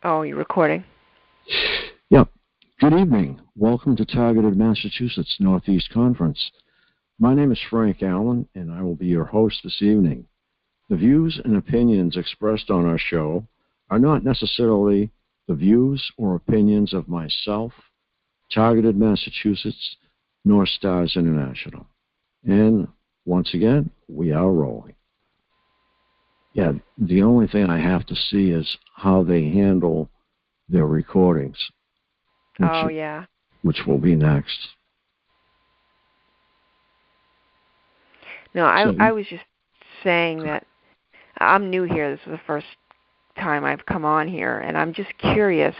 Oh, you're recording? Yep. Good evening. Welcome to Targeted Massachusetts Northeast Conference. My name is Frank Allen, and I will be your host this evening. The views and opinions expressed on our show are not necessarily the views or opinions of myself, Targeted Massachusetts, nor Stars International. And once again, we are rolling. Yeah, the only thing I have to see is how they handle their recordings. Which will be next. No, I was just saying that I'm new here. This is the first time I've come on here, and I'm just curious.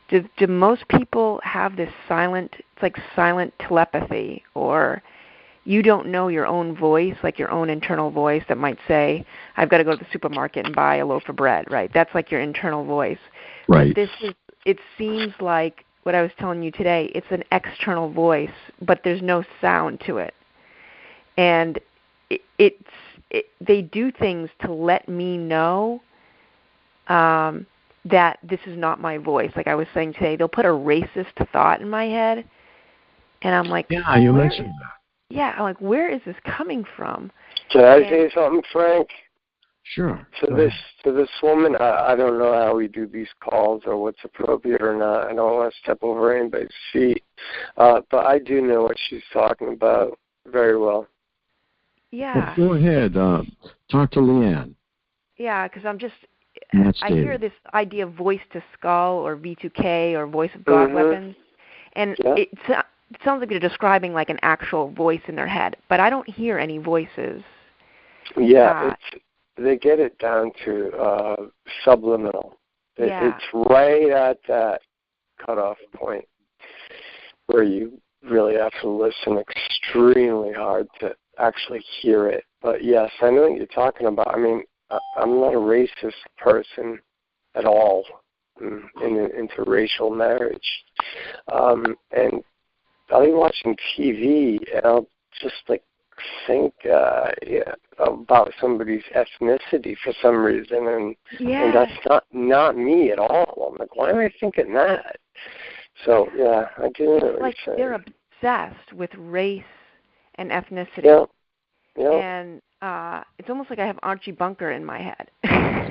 Do most people have this silent telepathy, or you don't know your own voice, like your own internal voice that might say, I've got to go to the supermarket and buy a loaf of bread, right? That's like your internal voice. Right. But it seems like what I was telling you today, it's an external voice, but there's no sound to it. And they do things to let me know that this is not my voice. Like I was saying today, they'll put a racist thought in my head, and I'm like, yeah, you mentioned that. Yeah, I'm like, where is this coming from? Can I say something, Frank? Sure. To this woman, I don't know how we do these calls or what's appropriate or not. I don't want to step over anybody's feet, but I do know what she's talking about very well. Yeah. Well, go ahead. Talk to Leanne. Yeah, because I hear this idea of voice to skull or V2K or voice of God weapons, and it sounds like they're describing like an actual voice in their head, but I don't hear any voices. Yeah, they get it down to subliminal. It's right at that cutoff point where you really have to listen extremely hard to actually hear it. But yes, I know what you're talking about. I mean, I'm not a racist person at all in an interracial marriage. And I'll be watching TV and I'll just think about somebody's ethnicity for some reason, and that's not me at all. I'm like, why am I thinking that? So yeah, I do know what you're saying. They're obsessed with race and ethnicity. Yeah. And it's almost like I have Archie Bunker in my head.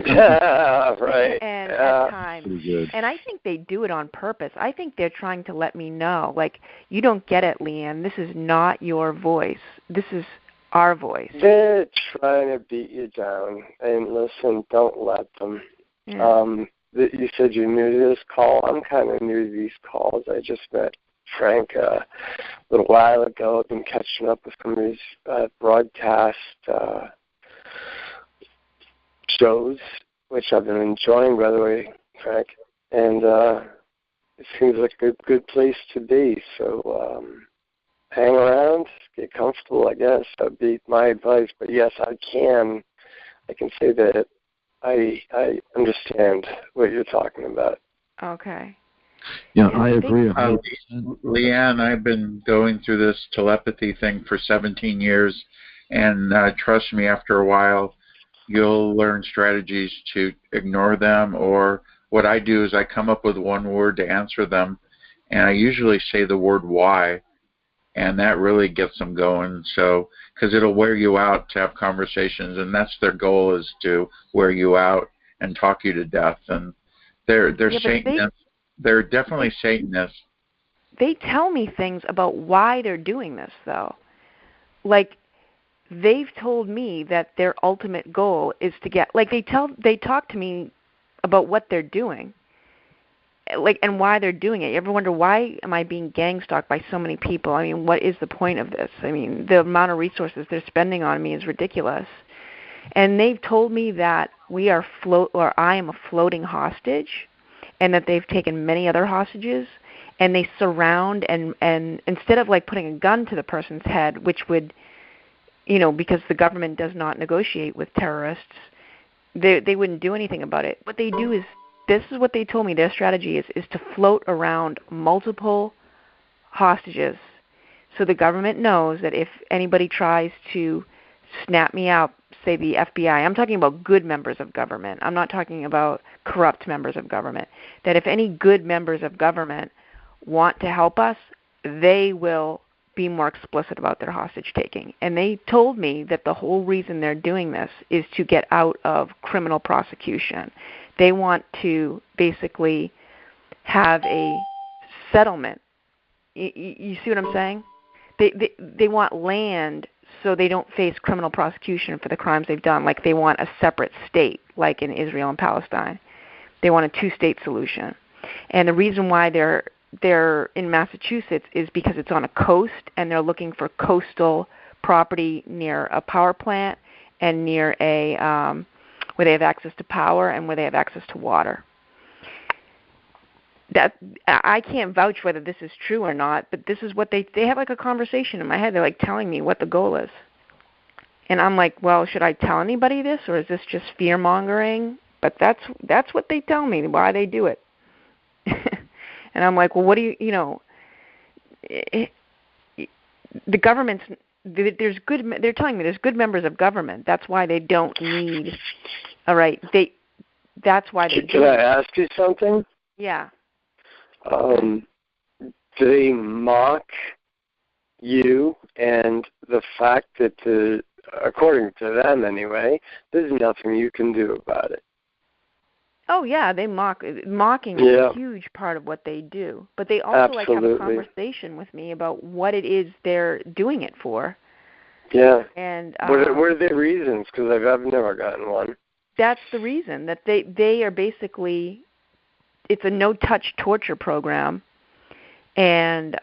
Yeah, right. And at times, and I think they do it on purpose. I think they're trying to let me know, like, you don't get it, Leanne. This is not your voice. This is our voice. They're trying to beat you down. And listen, don't let them. Yeah. You said you're new to this call. I'm kind of new to these calls. I just met Frank a little while ago. I've been catching up with some of these broadcast shows, which I've been enjoying, by the way, Frank. And it seems like a good place to be. So hang around, get comfortable, I guess. That'd be my advice. But yes, I can say that I understand what you're talking about. Okay. Yeah, I agree. Leanne, I've been going through this telepathy thing for 17 years, and trust me, after a while, you'll learn strategies to ignore them, or what I do is I come up with one word to answer them, and I usually say the word why, and that really gets them going. So, because it'll wear you out to have conversations, and that's their goal, is to wear you out and talk you to death. And they're Satanists. They're definitely Satanists. They tell me things about why they're doing this, though. Like, they've told me that their ultimate goal is to get, like, they talk to me about what they're doing, like, and why they're doing it. You ever wonder, why am I being gang stalked by so many people? I mean, what is the point of this? I mean, the amount of resources they're spending on me is ridiculous. And they've told me that I am a floating hostage, and that they've taken many other hostages, and they surround and instead of like putting a gun to the person's head, which would, because the government does not negotiate with terrorists, they wouldn't do anything about it. What they do is, this is what they told me their strategy is to float around multiple hostages, so the government knows that if anybody tries to snap me out, say the FBI, I'm talking about good members of government. I'm not talking about corrupt members of government. That if any good members of government want to help us, they will be more explicit about their hostage taking. And they told me that the whole reason they're doing this is to get out of criminal prosecution. They want to basically have a settlement. You see what I'm saying? They want land so they don't face criminal prosecution for the crimes they've done. Like they want a separate state, like in Israel and Palestine. They want a two-state solution. And the reason why they're in Massachusetts is because it's on a coast, and they're looking for coastal property near a power plant and near a where they have access to power and where they have access to water. That I can't vouch whether this is true or not, but this is what they have, like a conversation in my head. They're like telling me what the goal is, and I'm like, well, should I tell anybody this, or is this just fear mongering? But that's what they tell me why they do it. And I'm like, well, what do the government's, there's good, they're telling me there's good members of government. That's why they don't need, all right, that's why they do it. Can I ask you something? Yeah. Do they mock you and the fact that, according to them anyway, there's nothing you can do about it? Oh yeah, they mocking is a huge part of what they do. But they also like have a conversation with me about what it is they're doing it for. Yeah. And what are their reasons? Because I've never gotten one. That's the reason, that they are basically, it's a no-touch torture program, and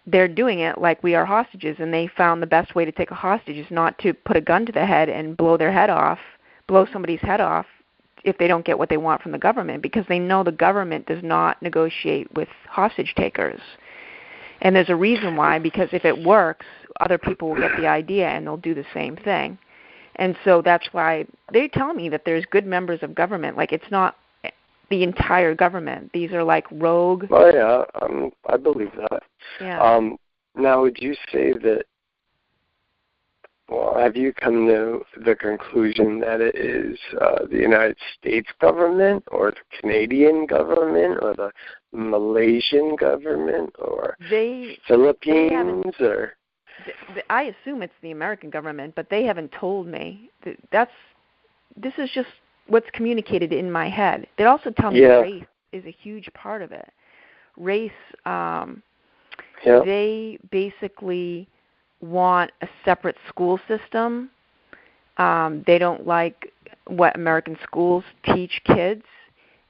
they're doing it like we are hostages. And they found the best way to take a hostage is not to put a gun to the head and blow somebody's head off if they don't get what they want from the government, because they know the government does not negotiate with hostage takers. And there's a reason why, because if it works, other people will get the idea and they'll do the same thing. And so that's why they tell me that there's good members of government. Like, it's not the entire government. These are like rogue. Oh yeah, I believe that. Yeah. Now, would you say that? Well, have you come to the conclusion that it is the United States government, or the Canadian government, or the Malaysian government, or Philippines, or? I assume it's the American government, but they haven't told me. This is just what's communicated in my head. They also tell me race is a huge part of it. Race, they basically want a separate school system. They don't like what American schools teach kids,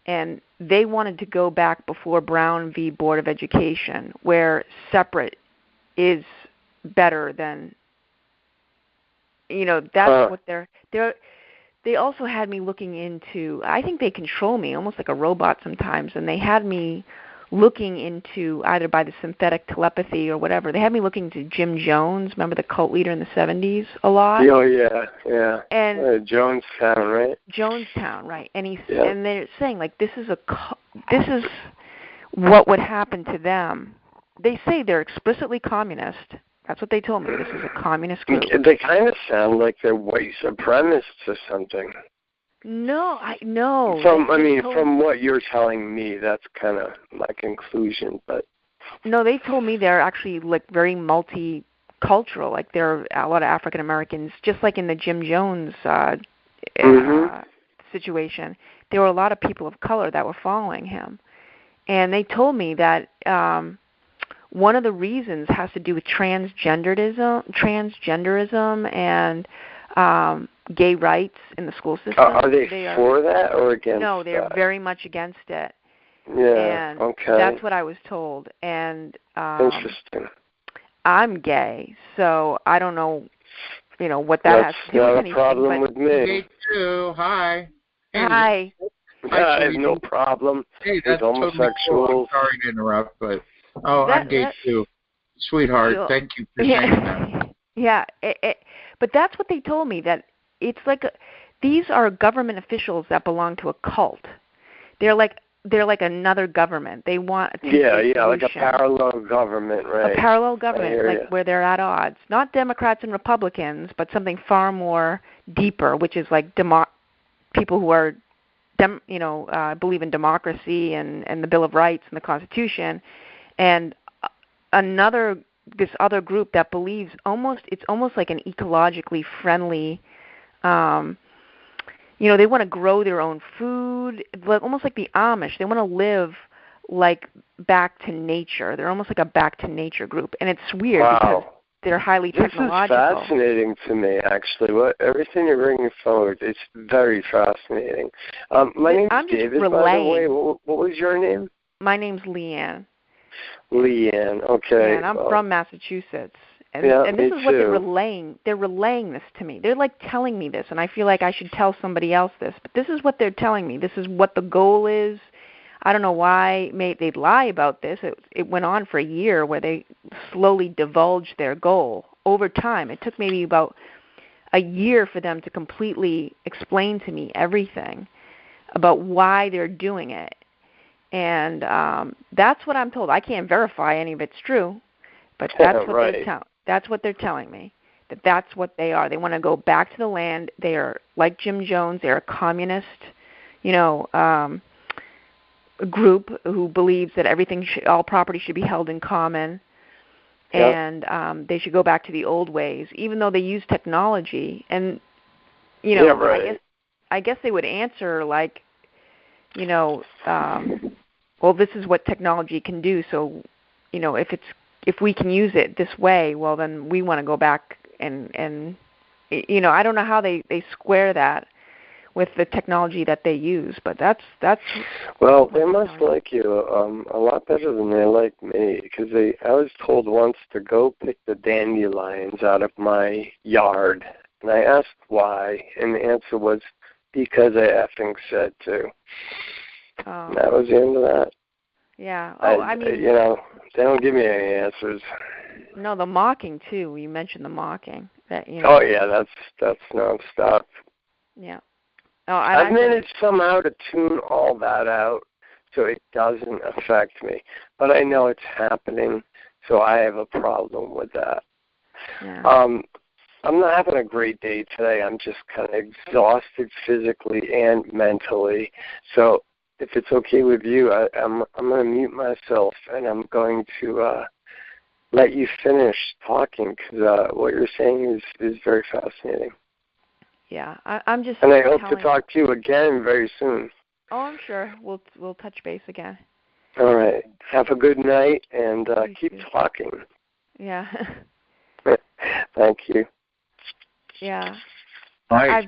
and they wanted to go back before Brown v. Board of Education, where separate is better than, that's what they also had me looking into, I think they control me almost like a robot sometimes, and they had me looking into, either by the synthetic telepathy or whatever, they had me looking to Jim Jones, remember the cult leader in the 70s, a lot? Oh, yeah. And Jonestown, right? Jonestown, right. And and they're saying, like, this is what would happen to them. They say they're explicitly communist. That's what they told me. This is a communist group. They kind of sound like they're white supremacists or something. No. From what you're telling me, that's kind of my conclusion. But no, they told me they're actually like very multicultural. Like there are a lot of African Americans, just like in the Jim Jones situation. There were a lot of people of color that were following him, and they told me that one of the reasons has to do with transgenderism and gay rights in the school system. Are they for that or against? No, they're very much against it. Yeah, and okay. That's what I was told. And interesting. I'm gay, so I don't know, what that has to do with anything. That's not a problem with me. Me too. Hi. Hi. I have no problem with homosexuals. Totally cool. Sorry to interrupt, but I'm gay too. Sweetheart, thank you for saying that. Yeah, but that's what they told me, that it's like these are government officials that belong to a cult. They're like another government. They want a solution. Like a parallel government, right? A parallel government, like where they're at odds. Not Democrats and Republicans, but something far more deeper, which is like people who are believe in democracy and the Bill of Rights and the Constitution, and this other group that believes it's almost like an ecologically friendly. They want to grow their own food, almost like the Amish. They want to live like back to nature. They're almost like a back to nature group, and it's weird because they're highly technological. This is fascinating to me, actually. Everything you're bringing forward is very fascinating. My name's David, by the way. What was your name? My name's Leanne. Leanne, okay. Yeah, and I'm from Massachusetts. And this is what they're relaying. They're relaying this to me. They're like telling me this, and I feel like I should tell somebody else this. But this is what they're telling me. This is what the goal is. I don't know why they'd lie about this. It went on for a year where they slowly divulged their goal over time. It took maybe about a year for them to completely explain to me everything about why they're doing it. And that's what I'm told. I can't verify any of it's true, but that's what that's what they're telling me. That's what they are. They want to go back to the land. They are like Jim Jones. They're a communist, group who believes that all property should be held in common, and they should go back to the old ways, even though they use technology. And I guess they would answer like, well, this is what technology can do. So, if we can use it this way, well, then we want to go back and I don't know how they square that with the technology that they use, but that's. Well, they must like you a lot better than they like me, because I was told once to go pick the dandelions out of my yard, and I asked why, and the answer was because I effing said to. Oh. And that was the end of that. Yeah. They don't give me any answers. No, the mocking too. You mentioned the mocking. Oh yeah, that's nonstop. Yeah. Oh, I've managed somehow to tune all that out so it doesn't affect me. But I know it's happening, so I have a problem with that. Yeah. I'm not having a great day today. I'm just kind of exhausted physically and mentally. So if it's okay with you, I'm going to mute myself, and I'm going to let you finish talking, because what you're saying is very fascinating. Yeah, I'm just. And I hope to talk to you again very soon. Oh, I'm sure we'll touch base again. All right. Have a good night, and keep talking. Yeah. Thank you. Yeah. I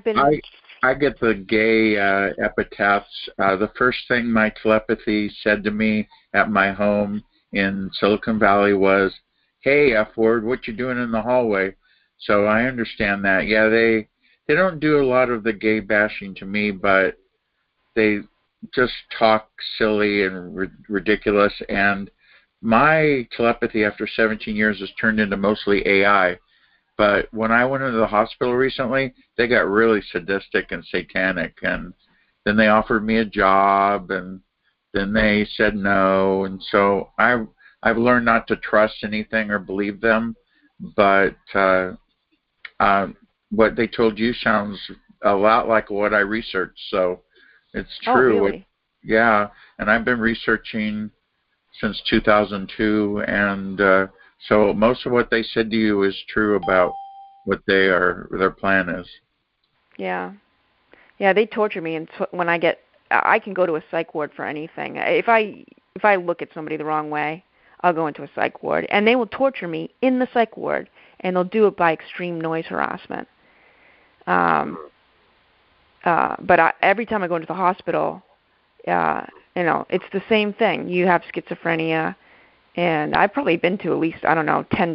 get the gay epitaphs. The first thing my telepathy said to me at my home in Silicon Valley was, "Hey, F-word, what you doing in the hallway?" So I understand that. Yeah, they don't do a lot of the gay bashing to me, but they just talk silly and ridiculous. And my telepathy after 17 years has turned into mostly AI. But when I went into the hospital recently, they got really sadistic and satanic. And then they offered me a job, and then they said no. And so I've learned not to trust anything or believe them. But what they told you sounds a lot like what I researched, so it's true. Oh, really? Yeah, and I've been researching since 2002, and so most of what they said to you is true about what their plan is. Yeah, they torture me, and when I can go to a psych ward for anything. If I look at somebody the wrong way, I'll go into a psych ward, and they will torture me in the psych ward, and they'll do it by extreme noise harassment. But every time I go into the hospital, it's the same thing. You have schizophrenia, and I've probably been to at least, 10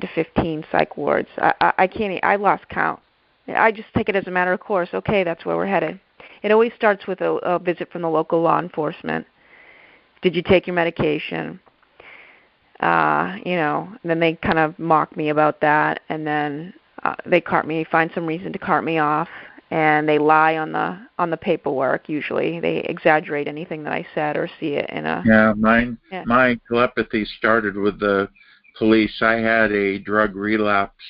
to 15 psych wards. I lost count. I just take it as a matter of course. Okay, that's where we're headed. It always starts with a visit from the local law enforcement. Did you take your medication? And then they kind of mock me about that, and then they find some reason to cart me off, and they lie on the paperwork. Usually, they exaggerate anything that I said or see it in a. Yeah, my telepathy started with the police. I had a drug relapse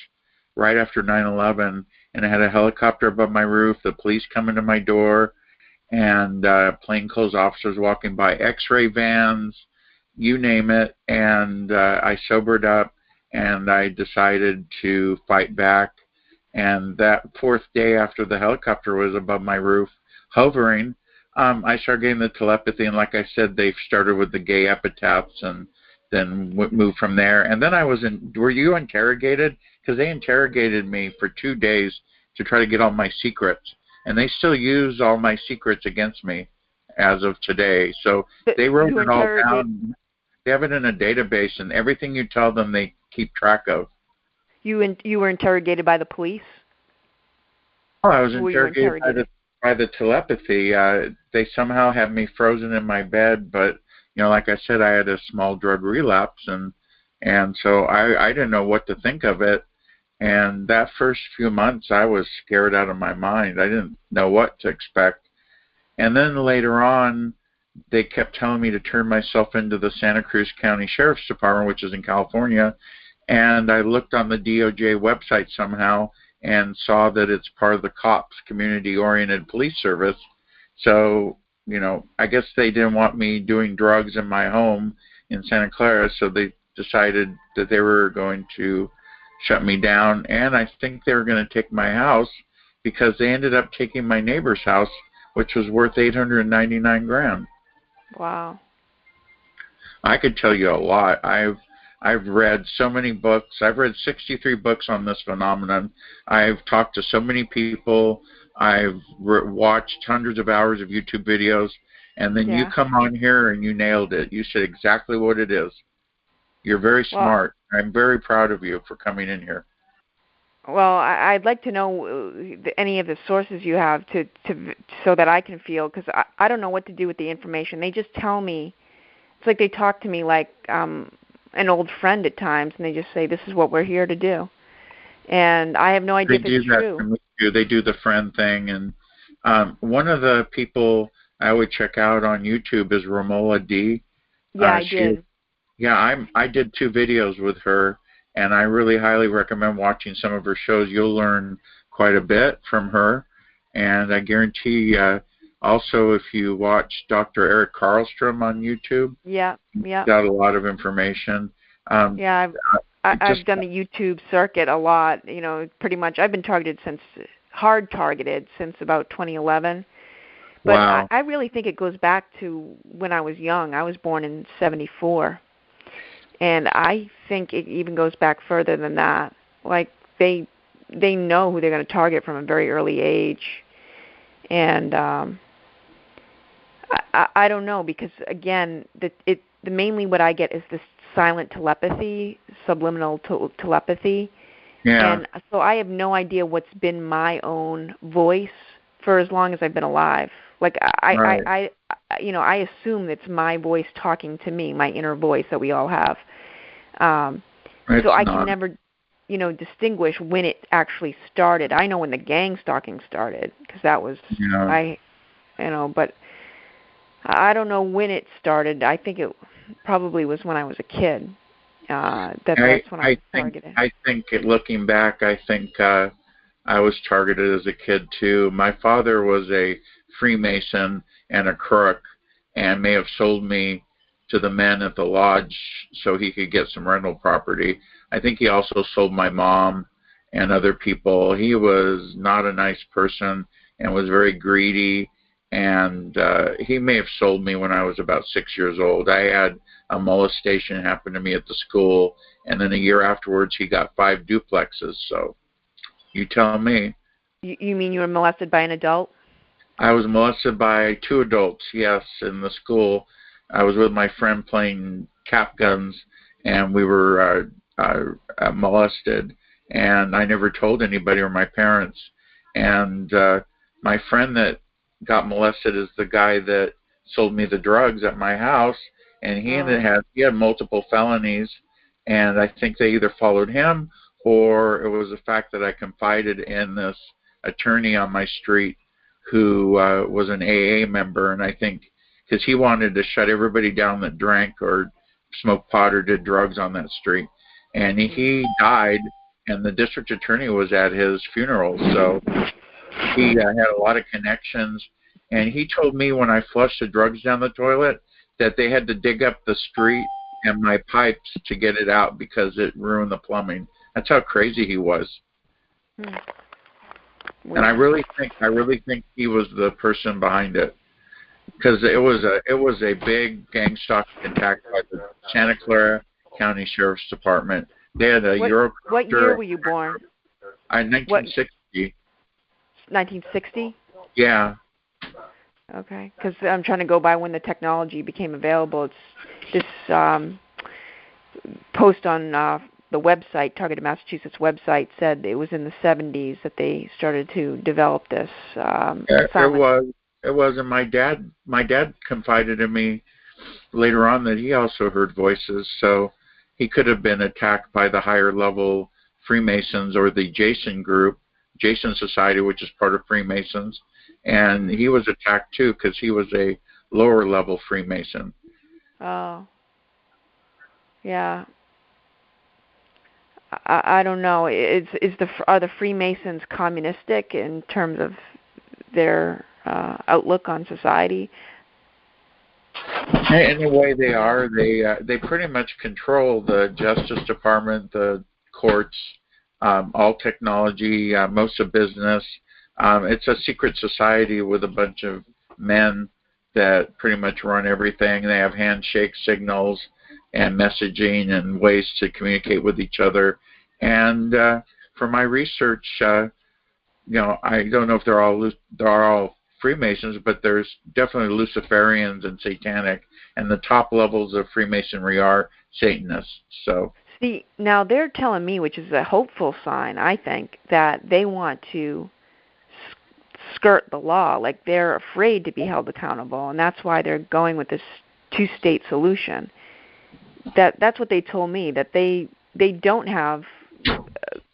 right after 9/11, and I had a helicopter above my roof. The police come into my door, and plainclothes officers walking by, X-ray vans, you name it. And I sobered up, and I decided to fight back. And that fourth day after the helicopter was above my roof, hovering, I started getting the telepathy. And like I said, they started with the gay epitaphs and then moved from there. And then were you interrogated? Because they interrogated me for 2 days to try to get all my secrets. And they still use all my secrets against me as of today. So they wrote it all down. They have it in a database, and everything you tell them, they keep track of. You were interrogated by the police? Oh, I was interrogated by the telepathy. They somehow had me frozen in my bed, but like I said, I had a small drug relapse, and so I didn't know what to think of it. And that first few months, I was scared out of my mind. I didn't know what to expect. And then later on, they kept telling me to turn myself into the Santa Cruz County Sheriff's Department, which is in California. And I looked on the DOJ website somehow and saw that it's part of the COPS, Community-Oriented Police Service. So, I guess they didn't want me doing drugs in my home in Santa Clara, so they decided that they were going to shut me down. And I think they were going to take my house, because they ended up taking my neighbor's house, which was worth $899,000. Wow. I could tell you a lot. I've read so many books. I've read 63 books on this phenomenon. I've talked to so many people. I've watched hundreds of hours of YouTube videos. And then you come on here and you nailed it. You said exactly what it is. You're very smart. I'm very proud of you for coming in here. Well, I'd like to know any of the sources you have to so that I can feel, because I don't know what to do with the information. They just tell me. It's like they talk to me like an old friend at times, and they just say, this is what we're here to do. And I have no idea if it's true. They do the friend thing. And one of the people I would check out on YouTube is Romola D. Yeah, I did. Yeah, I did 2 videos with her, and I really highly recommend watching some of her shows. You'll learn quite a bit from her. And I guarantee also, if you watch Dr. Eric Karlstrom on YouTube, got a lot of information. I've done the YouTube circuit a lot. Pretty much I've been hard targeted since about 2011. But wow. I really think it goes back to when I was young. I was born in 1974. And I think it even goes back further than that. Like they know who they're going to target from a very early age. And I don't know, because again, mainly what I get is this silent telepathy, subliminal telepathy. Yeah. And so I have no idea what's been my own voice for as long as I've been alive. Like I assume it's my voice talking to me, my inner voice that we all have. So I can never, distinguish when it actually started. I know when the gang stalking started, because that was but I don't know when it started. I think it probably was when I was a kid. That's when I was targeted. I think looking back, I think I was targeted as a kid too. My father was a Freemason and a crook, and may have sold me to the men at the lodge so he could get some rental property. I think he also sold my mom and other people. He was not a nice person and was very greedy, and he may have sold me when I was about 6 years old. I had a molestation happen to me at the school, and then a year afterwards he got 5 duplexes. So you tell me. You mean you were molested by an adult? I was molested by 2 adults, yes, in the school. I was with my friend playing cap guns, and we were molested, and I never told anybody or my parents. And my friend that got molested is the guy that sold me the drugs at my house, and he had multiple felonies, and I think they either followed him or it was the fact that I confided in this attorney on my street who was an AA member, and I think because he wanted to shut everybody down that drank or smoked pot or did drugs on that street. And he died, and the district attorney was at his funeral. So he had a lot of connections. And he told me when I flushed the drugs down the toilet that they had to dig up the street and my pipes to get it out because it ruined the plumbing. That's how crazy he was. And I really think he was the person behind it, because it was a big gang stalking attack by the Santa Clara County Sheriff's Department. They had a Eurocopter. What year were you born? 1960. 1960? Yeah. Okay, because I'm trying to go by when the technology became available. It's this post on the website, Targeted Massachusetts website, said it was in the 70s that they started to develop this. It was, and my dad confided in me later on that he also heard voices, so he could have been attacked by the higher level Freemasons or the Jason group, Jason Society, which is part of Freemasons, and he was attacked too because he was a lower level Freemason. Oh, yeah. I don't know. Are the Freemasons communistic in terms of their outlook on society? In a way, they are. They pretty much control the Justice Department, the courts, all technology, most of business. It's a secret society with a bunch of men that pretty much run everything. They have handshake signals and messaging and ways to communicate with each other. And for my research, I don't know if they're all Freemasons, but there's definitely Luciferians and Satanic, and the top levels of Freemasonry are Satanists. So see, now they're telling me, which is a hopeful sign, I think, that they want to skirt the law. Like they're afraid to be held accountable, and that's why they're going with this two-state solution. That's what they told me, that they don't have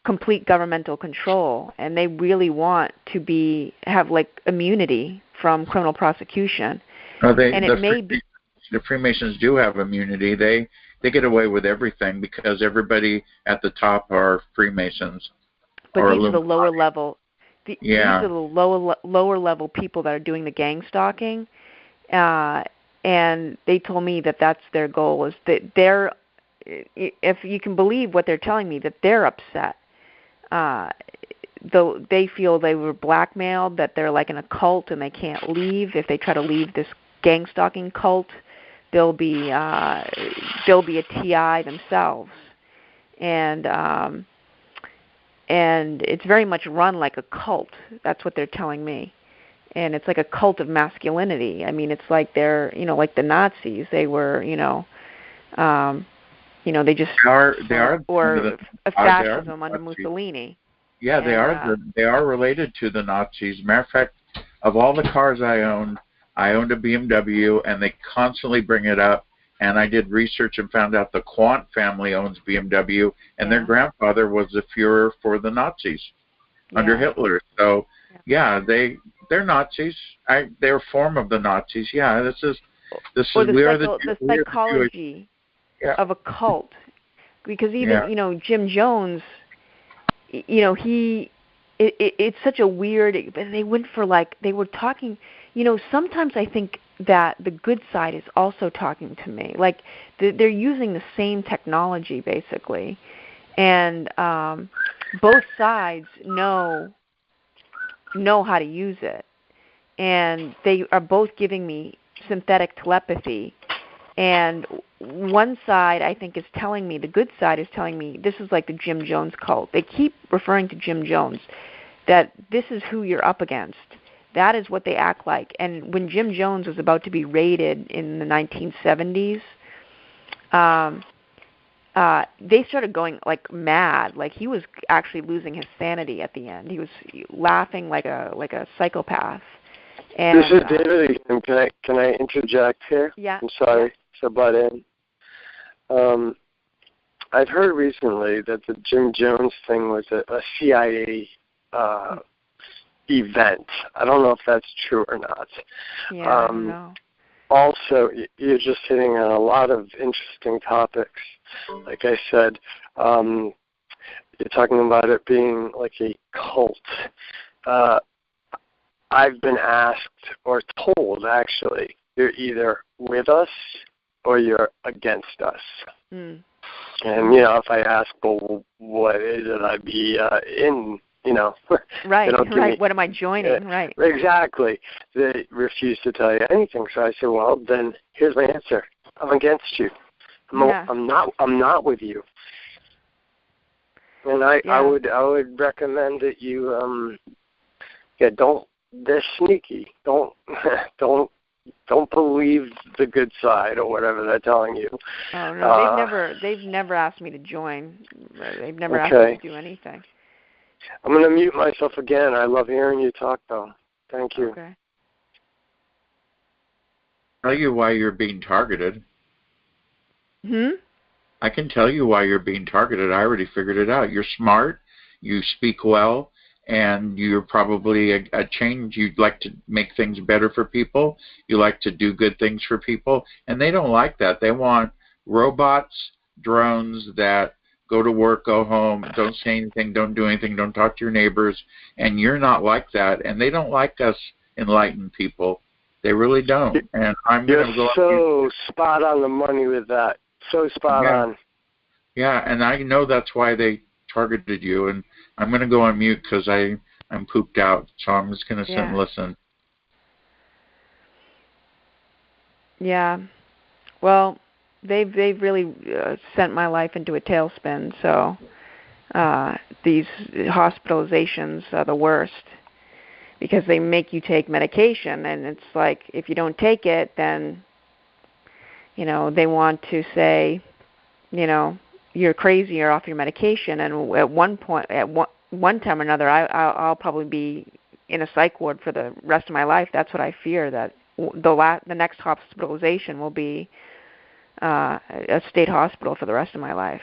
complete governmental control, and they really want to have like immunity from criminal prosecution. The Freemasons do have immunity. They get away with everything because everybody at the top are Freemasons. But these are the lower level. These are the lower level people that are doing the gang stalking, and they told me that that's their goal. Is that they're, if you can believe what they're telling me, that they're upset. Though they feel they were blackmailed, that they're like in a cult and they can't leave. If they try to leave this gang stalking cult, they'll be a TI themselves, and it's very much run like a cult. That's what they're telling me, and it's like a cult of masculinity. I mean, it's like they're like the Nazis. They were they just or fascism under Mussolini. Yeah, they are related to the Nazis. Matter of fact, of all the cars I owned a BMW, and they constantly bring it up. And I did research and found out the Quant family owns BMW, and their grandfather was the Führer for the Nazis under Hitler. So, they're Nazis. They're a form of the Nazis. Yeah, this is the psychology of a cult, because even Jim Jones, it's such a weird. They went for they were talking. Sometimes I think that the good side is also talking to me. Like they're using the same technology basically, and both sides know how to use it, and they are both giving me synthetic telepathy. And one side, I think, is telling me, the good side is telling me, this is like the Jim Jones cult. They keep referring to Jim Jones, that this is who you're up against. That is what they act like. And when Jim Jones was about to be raided in the 1970s, they started going like mad. Like he was actually losing his sanity at the end. He was laughing like a psychopath. And, this is David again. Can I interject here? Yeah. I'm sorry to butt in. I've heard recently that the Jim Jones thing was a CIA event. I don't know if that's true or not. Yeah, I don't know. Also, you're just hitting on a lot of interesting topics. Like I said, you're talking about it being like a cult. I've been asked or told, actually, you're either with us or you're against us. Mm. And, if I ask, well, what is it I'd be in, Right, right. What am I joining? Right. Exactly. They refuse to tell you anything. So I said, well, then here's my answer. I'm against you. I'm not with you. And I would recommend that you they're sneaky. Don't believe the good side or whatever they're telling you. Oh no, they've never asked me to join. They've never asked me to do anything. I'm going to mute myself again. I love hearing you talk, though. Thank you. Okay. Tell you why you're being targeted. I can tell you why you're being targeted. I already figured it out. You're smart. You speak well. And you're probably a change. You'd like to make things better for people. You like to do good things for people. And they don't like that. They want robots, drones that go to work, go home, don't say anything, don't do anything, don't talk to your neighbors. And you're not like that. And they don't like us enlightened people. They really don't. And I'm going to go so spot on the money with that. So spot on. Yeah, and I know that's why they targeted you. And I'm going to go on mute because I'm pooped out, so I'm just going to sit and listen. Yeah. Well, they've really sent my life into a tailspin, so these hospitalizations are the worst because they make you take medication, and it's like if you don't take it, then, they want to say, you're crazy, you're off your medication, and at one time or another, I'll probably be in a psych ward for the rest of my life. That's what I fear, that the next hospitalization will be a state hospital for the rest of my life.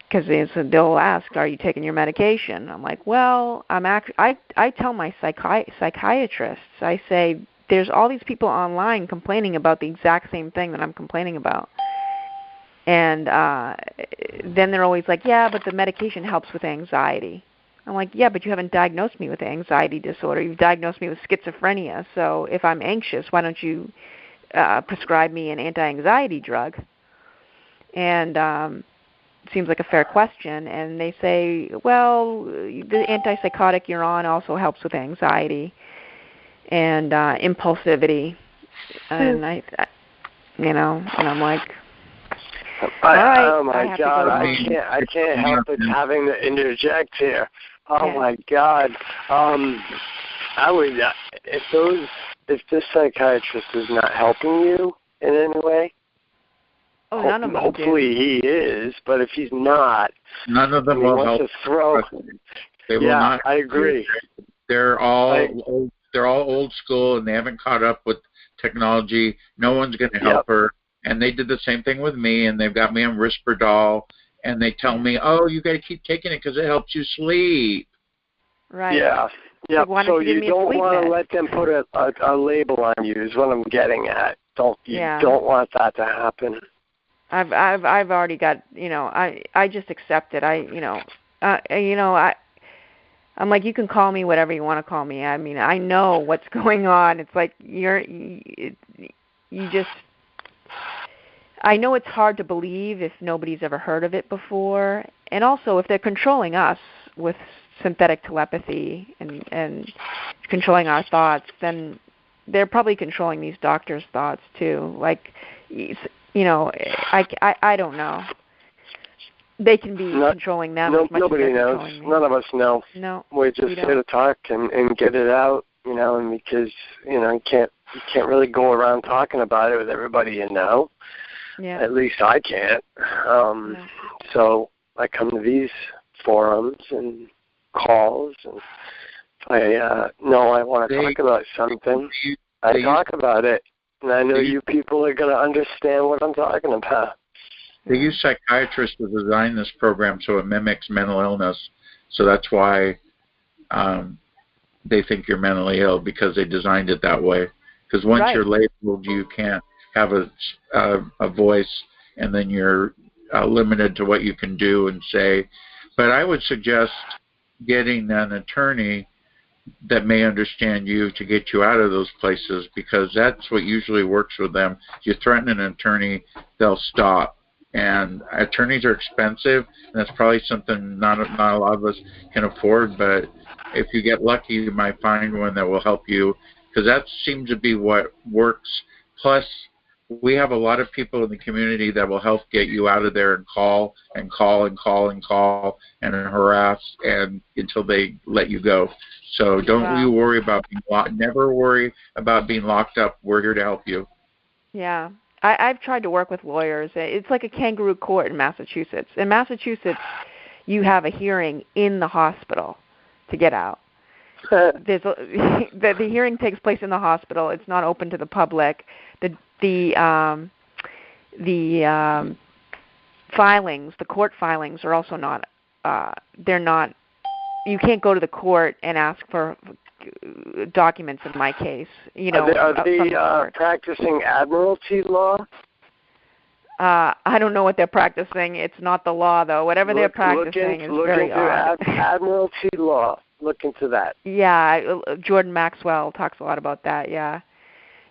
Because they'll ask, are you taking your medication? I'm like, well, I tell my psychiatrists, I say, there's all these people online complaining about the exact same thing that I'm complaining about. And then they're always like, yeah, but the medication helps with anxiety. I'm like, yeah, but you haven't diagnosed me with an anxiety disorder. You've diagnosed me with schizophrenia. So if I'm anxious, why don't you prescribe me an anti-anxiety drug? And it seems like a fair question. And they say, well, the antipsychotic you're on also helps with anxiety and impulsivity. And and I'm like, oh my God! I can't help but having to interject here. Oh my God! I would if this psychiatrist is not helping you in any way. Oh, none of them hopefully he is, but if he's not, none of them will help. They will not. I agree. They're all old school, and they haven't caught up with technology. No one's going to help her. And they did the same thing with me, and they've got me on Risperdal, and they tell me, oh, you got to keep taking it because it helps you sleep. Right. Yeah. Yeah. So you don't want to let them put a label on you is what I'm getting at. You don't want that to happen. I've already got, I just accept it. I'm like, you can call me whatever you want to call me. I mean, I know what's going on. It's like I know it's hard to believe if nobody's ever heard of it before. And also, if they're controlling us with synthetic telepathy and controlling our thoughts, then they're probably controlling these doctors' thoughts too. Like, I don't know. They can be controlling them as much nobody as they're knows. Controlling me. None of us know. No, we're just here to talk and get it out, and because you can't really go around talking about it with everybody you know. Yeah. At least I can't. So I come to these forums and calls, and if I know I want to talk about something, I talk about it, and I know you people are going to understand what I'm talking about. They use psychiatrists to design this program so it mimics mental illness. So that's why they think you're mentally ill, because they designed it that way. Because once you're labeled, you can't have a voice, and then you're limited to what you can do and say. But I would suggest getting an attorney that may understand you to get you out of those places, because that's what usually works with them. You threaten an attorney, they'll stop. And attorneys are expensive, and that's probably something not a lot of us can afford, but if you get lucky, you might find one that will help you, because that seems to be what works. Plus, we have a lot of people in the community that will help get you out of there and call and call and call and call and harass and until they let you go. So don't you worry about being never worry about being locked up. We're here to help you. Yeah. I've tried to work with lawyers. It's like a kangaroo court in Massachusetts. In Massachusetts, you have a hearing in the hospital to get out. The hearing takes place in the hospital. It's not open to the public. The filings, the court filings, are also not. They're not. You can't go to the court and ask for documents in my case. You know, are they practicing admiralty law? I don't know what they're practicing. It's not the law, though. Whatever they're practicing is very odd. Admiralty law. Look into that. Yeah, Jordan Maxwell talks a lot about that. Yeah,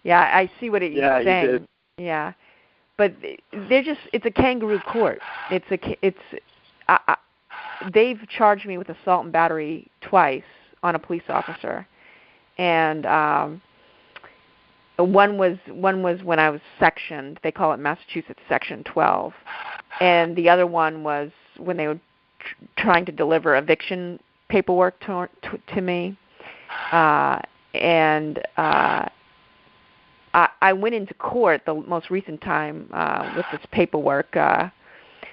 I see what he's saying. He did. Yeah, but it's a kangaroo court. They've charged me with assault and battery twice on a police officer, and one was when I was sectioned. They call it Massachusetts Section 12, and the other one was when they were trying to deliver eviction paperwork to me, and I went into court the most recent time with this paperwork,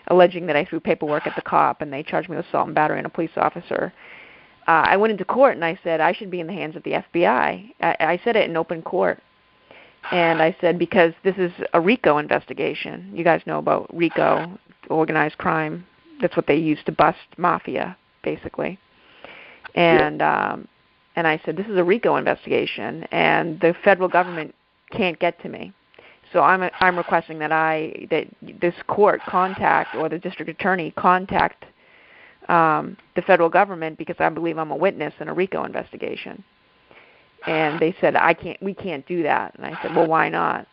alleging that I threw paperwork at the cop, and they charged me with assault and battery on a police officer. I went into court and I said I should be in the hands of the FBI. I said it in open court. And I said, because this is a RICO investigation. You guys know about RICO, organized crime. That's what they use to bust mafia, basically. And and I said, this is a RICO investigation, and the federal government can't get to me. So I'm requesting that this court contact, or the district attorney contact the federal government, because I believe I'm a witness in a RICO investigation. And they said, we can't do that. And I said, well, why not?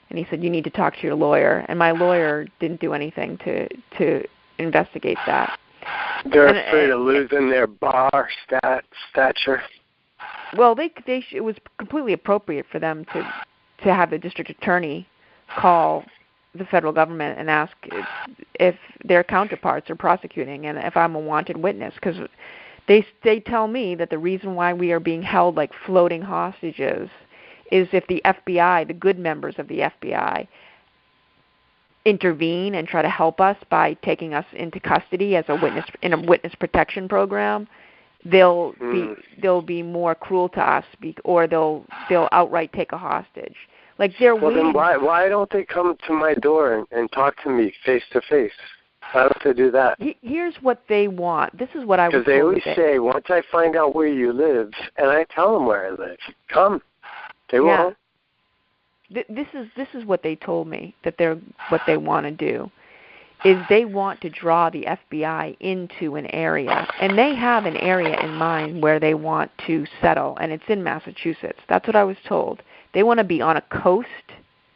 And he said, you need to talk to your lawyer. And my lawyer didn't do anything to investigate that. They're afraid of losing their bar stature. Well, it was completely appropriate for them to have the district attorney call the federal government and ask if their counterparts are prosecuting and if I'm a wanted witness, because they tell me that the reason why we are being held like floating hostages is if the FBI, the good members of the FBI, intervene and try to help us by taking us into custody as a witness in a witness protection program, they'll be more cruel to us, or they'll outright take a hostage. Like they're waiting. Then why don't they come to my door and talk to me face to face? Why don't they do that? Here's what they want. This is what I was told. Because they always say, once I find out where you live, and I tell them where I live, come. They won't. This is what they told me, that what they want to do is they want to draw the FBI into an area, and they have an area in mind where they want to settle, and it's in Massachusetts. That's what I was told. They want to be on a coast,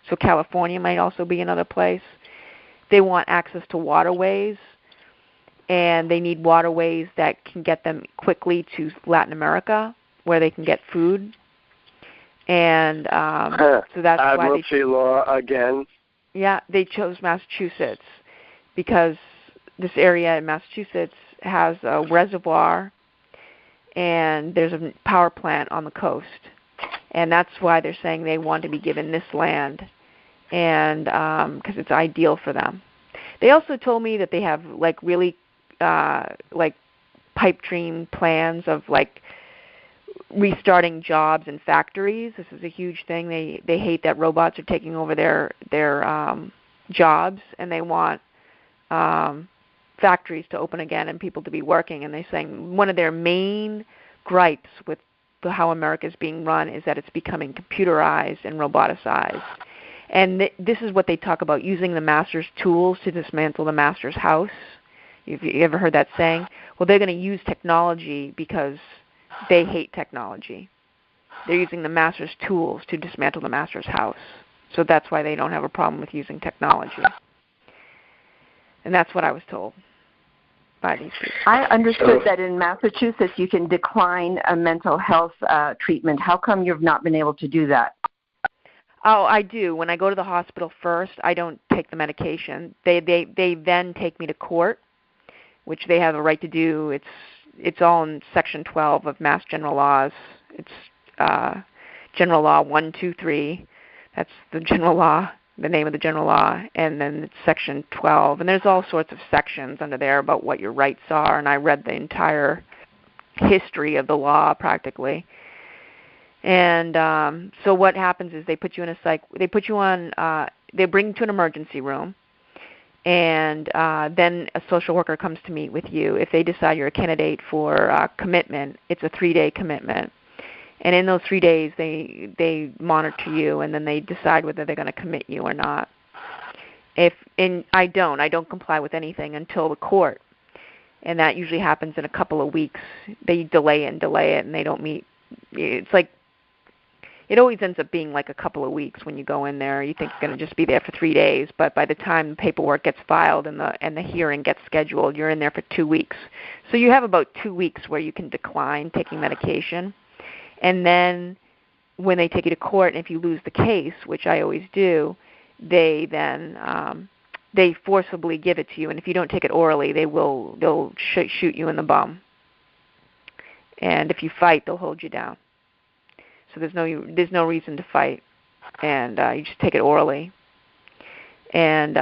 so California might also be another place. They want access to waterways, and they need waterways that can get them quickly to Latin America, where they can get food. And so that's Admiralty why law again. Yeah, they chose Massachusetts because this area in Massachusetts has a reservoir, and there's a power plant on the coast, and that's why they're saying they want to be given this land, and because it's ideal for them. They also told me that they have like really like pipe dream plans of like restarting jobs in factories. This is a huge thing. They hate that robots are taking over their jobs, and they want factories to open again and people to be working. And they're saying one of their main gripes with how America is being run is that it's becoming computerized and roboticized. And this is what they talk about, using the master's tools to dismantle the master's house. You ever heard that saying? Well, they're going to use technology because they hate technology. They're using the master's tools to dismantle the master's house. So that's why they don't have a problem with using technology. And that's what I was told by these people. I understood that in Massachusetts you can decline a mental health treatment. How come you've not been able to do that? Oh, I do. When I go to the hospital first, I don't take the medication. They then take me to court, which they have a right to do. It's all in Section 12 of Mass General Laws. It's General Law 123. That's the general law, the name of the general law, and then it's Section 12. And there's all sorts of sections under there about what your rights are, and I read the entire history of the law practically. And so what happens is they put you in they bring you to an emergency room, and then a social worker comes to meet with you. If they decide you're a candidate for commitment, it's a 3-day commitment. And in those 3 days, they monitor you, and then they decide whether they're going to commit you or not. I don't comply with anything until the court, and that usually happens in a couple of weeks. They delay it, and they don't meet. It's like it always ends up being like a couple of weeks when you go in there. You think you're going to just be there for 3 days, but by the time the paperwork gets filed and the hearing gets scheduled, you're in there for 2 weeks. So you have about 2 weeks where you can decline taking medication. And then when they take you to court, and if you lose the case, which I always do, they then they forcibly give it to you. And if you don't take it orally, they'll shoot you in the bum. And if you fight, they'll hold you down. So there's no reason to fight, and you just take it orally. And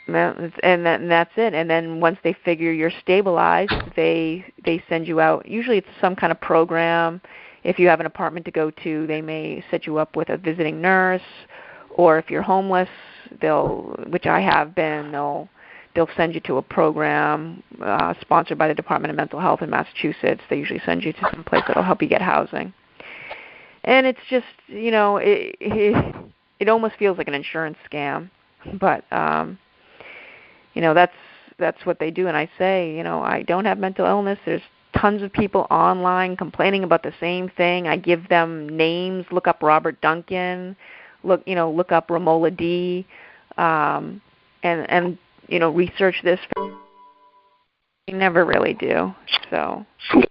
that's it. And then once they figure you're stabilized, they send you out. Usually it's some kind of program. If you have an apartment to go to, they may set you up with a visiting nurse, or if you're homeless, which I have been, they'll send you to a program sponsored by the Department of Mental Health in Massachusetts. They usually send you to some place that'll help you get housing. And it's just, it almost feels like an insurance scam, but that's what they do. And I say, I don't have mental illness. There's tons of people online complaining about the same thing. I give them names. Look up Robert Duncan. Look up Romola D. And research this. They never really do. So.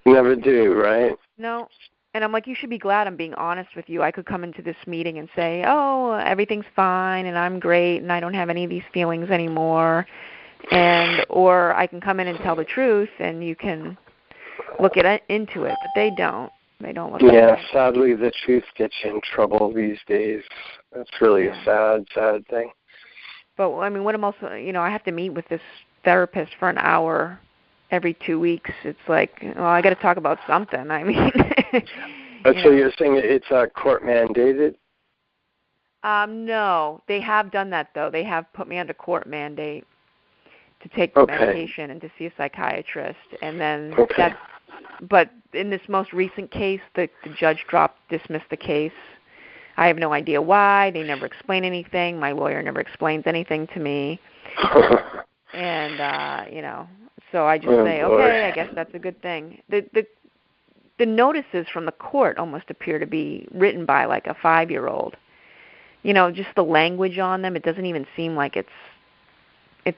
Never do, right? No. And I'm like, you should be glad I'm being honest with you. I could come into this meeting and say, oh, everything's fine and I'm great and I don't have any of these feelings anymore. Or I can come in and tell the truth and you can look into it. But they don't. They don't look at it. Yeah, sadly the truth gets you in trouble these days. That's really a sad thing. But, I mean, what I'm also, I have to meet with this therapist for an hour every 2 weeks. It's like, well, I got to talk about something. I mean. So you're saying it's court mandated? No, they have done that, though. They have put me under court mandate to take the medication and to see a psychiatrist. And then but in this most recent case, the judge dismissed the case. I have no idea why. They never explain anything. My lawyer never explains anything to me. And, so I just say, okay, I guess that's a good thing. The notices from the court almost appear to be written by like a 5-year-old. Just the language on them, it doesn't even seem like it's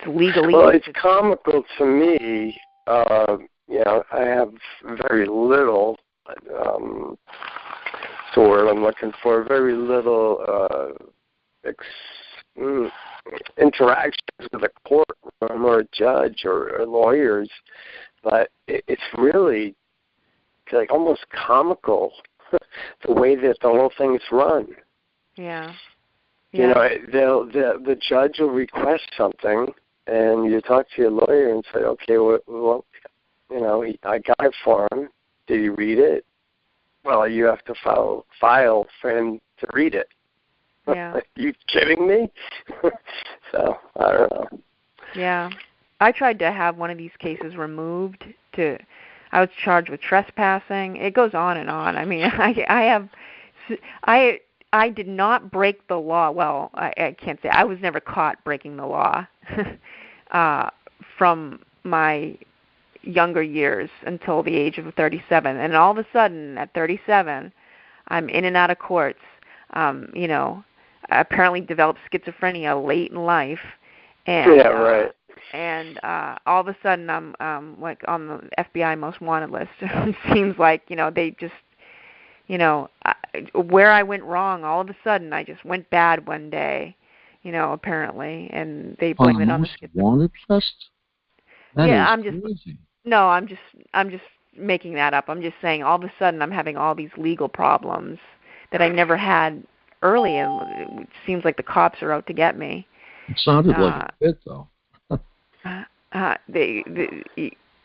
legally. Well, it's comical to me. I have very little, the word I'm looking for, very little interactions with a courtroom or a judge or lawyers, but it's really like almost comical the way that the whole thing's run. Yeah. The judge will request something, and you talk to your lawyer and say, okay, well, I got it for him. Did he read it? Well, you have to file for him to read it. Yeah. Are you kidding me? So, I don't know. Yeah. I tried to have one of these cases removed. I was charged with trespassing. It goes on and on. I mean, I did not break the law. Well, I can't say. I was never caught breaking the law from my younger years until the age of 37, and all of a sudden at 37, I'm in and out of courts. You know, I apparently developed schizophrenia late in life, and yeah, right. And all of a sudden, I'm like on the FBI most wanted list. It seems like, you know, they just, you know, where I went wrong. All of a sudden, I just went bad one day, you know, apparently, and they blame it on the schizophrenia. Wanted list? That Yeah, is I'm just crazy. no, I'm just making that up. I'm just saying all of a sudden I'm having all these legal problems that I never had early, and it seems like the cops are out to get me. It sounded like a bit, though. They,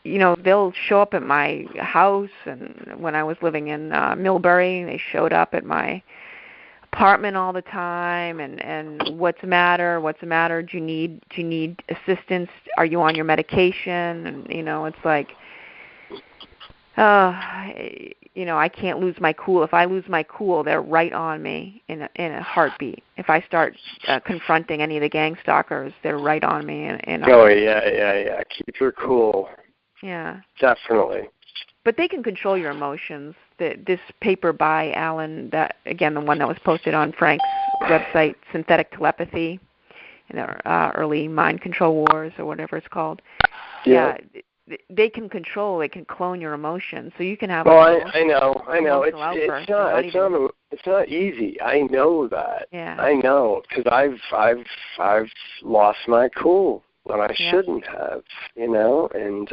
you know, they'll show up at my house, and when I was living in Millbury, they showed up at my apartment all the time, and what's the matter? Do you need assistance? Are you on your medication? And you know, it's like, you know, I can't lose my cool. If I lose my cool, they're right on me in a heartbeat. If I start confronting any of the gang stalkers, they're right on me. Oh yeah. Keep your cool. Yeah. Definitely. But they can control your emotions. This paper by Alan, that again, the one that was posted on Frank's website, Synthetic Telepathy, you know, early mind control wars or whatever it's called. Yeah. They can control. They can clone your emotions, so you can have. Oh, I know. It's not easy. I know that. Yeah. I know because I've lost my cool when I shouldn't have. You know, and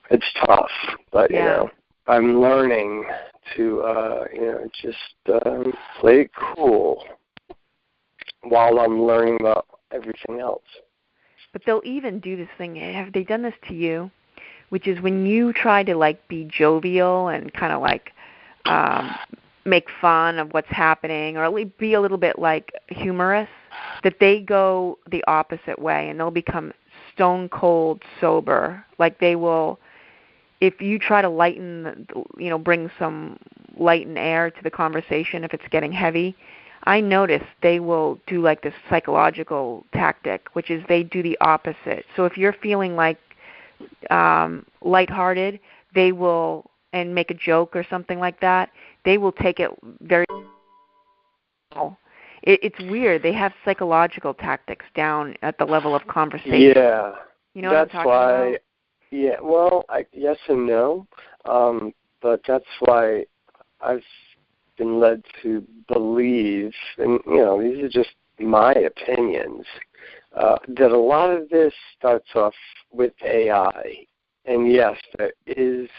it's tough. But you know, I'm learning to you know, just play it cool while I'm learning about everything else. But they'll even do this thing. Have they done this to you? Which is when you try to like be jovial and kind of like make fun of what's happening, or at least be a little bit like humorous, that they go the opposite way and they'll become stone cold sober. Like they will, if you try to lighten, you know, bring some light and air to the conversation if it's getting heavy, I notice they will do like this psychological tactic, which is they do the opposite. So if you're feeling like lighthearted, they will, and make a joke or something like that, they will take it very. It's weird. They have psychological tactics down at the level of conversation. Yeah, you know that's what I'm talking about? Yeah, well, yes and no, but that's why I've been led to believe, and you know, these are just my opinions, that a lot of this starts off with AI, and yes, there is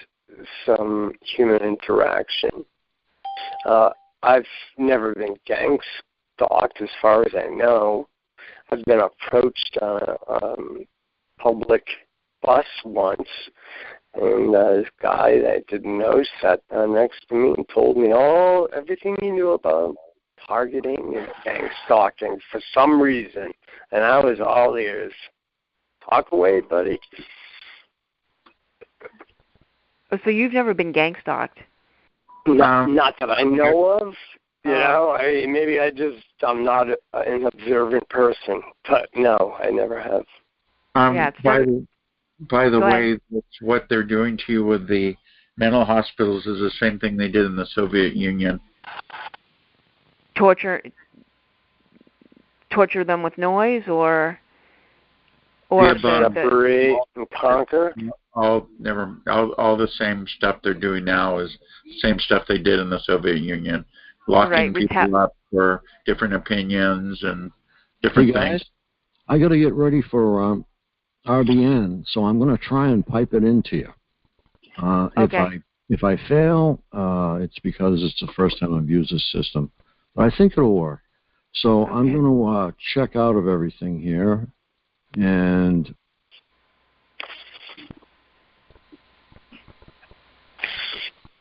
some human interaction. I've never been gang stalked, as far as I know. I've been approached on a public bus once, and this guy that I didn't know sat down next to me and told me everything he knew about targeting and gang stalking for some reason, and I was all ears. Talk away, buddy. So you've never been gang stalked? Not that I know of. You know, maybe I'm not an observant person, but no, I never have. By the way, what they're doing to you with the mental hospitals is the same thing they did in the Soviet Union. Torture them with noise, or separate and conquer. All the same stuff they're doing now is the same stuff they did in the Soviet Union, locking people up for different opinions and different things. I got to get ready for RBN, so I'm going to try and pipe it into you. If I fail, it's because it's the first time I've used this system. But I think it'll work. So I'm going to check out of everything here, and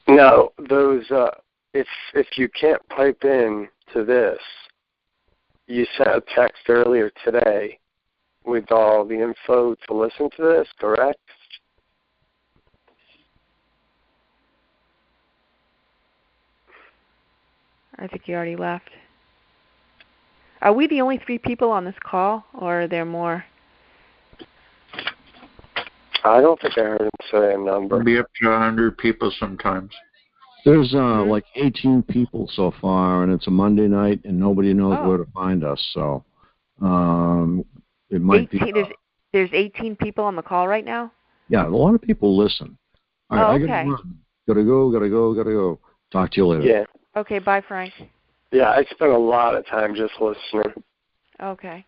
no, those if you can't pipe in to this, you sent a text earlier today with all the info to listen to this, correct? I think you already left. Are we the only 3 people on this call, or are there more? I don't think I heard him say a number. It'll be up to 100 people sometimes. There's like 18 people so far, and it's a Monday night, and nobody knows where to find us. So it might 18, be. There's 18 people on the call right now? Yeah, a lot of people listen. All right, okay. I gotta go. Talk to you later. Yeah. Okay, bye, Frank. Yeah, I spent a lot of time just listening. Okay.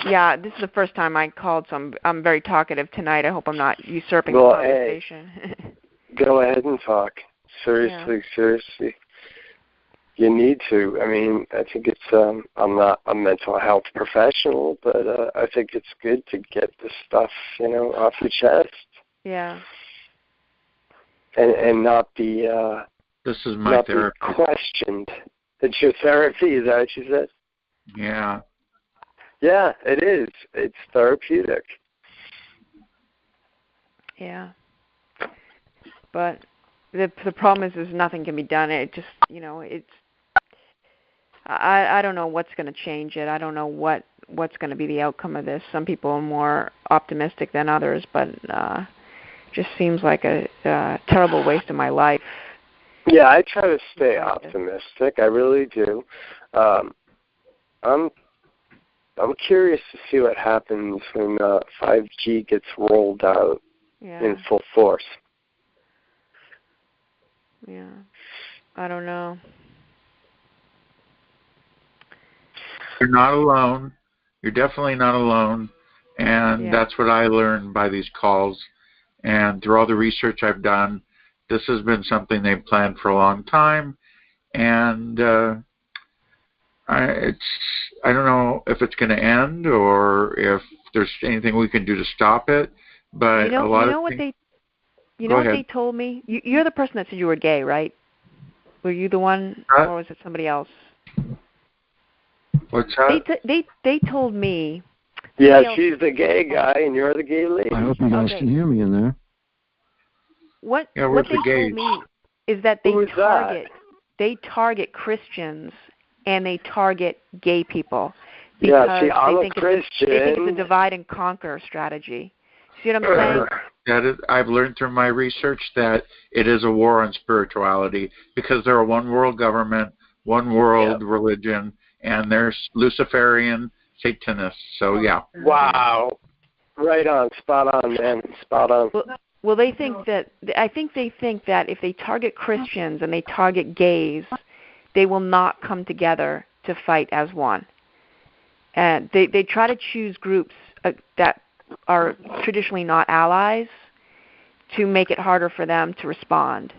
Yeah, this is the first time I called, so I'm very talkative tonight. I hope I'm not usurping the conversation. Hey, go ahead and talk. Seriously. You need to. I mean, I think it's, I'm not a mental health professional, but I think it's good to get the stuff, off your chest. Yeah. And not be, this is my therapy. Be questioned. It's your therapy, is that what you said? Yeah. Yeah, it is. It's therapeutic. Yeah. But the problem is nothing can be done. It just, it's, I don't know what's going to change it. I don't know what's going to be the outcome of this. Some people are more optimistic than others, but just seems like a terrible waste of my life. Yeah, I try to stay optimistic. I really do. I'm curious to see what happens when 5G gets rolled out in full force. Yeah, I don't know. You're not alone. You're definitely not alone. And that's what I learned by these calls. And through all the research I've done, this has been something they've planned for a long time. And I don't know if it's going to end or if there's anything we can do to stop it. But they told me? You're the person that said you were gay, right? Were you the one, or was it somebody else? What's that? They told me. Yeah, she's the gay guy, and you're the gay lady. I hope you guys can hear me in there. What they told me is that they target Christians and they target gay people because they think it's a divide and conquer strategy. See what I'm saying? I've learned through my research that it is a war on spirituality because they're a one world government, one world religion, and they're Luciferian Satanists. So yeah. Wow. Right on. Spot on, man. Spot on. Well, they think that if they target Christians and they target gays, they will not come together to fight as one. And they try to choose groups that are traditionally not allies to make it harder for them to respond.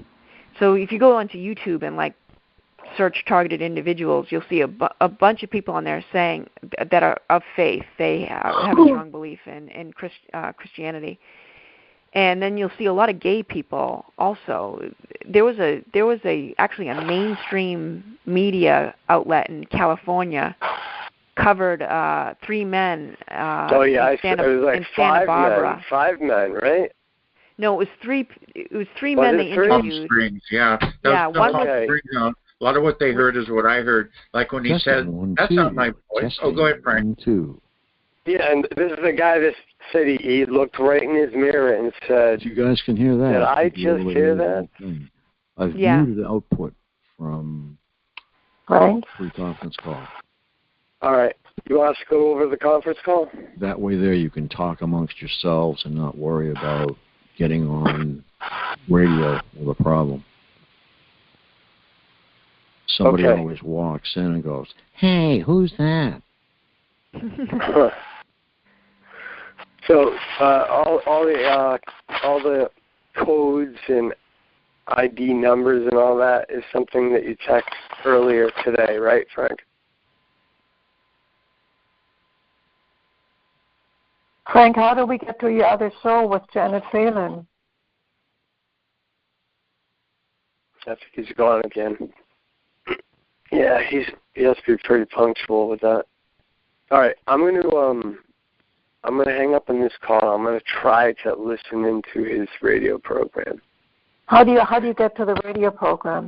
So if you go onto YouTube and search targeted individuals, you'll see a bunch of people on there saying that are of faith. They have a strong belief in Christianity. And then you'll see a lot of gay people also. There was actually a mainstream media outlet in California covered 3 men in Santa Barbara. 5 men, right? No, it was 3 men they interviewed. Springs, yeah. One was a lot of what they heard is what I heard. Like when he said, "That's not my voice." Go ahead, Frank. Yeah, and this is the guy that said he looked right in his mirror and said, "You guys can hear that." Did I just hear that? I've muted the output from free conference call. All right. You want us to go over the conference call? That way there you can talk amongst yourselves and not worry about getting on radio with a problem. Somebody always walks in and goes, "Hey, who's that?" So all the codes and ID numbers and all that is something that you checked earlier today, right, Frank? Frank, how do we get to your other show with Janet Phelan? I think he's gone again. Yeah, he has to be pretty punctual with that. All right, I'm gonna hang up on this call. I'm gonna try to listen into his radio program. How do you get to the radio program?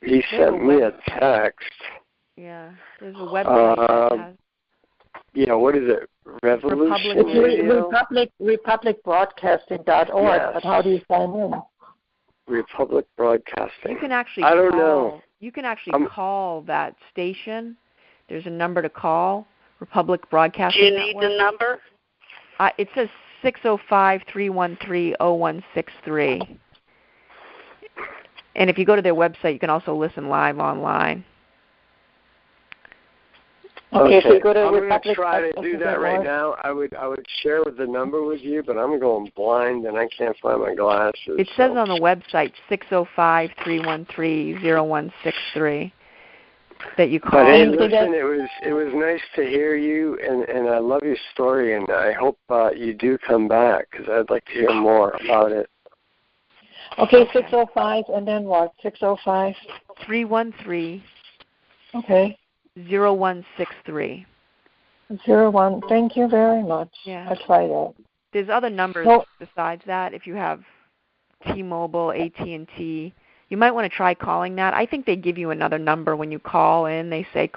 He sent me a text. Yeah, there's a website. Yeah, what is it? Revolution It's Radio? republicbroadcasting.org, Yes. but how do you sign in? Republic Broadcasting. You can actually I don't know. You can actually call that station. There's a number to call, Republic Broadcasting Do you Network. need the number? It says 605-313-0163. And if you go to their website, you can also listen live online. Okay, if you go to I'm going to Republic try to do that right now. I would share the number with you, but I'm going blind and I can't find my glasses. It says on the website 605-313-0163 that you call. But hey, listen, it was nice to hear you, and I love your story, and I hope you do come back because I'd like to hear more about it. Okay, 605, and then what? 605? 313. Okay. 0163. 01. Thank you very much. Yeah. I'll try that. There's other numbers besides that. If you have T-Mobile, AT&T, you might want to try calling that. I think they give you another number when you call in. They say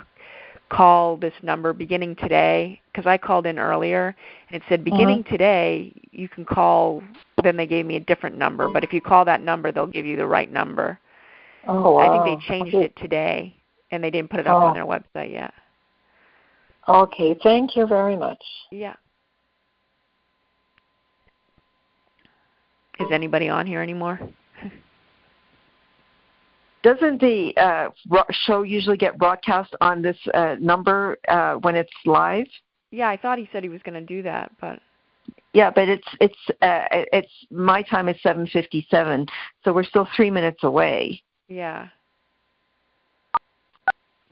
call this number beginning today, because I called in earlier and it said beginning today you can call. Then they gave me a different number, but if you call that number, they'll give you the right number. Oh, wow. I think they changed it today, and they didn't put it up on their website yet. Okay, thank you very much. Yeah. Is anybody on here anymore? Doesn't the show usually get broadcast on this number when it's live? Yeah, I thought he said he was going to do that, but yeah, but it's my time is 7:57, so we're still 3 minutes away. Yeah.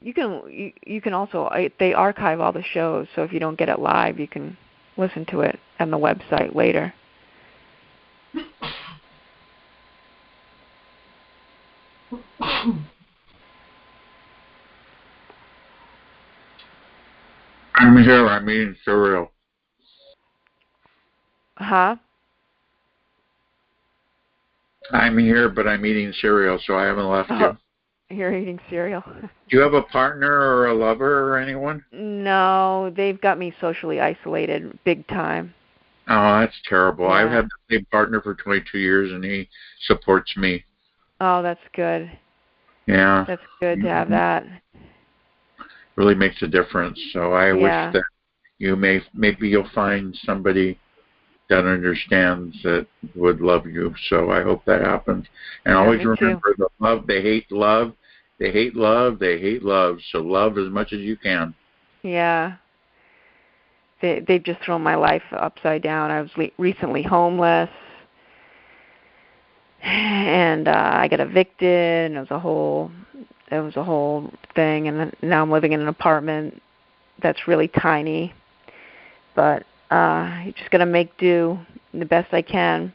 You can also they archive all the shows, so if you don't get it live, you can listen to it on the website later. I'm here. I'm eating cereal. Huh? I'm here, but I'm eating cereal, so I haven't left you. You're eating cereal. Do you have a partner or a lover or anyone? No, they've got me socially isolated big time. Oh, that's terrible. Yeah. I've had the same partner for 22 years, and he supports me. Oh, that's good. Yeah. That's good to have that. Really makes a difference. So I wish that maybe you'll find somebody that understands, that would love you. So I hope that happens. And always remember the love. They hate love. They hate love. They hate love. So love as much as you can. Yeah. They've just thrown my life upside down. I was recently homeless, and I got evicted, and it was a whole thing. And now I'm living in an apartment that's really tiny, but you just got to make do the best I can.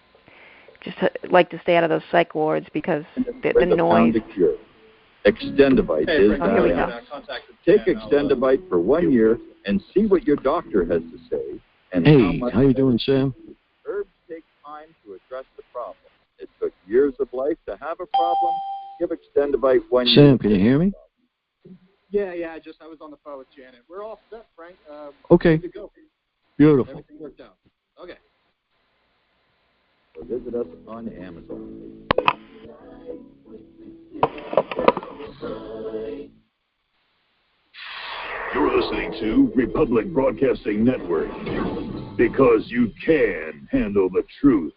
Just like to stay out of those psych wards because the noise. Extendivite is now. Take Extendivite for 1 year and see what your doctor has to say. And how you doing, Sam? Herbs take time to address the problem. It took years of life to have a problem. Give Extendivite 1 year. Sam, can you hear me? Yeah, I was on the phone with Janet. We're all set, Frank. Okay. Good to go. Beautiful. Everything worked out. Okay. So visit us on Amazon. You're listening to Republic Broadcasting Network, because you can handle the truth.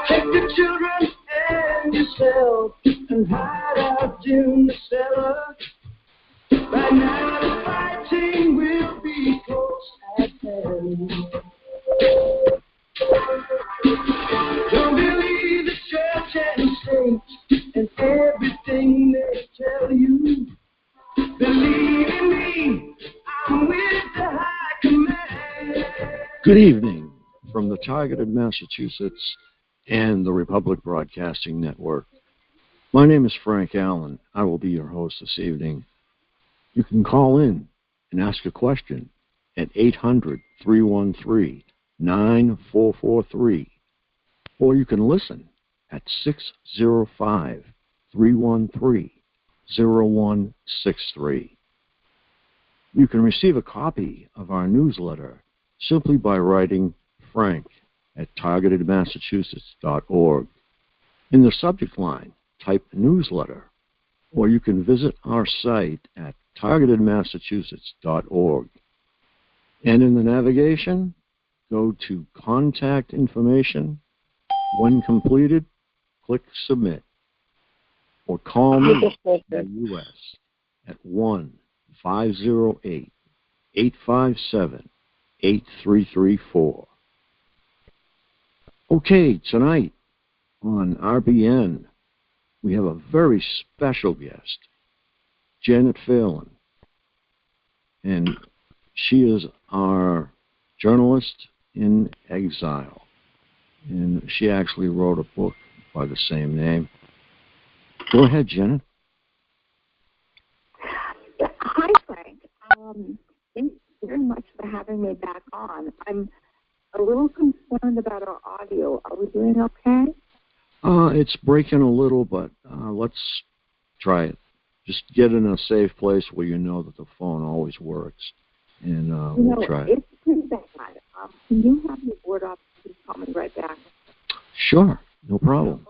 Take the children and yourself and hide out in the cellar. By now the fighting will be close at hand. Don't believe the church and state and everything they tell you. Believe in me Good evening from the Targeted Massachusetts and the Republic Broadcasting Network. My name is Frank Allen. I will be your host this evening. You can call in and ask a question at 800-313-9443, or you can listen at 605-313-0163. You can receive a copy of our newsletter simply by writing Frank at targetedmassachusetts.org. In the subject line, type newsletter, or you can visit our site at targetedmassachusetts.org. And in the navigation, go to Contact Information. When completed, click Submit, or call me in the U.S. at 1-508-857-8334. Okay, tonight on RBN, we have a very special guest, Janet Phelan. And she is our journalist in exile. And she actually wrote a book by the same name. Go ahead, Janet. Hi, Frank. Thanks very much for having me back on. I'm a little concerned about our audio. Are we doing okay? It's breaking a little, but let's try it. Just get in a safe place where you know that the phone always works, and we'll try it. It's pretty bad. Can you have me board up? Please call me right back. Sure, no problem.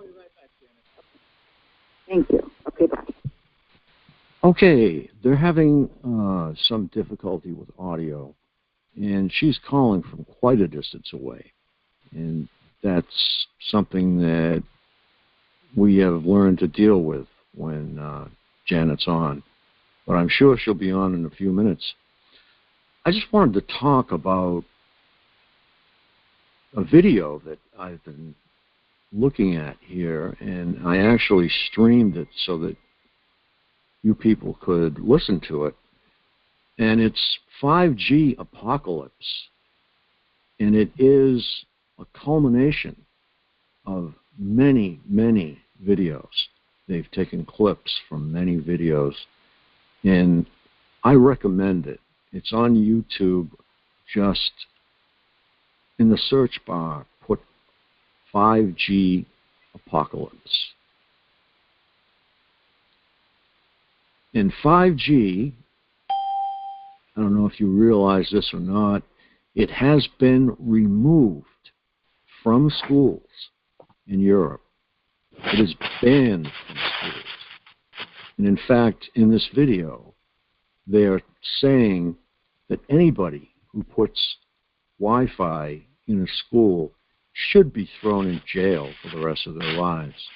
Thank you. Okay, bye. Okay, they're having some difficulty with audio, and she's calling from quite a distance away, and that's something that we have learned to deal with when Janet's on, but I'm sure she'll be on in a few minutes. I just wanted to talk about a video that I've been looking at here, and I actually streamed it so that you people could listen to it. And it's 5G Apocalypse, and it is a culmination of many, many videos. They've taken clips from many videos, and I recommend it. It's on YouTube. Just in the search bar, put 5G Apocalypse. In 5G, I don't know if you realize this or not, it has been removed from schools in Europe. It is banned from schools. And in fact, in this video, they are saying that anybody who puts Wi-Fi in a school should be thrown in jail for the rest of their lives.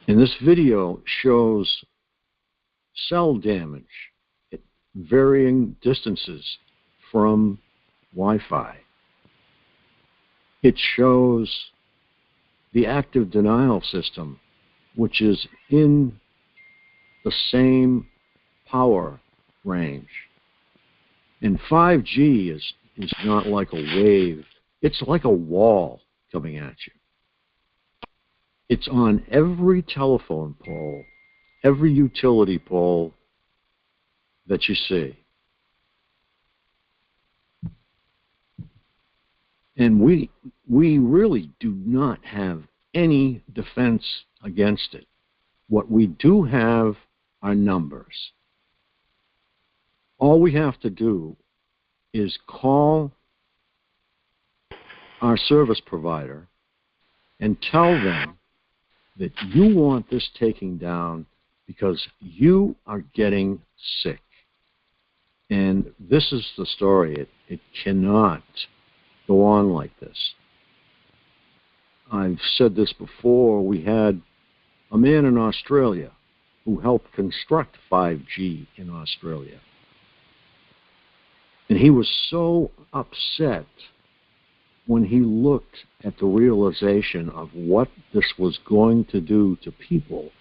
And this video shows cell damage at varying distances from Wi-Fi. It shows the active denial system, which is in the same power range. And 5G is not like a wave. It's like a wall coming at you. It's on every telephone pole, every utility pole that you see. And we really do not have any defense against it. What we do have are numbers. All we have to do is call our service provider and tell them that you want this taken down because you are getting sick. And this is the story. It cannot go on like this. I've said this before. We had a man in Australia who helped construct 5G in Australia. And he was so upset when he looked at the realization of what this was going to do to people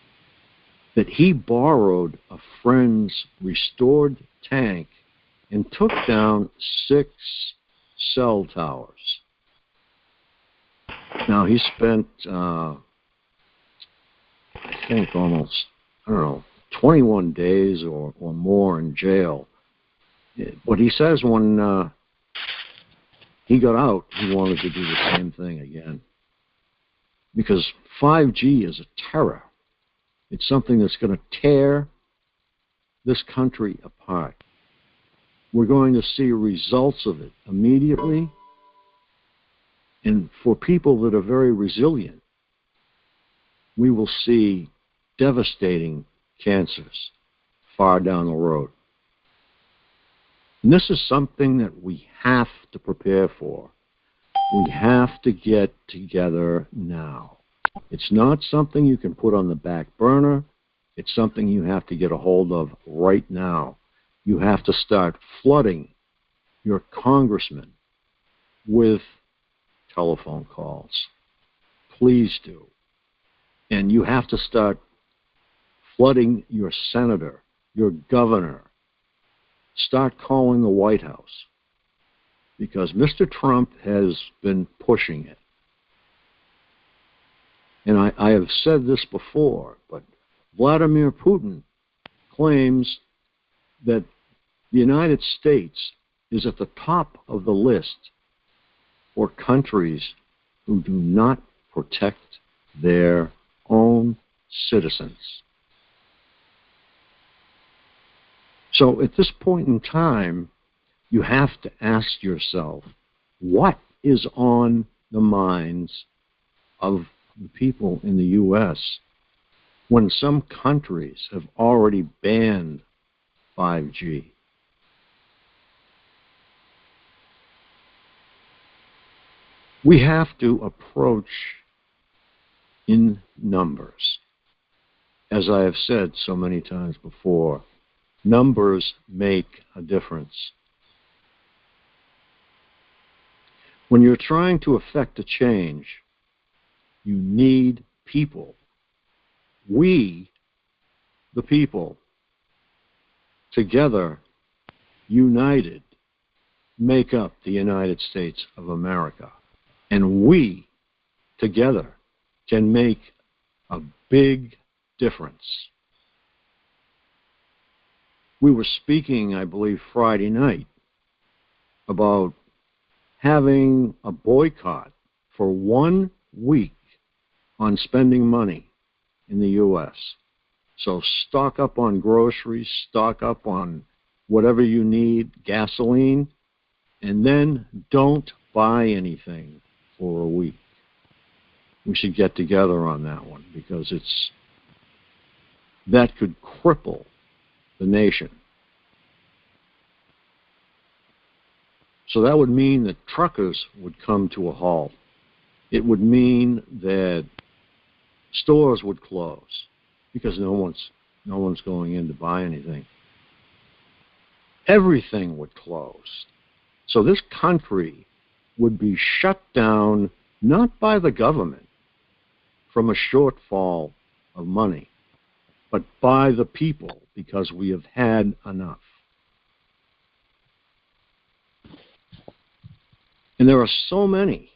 that he borrowed a friend's restored tank and took down 6 cell towers. Now, he spent, I think, almost, 21 days or more in jail. But he says when he got out, he wanted to do the same thing again. Because 5G is a terror. It's something that's going to tear this country apart. We're going to see results of it immediately. And for people that are very resilient, we will see devastating cancers far down the road. And this is something that we have to prepare for. We have to get together now. It's not something you can put on the back burner. It's something you have to get a hold of right now. You have to start flooding your congressman with telephone calls. Please do. And you have to start flooding your senator, your governor. Start calling the White House, because Mr. Trump has been pushing it. And I have said this before, but Vladimir Putin claims that the United States is at the top of the list for countries who do not protect their own citizens. So at this point in time, you have to ask yourself, what is on the minds of the people in the U.S. when some countries have already banned 5G? We have to approach in numbers. As I have said so many times before, numbers make a difference. When you're trying to effect a change, you need people. We, the people, together, united, make up the United States of America. And we, together, can make a big difference. We were speaking, I believe, Friday night about having a boycott for 1 week on spending money in the U.S. So stock up on groceries, stock up on whatever you need, gasoline, and then don't buy anything for a week. We should get together on that one, because that could cripple the nation. So that would mean that truckers would come to a halt. It would mean that stores would close because no one's going in to buy anything. Everything would close. So this country would be shut down not by the government from a shortfall of money, but by the people, because we have had enough. And there are so many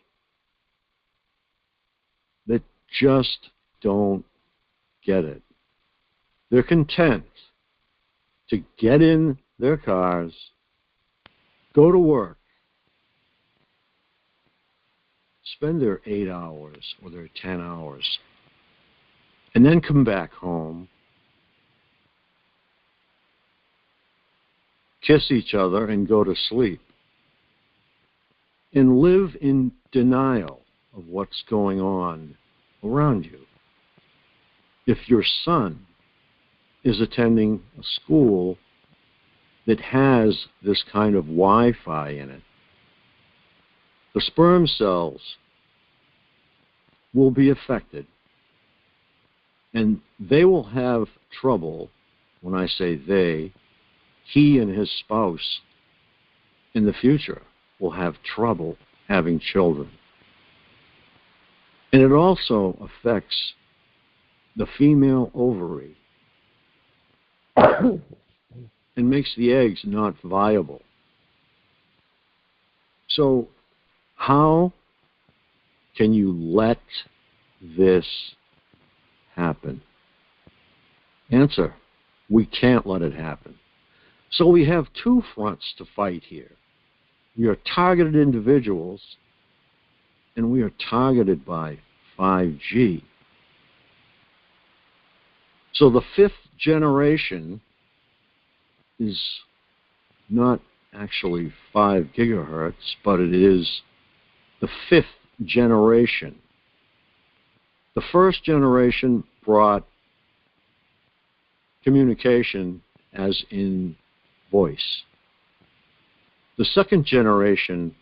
that just don't get it. They're content to get in their cars, go to work, spend their 8 hours or their 10 hours, and then come back home, kiss each other, and go to sleep, and live in denial of what's going on around you. If your son is attending a school that has this kind of Wi-Fi in it, the sperm cells will be affected, and they will have trouble. When I say they, he and his spouse in the future will have trouble having children. And it also affects the female ovary and makes the eggs not viable. So how can you let this happen? Answer, we can't let it happen. So we have two fronts to fight here. We are targeted individuals, and we are targeted by 5G. So the fifth generation is not actually 5 gigahertz, but it is the fifth generation. The first generation brought communication as in voice. The second generation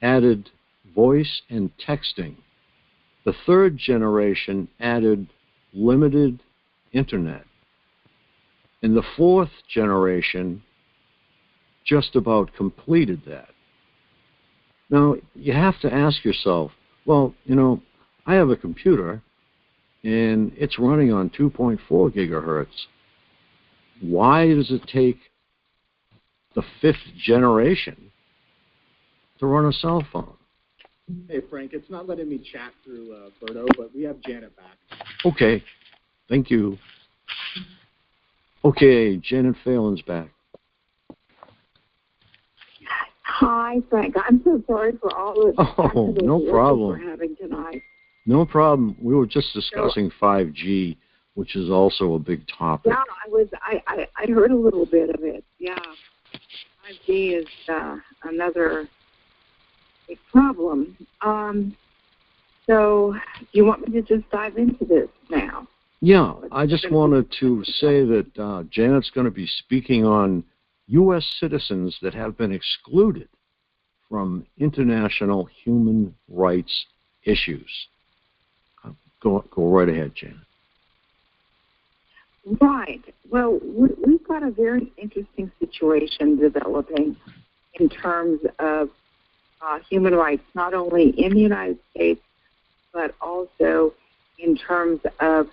added voice and texting. The third generation added limited internet. And the fourth generation just about completed that. Now, you have to ask yourself, well, I have a computer and it's running on 2.4 gigahertz. Why does it take the fifth generation to run a cell phone? Hey, Frank, it's not letting me chat through Berto, but we have Janet back. Okay, thank you. Okay, Janet Phelan's back. Hi, Frank. I'm so sorry for all the no problem. we're having tonight. No problem. We were just discussing 5G, which is also a big topic. Yeah, I heard a little bit of it. Yeah, 5G is another big problem. So, do you want me to just dive into this now? Yeah, I just wanted to say that Janet's going to be speaking on U.S. citizens that have been excluded from international human rights issues. Go right ahead, Janet. Right. Well, we've got a very interesting situation developing in terms of human rights, not only in the United States, but also in terms of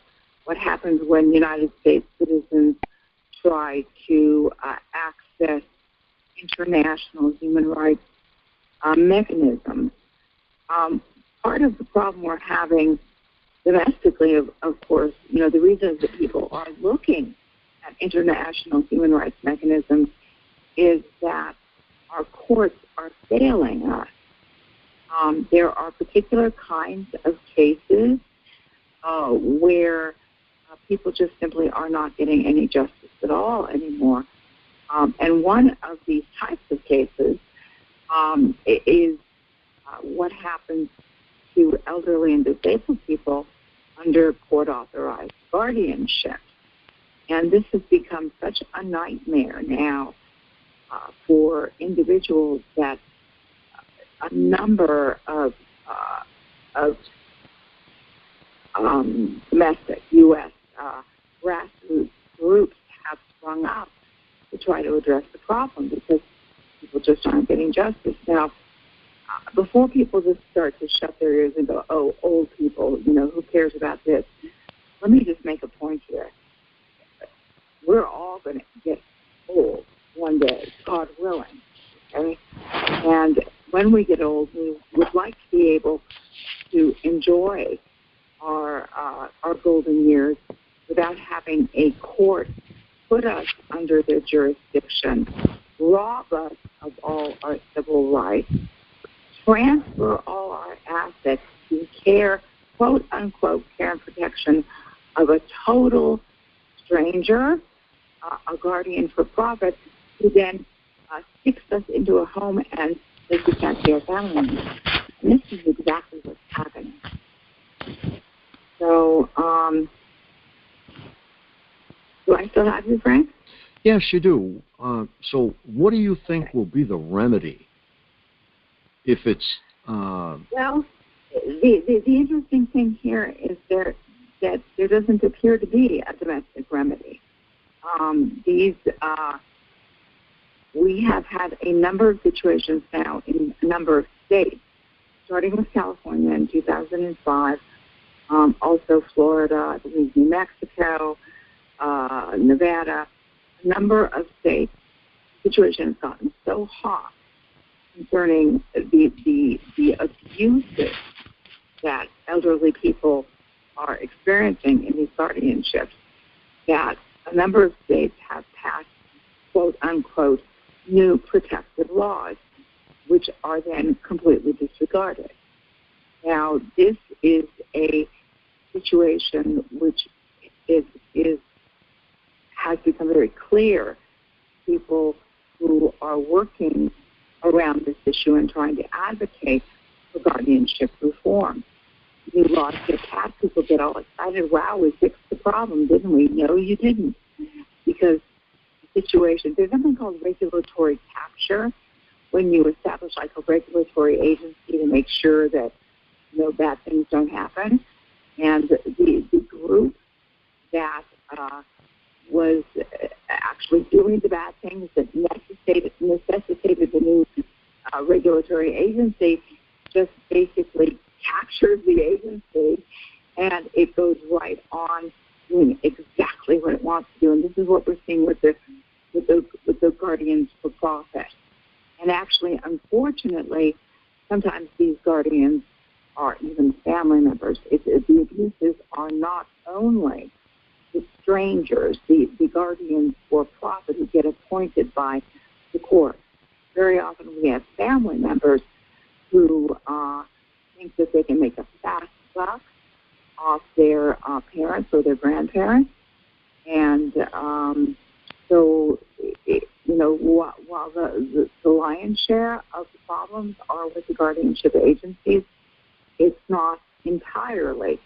what happens when United States citizens try to access international human rights mechanisms. Part of the problem we're having domestically, of course, the reasons that people are looking at international human rights mechanisms is that our courts are failing us. There are particular kinds of cases where people just simply are not getting any justice at all anymore. And one of these types of cases is what happens to elderly and disabled people under court-authorized guardianship. And this has become such a nightmare now for individuals that a number of domestic U.S. grassroots groups have sprung up to try to address the problem because people just aren't getting justice. Now, before people just start to shut their ears and go, oh, old people, who cares about this? Let me just make a point here. We're all going to get old one day, God willing, okay? And when we get old, we would like to be able to enjoy our golden years without having a court put us under their jurisdiction, rob us of all our civil rights, transfer all our assets to care, quote unquote, care and protection of a total stranger, a guardian for profit, who then sticks us into a home and says we can't see our family anymore. And this is exactly what's happening. So, do I still have you, Frank? Yes, you do. So what do you think will be the remedy if it's... Well, the interesting thing here is that there doesn't appear to be a domestic remedy. We have had a number of situations now in a number of states, starting with California in 2005, also Florida, I believe New Mexico, Nevada, a number of states. The situation has gotten so hot concerning the abuses that elderly people are experiencing in these guardianships, that a number of states have passed, quote unquote, new protective laws, which are then completely disregarded. Now, this is a situation which has become very clear to people who are working around this issue and trying to advocate for guardianship reform. New laws get passed, people get all excited. Wow, we fixed the problem, didn't we? No, you didn't. Because the situation, there's something called regulatory capture, when you establish like a regulatory agency to make sure that bad things don't happen. And the group that was actually doing the bad things that necessitated the new regulatory agency just basically captures the agency, and it goes right on doing exactly what it wants to do. And this is what we're seeing with the guardians for profit. And actually, unfortunately, sometimes these guardians are even family members. The abuses are not only the strangers, the guardians for profit who get appointed by the court. Very often we have family members who think that they can make a fast buck off their parents or their grandparents. And while the lion's share of the problems are with the guardianship agencies, it's not entirely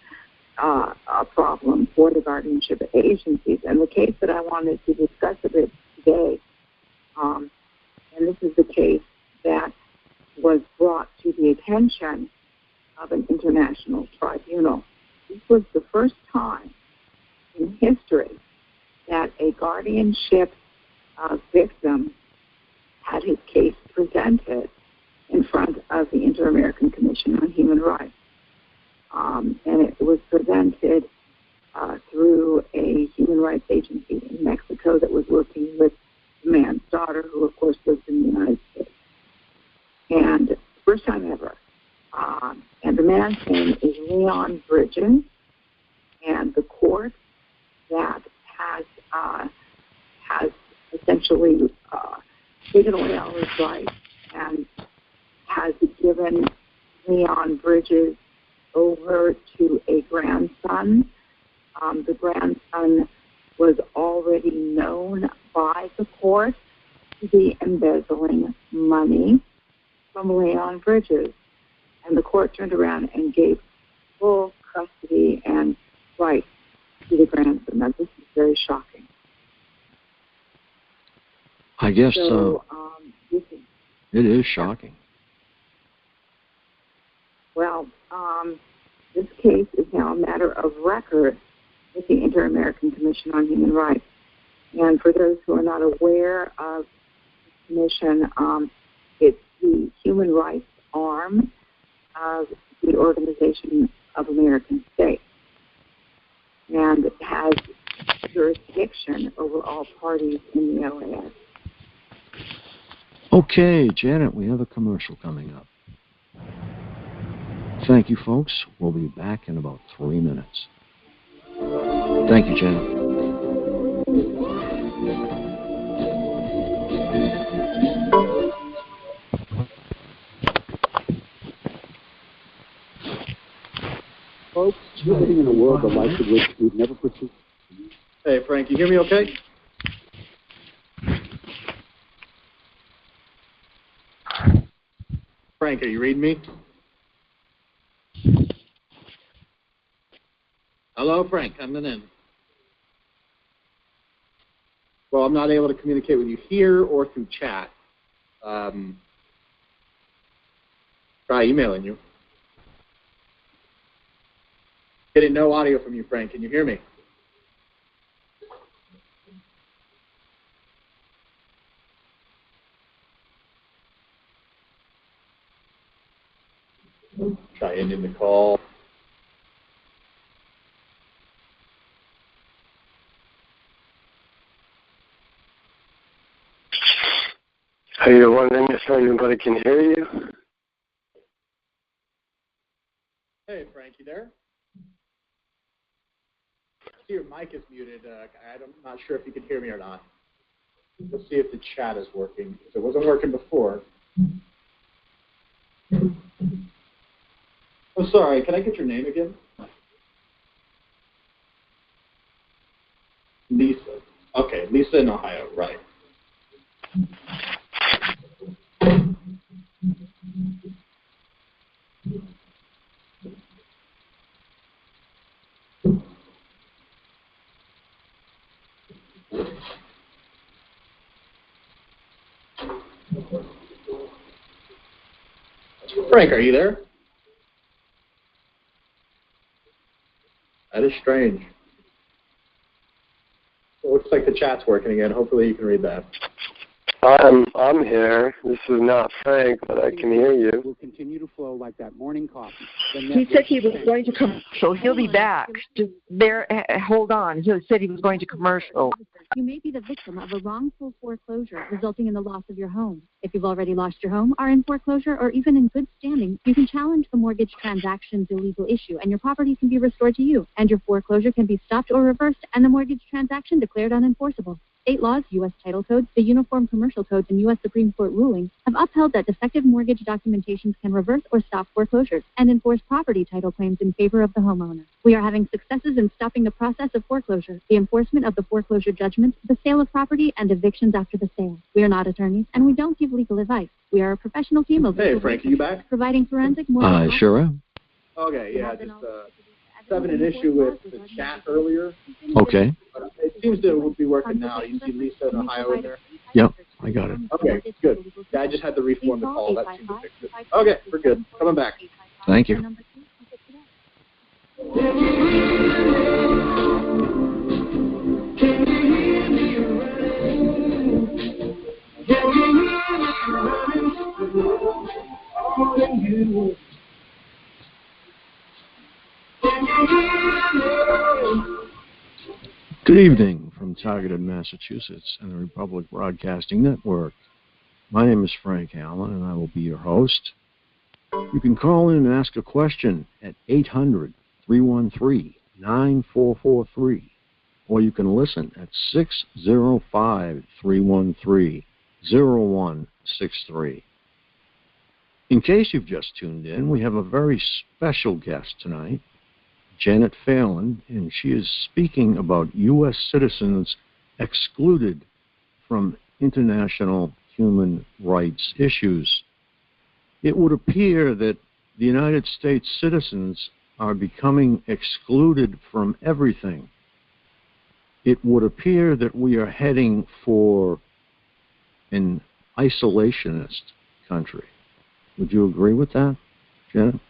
a problem for the guardianship agencies. And the case that I wanted to discuss a bit today, and this is the case that was brought to the attention of an international tribunal. This was the first time in history that a guardianship victim had his case presented in front of the Inter-American Commission on Human Rights. And it was presented through a human rights agency in Mexico that was working with the man's daughter, who, of course, lives in the United States. And first time ever. And the man's name is Leon Bridges, and the court that has essentially taken away all his rights and has given Leon Bridges over to a grandson. The grandson was already known by the court to be embezzling money from Leon Bridges. And the court turned around and gave full custody and rights to the grandson. Now, this is very shocking. I guess it is shocking. Well, this case is now a matter of record with the Inter-American Commission on Human Rights. And for those who are not aware of the commission, it's the human rights arm of the Organization of American States, and it has jurisdiction over all parties in the OAS. Okay, Janet, we have a commercial coming up. Thank you, folks. We'll be back in about 3 minutes. Thank you, Janet. Folks, we're living in a world the likes of which we've never pursued. Hey, Frank, you hear me okay? Frank, are you reading me? Hello, Frank, coming in. Well, I'm not able to communicate with you here or through chat. Try emailing you. Getting no audio from you, Frank. Can you hear me? Try ending the call. Are you wondering if anybody can hear you? Hey, Frank, you there? I see your mic is muted. I'm not sure if you can hear me or not. Let's see if the chat is working. If it wasn't working before. Oh, sorry. Can I get your name again? Lisa. Okay, Lisa in Ohio, right. Frank, are you there? That is strange. It looks like the chat's working again. Hopefully you can read that. I'm here. This is not Frank, but I can hear you. Will continue to flow like that morning coffee. He said he was going to commercial. He'll be back. Just there. Hold on. He said he was going to commercial. You may be the victim of a wrongful foreclosure resulting in the loss of your home. If you've already lost your home, are in foreclosure, or even in good standing, you can challenge the mortgage transaction's illegal issue, and your property can be restored to you, and your foreclosure can be stopped or reversed, and the mortgage transaction declared unenforceable. State laws, U.S. Title Codes, the Uniform Commercial Codes, and U.S. Supreme Court rulings have upheld that defective mortgage documentations can reverse or stop foreclosures and enforce property title claims in favor of the homeowner. We are having successes in stopping the process of foreclosure, the enforcement of the foreclosure judgments, the sale of property, and evictions after the sale. We are not attorneys, and we don't give legal advice. We are a professional team of Hey, Frank, are you back? providing forensic mortgage. Sure am. Okay, yeah, just having an issue with the chat earlier. Okay. But it seems to be working now. You see Lisa in Ohio in there? Yep, I got it. Okay, good. Yeah, I just had to reform the call. That seemed to fix it. Okay, we're good. Coming back. Thank you. Good evening from Targeted, Massachusetts and the Republic Broadcasting Network. My name is Frank Allen, and I will be your host. You can call in and ask a question at 800-313-9443, or you can listen at 605-313-0163. In case you've just tuned in, we have a very special guest tonight, Janet Phelan, and she is speaking about U.S. citizens excluded from international human rights issues. It would appear that the United States citizens are becoming excluded from everything. It would appear that we are heading for an isolationist country. Would you agree with that, Janet?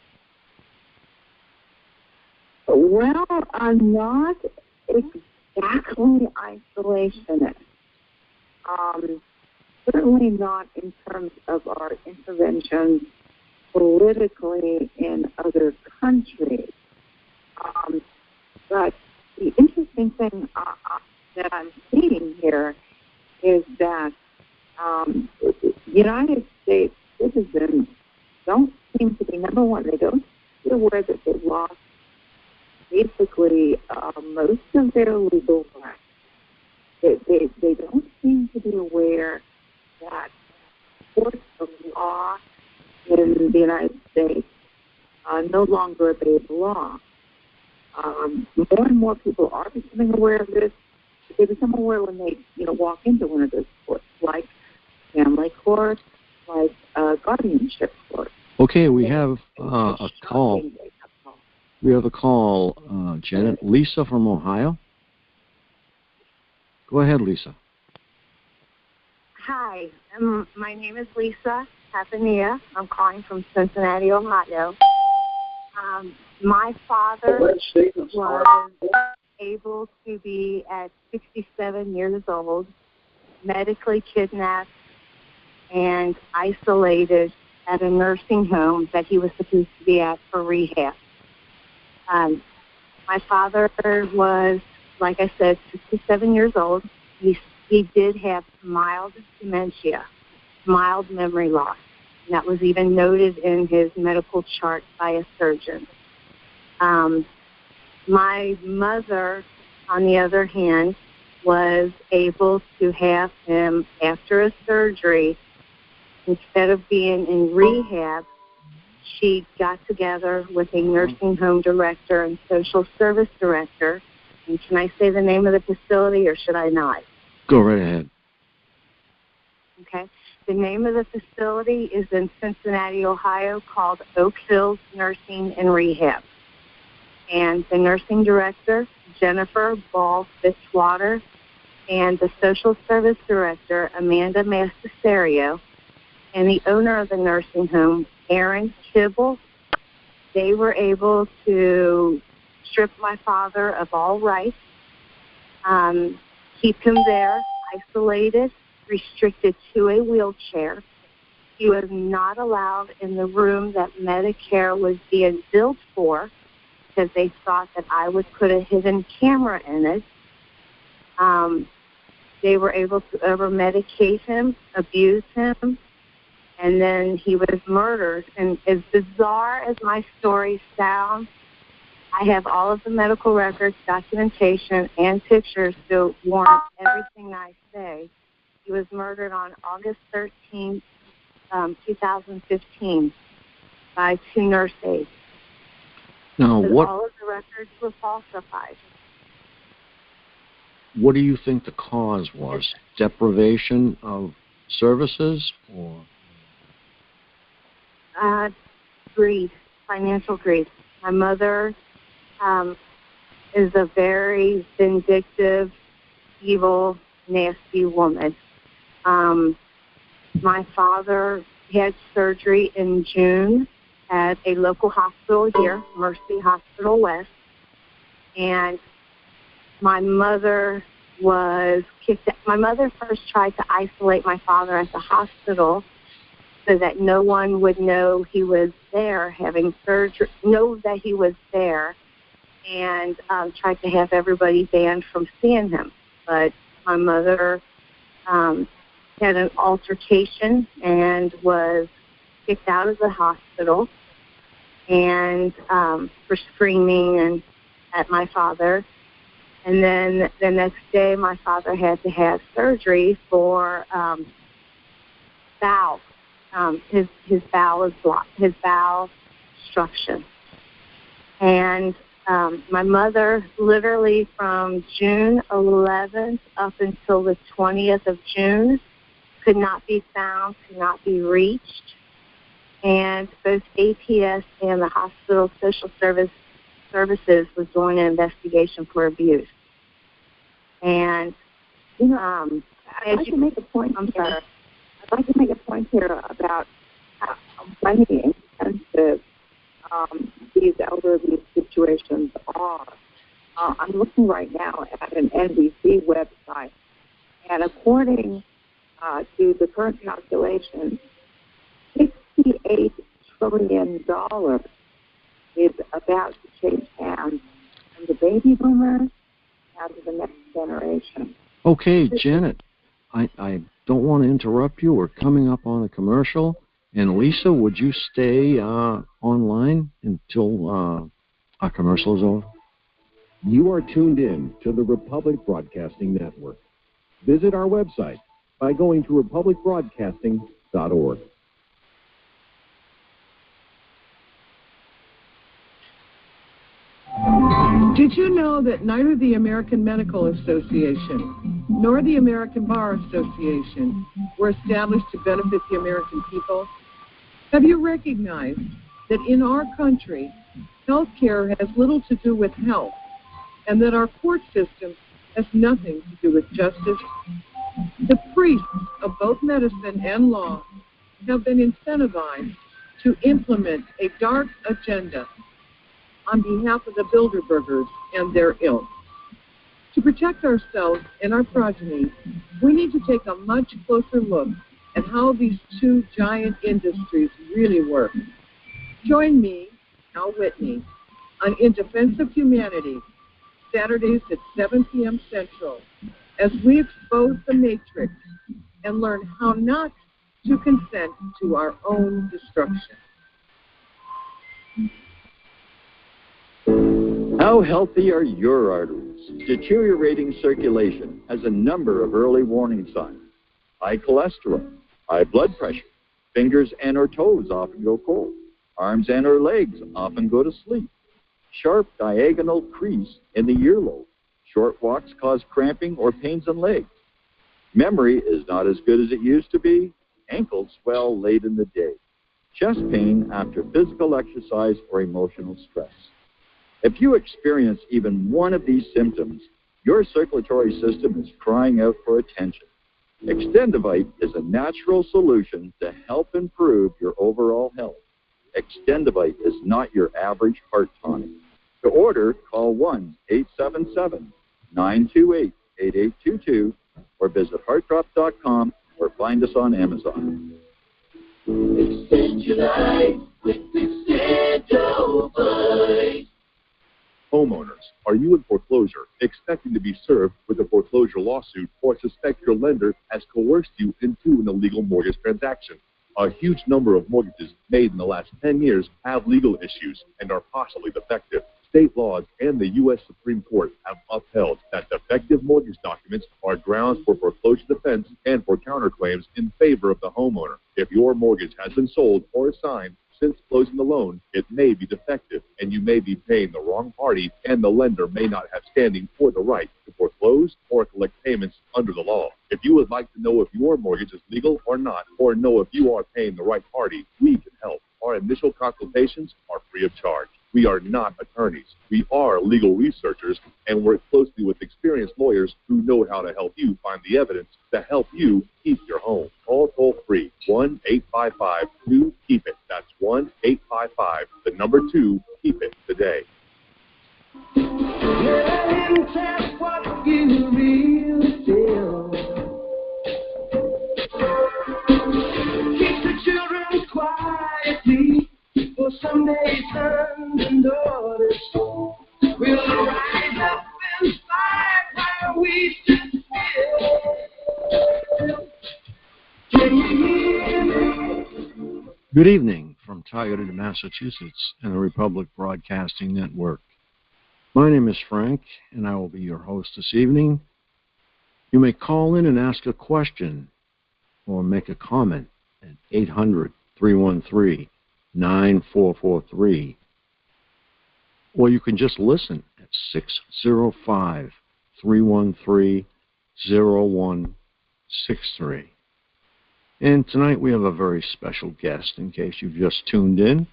Well, I'm not exactly isolationist. Certainly not in terms of our interventions politically in other countries. But the interesting thing that I'm seeing here is that United States citizens don't seem to be, number one, they don't be aware that they've lost basically most of their legal rights. They don't seem to be aware that courts of law in the United States no longer obey the law. More and more people are becoming aware of this. They become aware when they, walk into one of those courts, like family court, like guardianship court. Okay, we have a call. We have a call, Janet. Lisa from Ohio. Go ahead, Lisa. Hi, my name is Lisa Hafania. I'm calling from Cincinnati, Ohio. My father was able to be, at 67 years old, medically kidnapped and isolated at a nursing home that he was supposed to be at for rehab. My father was, like I said, 67 years old. He did have mild dementia. mild memory loss. And that was even noted in his medical chart by a surgeon. My mother, on the other hand, was able to have him, after a surgery, instead of being in rehab, she got together with a nursing home director and social service director. And can I say the name of the facility, or should I not? Go right ahead. Okay. The name of the facility is in Cincinnati, Ohio, called Oak Hills Nursing and Rehab. And the nursing director, Jennifer Ball Fitzwater, and the social service director, Amanda Masticerio, and the owner of the nursing home, Aaron Kibble, they were able to strip my father of all rights, keep him there, isolated, restricted to a wheelchair. He was not allowed in the room that Medicare was being billed for because they thought that I would put a hidden camera in it. They were able to over-medicate him, abuse him, and then he was murdered. And as bizarre as my story sounds, I have all of the medical records, documentation, and pictures to warrant everything I say. He was murdered on August 13, 2015, by 2 nurse aides. Now, what? All of the records were falsified. What do you think the cause was? Deprivation of services, or? Greed, financial greed. My mother is a very vindictive, evil, nasty woman. My father had surgery in June at a local hospital here, Mercy Hospital West, and my mother was kicked out. My mother first tried to isolate my father at the hospital so that no one would know he was there having surgery, know that he was there, and tried to have everybody banned from seeing him. But my mother had an altercation and was kicked out of the hospital and for screaming and at my father. And then the next day, my father had to have surgery for bowel. His bowel was blocked, his bowel obstruction. And my mother, literally from June 11th up until the 20th of June, could not be found, could not be reached. And both APS and the hospital social services was doing an investigation for abuse. And I'd like to make a point. I'd like to make a point here about how funny and expensive these elder abuse situations are. I'm looking right now at an NBC website, and according to the current calculations, $68 trillion is about to change hands from the baby boomers now to the next generation. Okay, Janet, I don't want to interrupt you. We're coming up on a commercial. And Lisa, would you stay online until our commercial is over? You are tuned in to the Republic Broadcasting Network. Visit our website by going to republicbroadcasting.org. Did you know that neither the American Medical Association nor the American Bar Association were established to benefit the American people? Have you recognized that in our country, health care has little to do with health, and that our court system has nothing to do with justice? The priests of both medicine and law have been incentivized to implement a dark agenda on behalf of the Bilderbergers and their ilk. To protect ourselves and our progeny, we need to take a much closer look at how these two giant industries really work. Join me, Al Whitney, on In Defense of Humanity, Saturdays at 7 p.m. Central, as we expose the matrix and learn how not to consent to our own destruction. How healthy are your arteries? Deteriorating circulation has a number of early warning signs. High cholesterol, high blood pressure, fingers and or toes often go cold, arms and or legs often go to sleep, sharp diagonal crease in the earlobe, short walks cause cramping or pains in legs. Memory is not as good as it used to be, ankles swell late in the day, chest pain after physical exercise or emotional stress. If you experience even one of these symptoms, your circulatory system is crying out for attention. Extendivite is a natural solution to help improve your overall health. Extendivite is not your average heart tonic. To order, call 1-877-928-8822 or visit heartdrop.com or find us on Amazon. Extend your life with Extendivite. Homeowners, are you in foreclosure, expecting to be served with a foreclosure lawsuit, or suspect your lender has coerced you into an illegal mortgage transaction? A huge number of mortgages made in the last 10 years have legal issues and are possibly defective. State laws and the U.S. Supreme Court have upheld that defective mortgage documents are grounds for foreclosure defense and for counterclaims in favor of the homeowner. If your mortgage has been sold or assigned since closing the loan, it may be defective, and you may be paying the wrong party, and the lender may not have standing or the right to foreclose or collect payments under the law. If you would like to know if your mortgage is legal or not, or know if you are paying the right party, we can help. Our initial consultations are free of charge. We are not attorneys. We are legal researchers and work closely with experienced lawyers who know how to help you find the evidence to help you keep your home. Call toll-free 1-855-2-KEEP-IT. That's 1-855-2-KEEP-IT today. Keep the children quietly. For someday sons and daughters will rise up and fight while we sit still. Can you hear me? Good evening from Targeted, Massachusetts and the Republic Broadcasting Network. My name is Frank, and I will be your host this evening. You may call in and ask a question or make a comment at 800-313-9443, or you can just listen at 605-313-0163. And tonight we have a very special guest, in case you've just tuned in.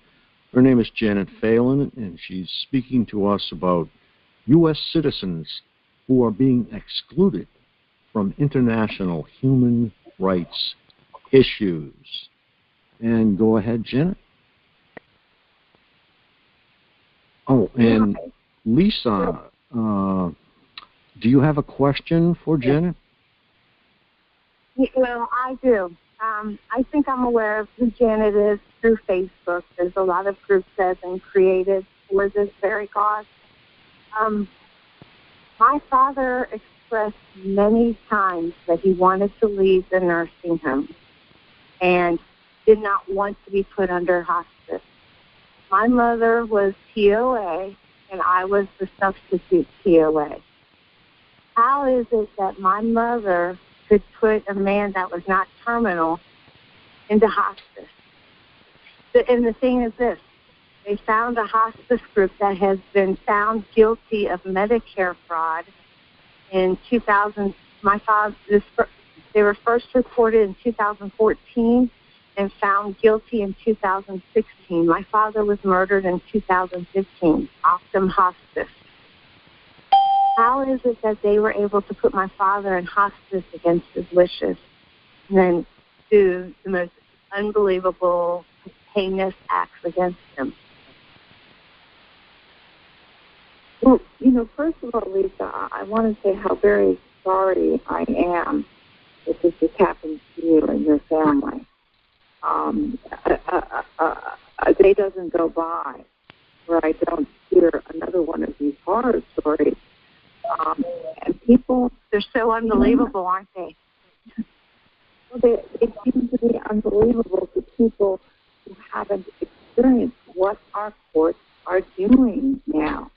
Her name is Janet Phelan, and she's speaking to us about U.S. citizens who are being excluded from international human rights issues. And go ahead, Janet. Oh, and Lisa, do you have a question for Janet? Well, I do. I think I'm aware of who Janet is through Facebook. There's a lot of groups that have been created for this very cause. My father expressed many times that he wanted to leave the nursing home and did not want to be put under hospice. My mother was POA, and I was the substitute POA. How is it that my mother could put a man that was not terminal into hospice? And the thing is this, they found a hospice group that has been found guilty of Medicare fraud in 2000. They were first reported in 2014 and found guilty in 2016. My father was murdered in 2015, Optum Hospice. How is it that they were able to put my father in hospice against his wishes and then do the most unbelievable, heinous acts against him? Well, first of all, Lisa, I want to say how very sorry I am that this has happened to you and your family. A day doesn't go by where I don't hear another one of these horror stories. And people, they're so unbelievable, aren't they? Well, they seem to be unbelievable to people who haven't experienced what our courts are doing now.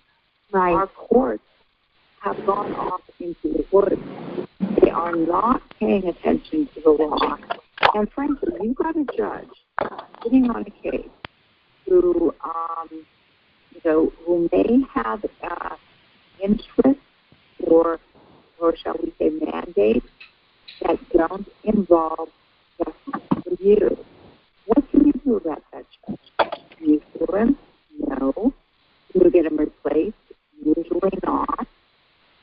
Right. Our courts have gone off into the woods. They are not paying attention to the law. And frankly, you've got a judge sitting on a case who, who may have interest or shall we say mandates that don't involve justice review. What can you do about that judge? Can you sue him? No. Can you get him replaced? Usually not.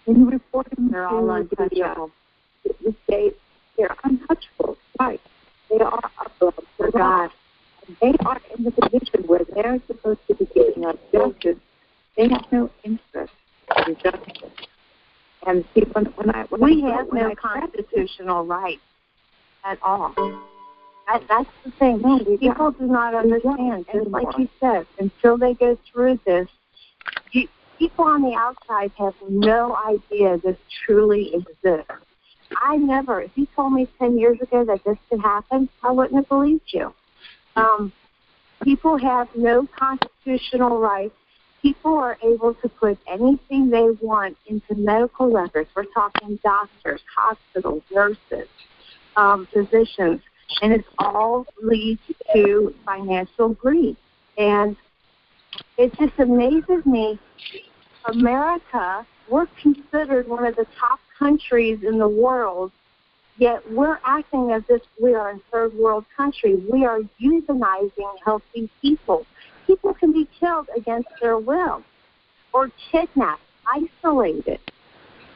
Can you report him? They're all untouchable. The state, they're untouchable, right? They are above the law. They are in the position where they're supposed to be giving us justice. They have no interest in justice. And see, we have no constitutional rights at all. That's the thing. No, people do not understand. Just like you said, until they go through this, people on the outside have no idea this truly exists. If you told me 10 years ago that this could happen, I wouldn't have believed you. People have no constitutional rights. People are able to put anything they want into medical records. We're talking doctors, hospitals, nurses, physicians, and it all leads to financial greed. And it just amazes me. America, we're considered one of the top countries in the world, yet we're acting as if we are a third world country. We are euthanizing healthy people. People can be killed against their will or kidnapped, isolated.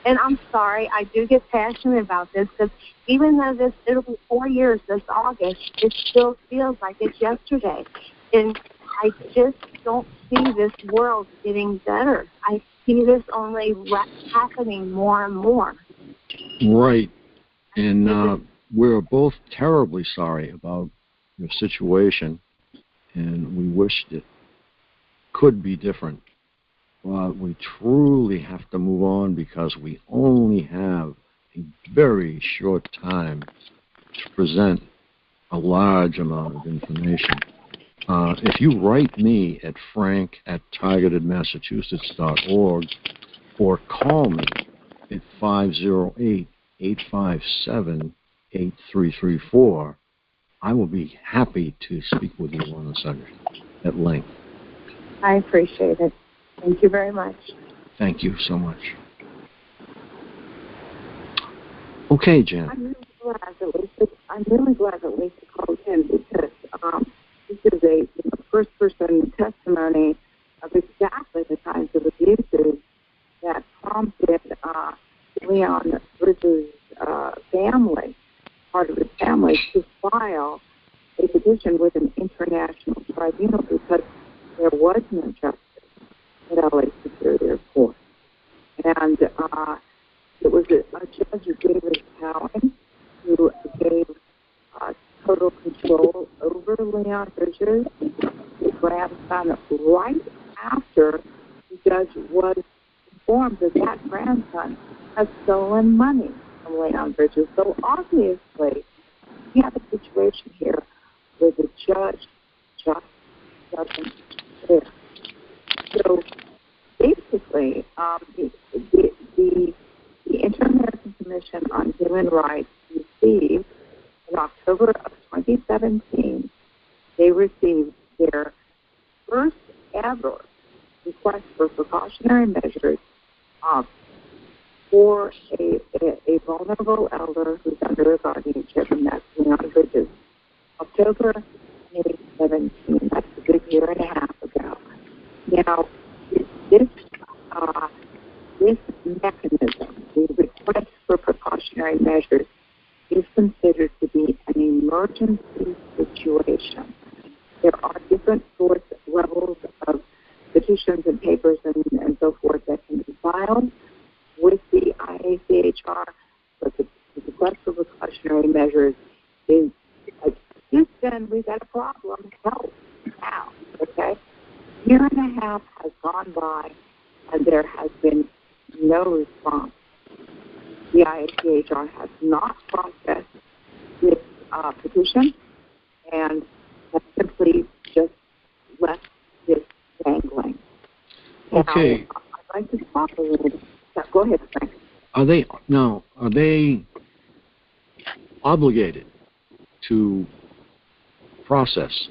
And I'm sorry, I do get passionate about this because even though it'll be 4 years this August, it still feels like it's yesterday. And I just don't see this world getting better. I see this only happening more and more. Right. And we're both terribly sorry about your situation, and we wish it could be different. But we truly have to move on because we only have a very short time to present a large amount of information. If you write me at frank@targetedmassachusetts.org or call me at 508-857-8334, I will be happy to speak with you on the subject at length. I appreciate it. Thank you very much. Thank you so much. Okay, Jen. I'm really glad that Lisa called in because this is a first-person testimony of exactly the kinds of abuses that prompted Leon Bridges' family, part of his family, to file a petition with an international tribunal because there was no justice at LA Superior Court. And it was a judge, David Phelan, who gave total control over Leon Bridges, his grandson, right after the judge was informed that that grandson has stolen money from Leon Bridges. So obviously, we have a situation here where the judge just doesn't care. So basically, the Inter-American Commission on Human Rights received, in October of 2017, they received their first ever request for precautionary measures for a vulnerable elder who's under a guardianship, and that's Leon Bridges. October 2017, that's a good year and a half ago. Now, this mechanism, the request for precautionary measures, is considered to be an emergency situation. There are different sorts, levels of petitions and papers and so forth that can be filed with the IACHR, but the request for precautionary measures is just then we've got a problem. Help now, okay? A year and a half has gone by, and there has been no response. The IACHR has not processed this petition, and have simply just left this dangling. Okay. Now, I'd like to talk a little bit. Yeah, go ahead, Frank. Are they obligated to process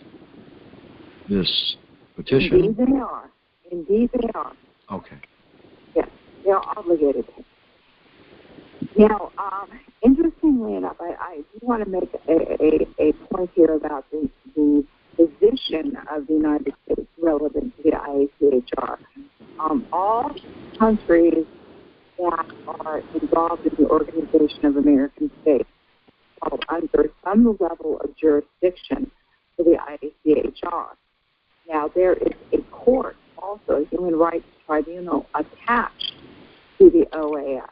this petition? Indeed they are. Indeed they are. Okay. Yes, they're obligated to. Now, interestingly enough, I do want to make a point here about the position of the United States relevant to the IACHR. All countries that are involved in the Organization of American States fall under some level of jurisdiction for the IACHR. Now, there is a court, also a human rights tribunal, attached to the OAS.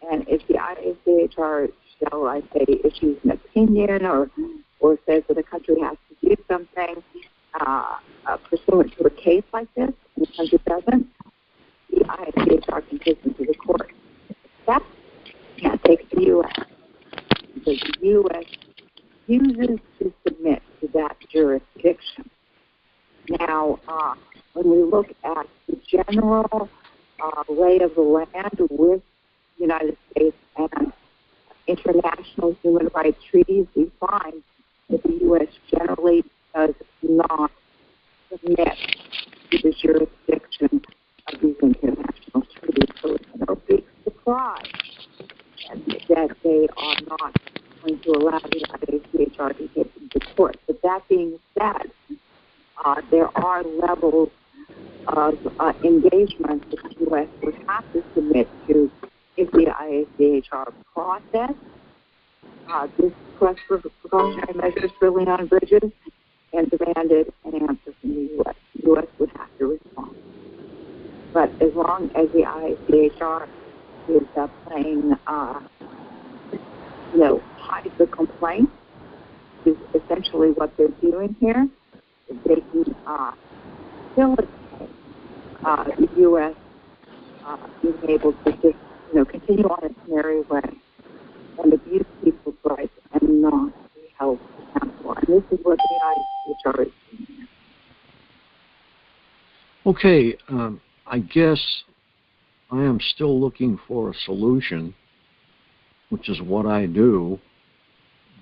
And if the IACHR, shall I say, issues an opinion or says that a country has to do something pursuant to a case like this, and the country doesn't, the IACHR can take them to the court. That can't take the U.S. because the U.S. refuses to submit to that jurisdiction. Now, when we look at the general lay of the land with the United States and international human rights treaties, we find that the U.S. generally does not submit to the jurisdiction of these international treaties. So it's no big surprise that they are not going to allow the IACHR to take them to court. But that being said, there are levels of engagement that the U.S. would have to submit to if the IACHR process this request for precautionary measures for Leon Bridges and demanded an answer from the U.S. The U.S. would have to respond. But as long as the IACHR is playing, hide the complaint, is essentially what they're doing here. They can facilitate the U.S. being able to just, continue on its merry way and abuse people's rights and not be held accountable. And this is what the IACHR is doing. Okay, I guess I am still looking for a solution, which is what I do.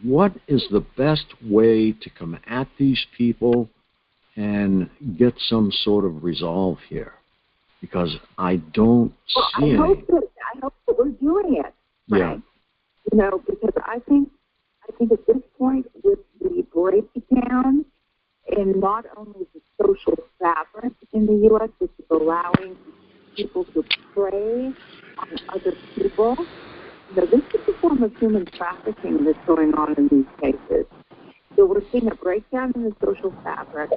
What is the best way to come at these people and get some sort of resolve here? Because I don't see any. I hope that we're doing it. Right? Yeah. Because I think at this point, with the breakdown in not only the social fabric in the U.S., which is allowing people to prey on other people, this is a form of human trafficking that's going on in these cases. So we're seeing a breakdown in the social fabric.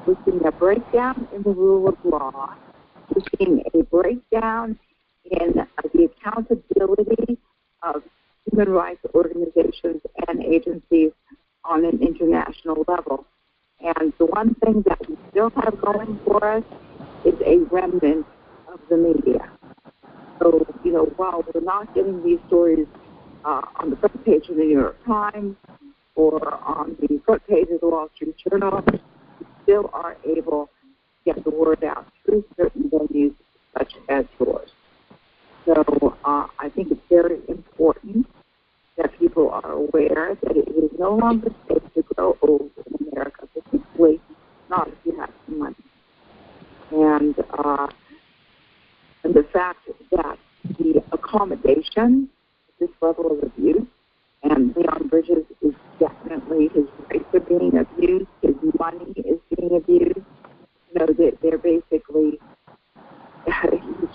We're seeing a breakdown in the rule of law. We're seeing a breakdown in the accountability of human rights organizations and agencies on an international level. And the one thing that we still have going for us is a remnant of the media. So, while we're not getting these stories on the front page of the New York Times or on the front page of the Wall Street Journal, we still are able to get the word out through certain venues such as yours. So I think it's very important that people are aware that it is no longer safe to grow old in America, particularly not if you have some money. And the fact that the accommodation of this level of abuse, and Leon Bridges is definitely, his rights are being abused, his money is being abused. They're basically,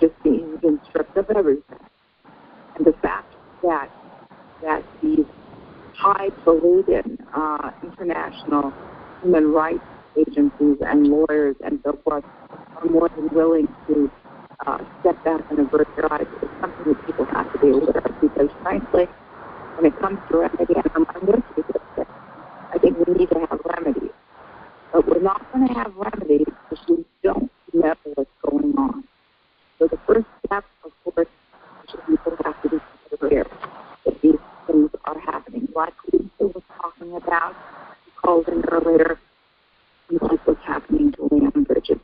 he's been stripped of everything. And the fact that these highfalutin international human rights agencies and lawyers and so forth are more than willing to step back and avert their eyes is something that people have to be aware of, because frankly, when it comes to remedy, and I'm with you, I think we need to have remedies. But we're not going to have remedies if we don't know what's going on. So the first step, of course, is people have to be aware that these things are happening. Like Lisa was talking out, called in earlier, and that's what's happening to Leon Bridges.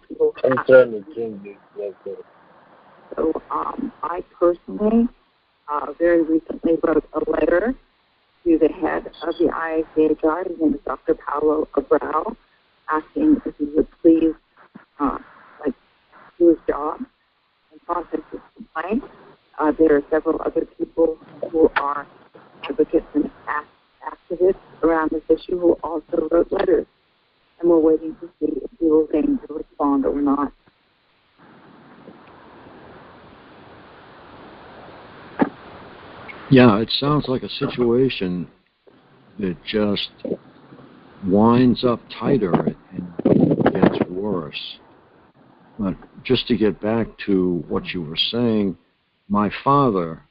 So I personally very recently wrote a letter to the head of the IACHR, his name is Dr. Paolo Abreu, asking if he would please do his job and process his complaint. There are several other people who are advocates and activists around this issue who also wrote letters, and we're waiting to see if he will deign to respond or not. Yeah, it sounds like a situation that just winds up tighter and gets worse. But just to get back to what you were saying, my father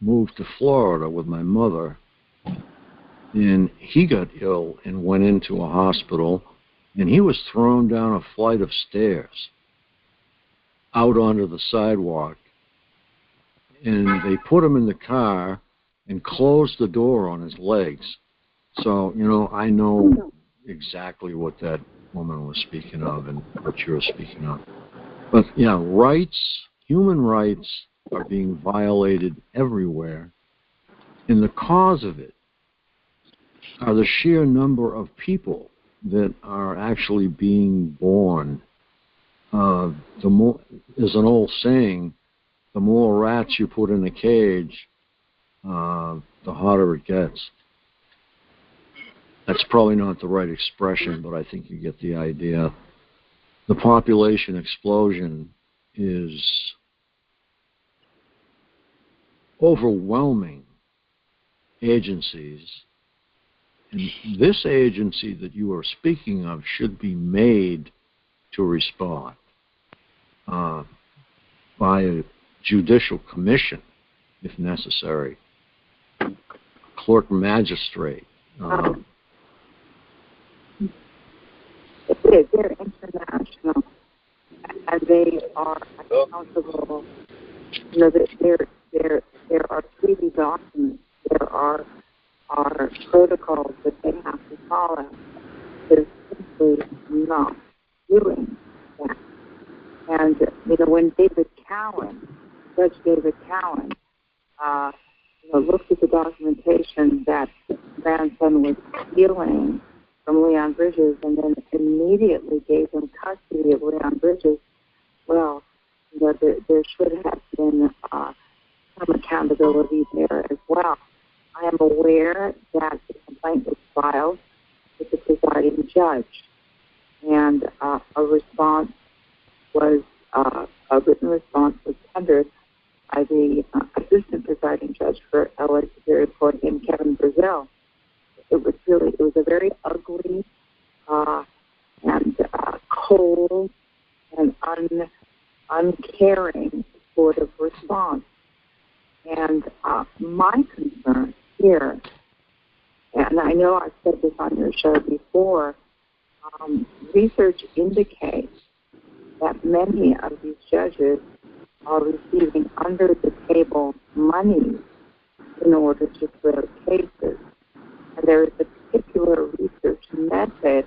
moved to Florida with my mother, and he got ill and went into a hospital, and he was thrown down a flight of stairs out onto the sidewalk, and they put him in the car and closed the door on his legs. So, I know exactly what that woman was speaking of and what you're speaking of. But, yeah, human rights are being violated everywhere, and the cause of it are the sheer number of people that are actually being born. There's an old saying, the more rats you put in a cage, the harder it gets. That's probably not the right expression, but I think you get the idea. The population explosion is overwhelming agencies. And this agency that you are speaking of should be made to respond by a judicial commission, if necessary, clerk magistrate. They're international, and they are accountable. There are treaty documents. There are protocols that they have to follow. They're simply not doing that. And when Judge David Cowan, looked at the documentation that grandson was stealing from Leon Bridges, and then immediately gave him custody of Leon Bridges, well, there should have been some accountability there as well. I am aware that the complaint was filed with the presiding judge, and a written response was tendered by the assistant presiding judge for LA Superior Court named Kevin Brazil. It was a very ugly and cold and uncaring sort of response. And my concern here, and I know I've said this on your show before, research indicates that many of these judges are receiving under-the-table money in order to throw cases. And there is a particular research method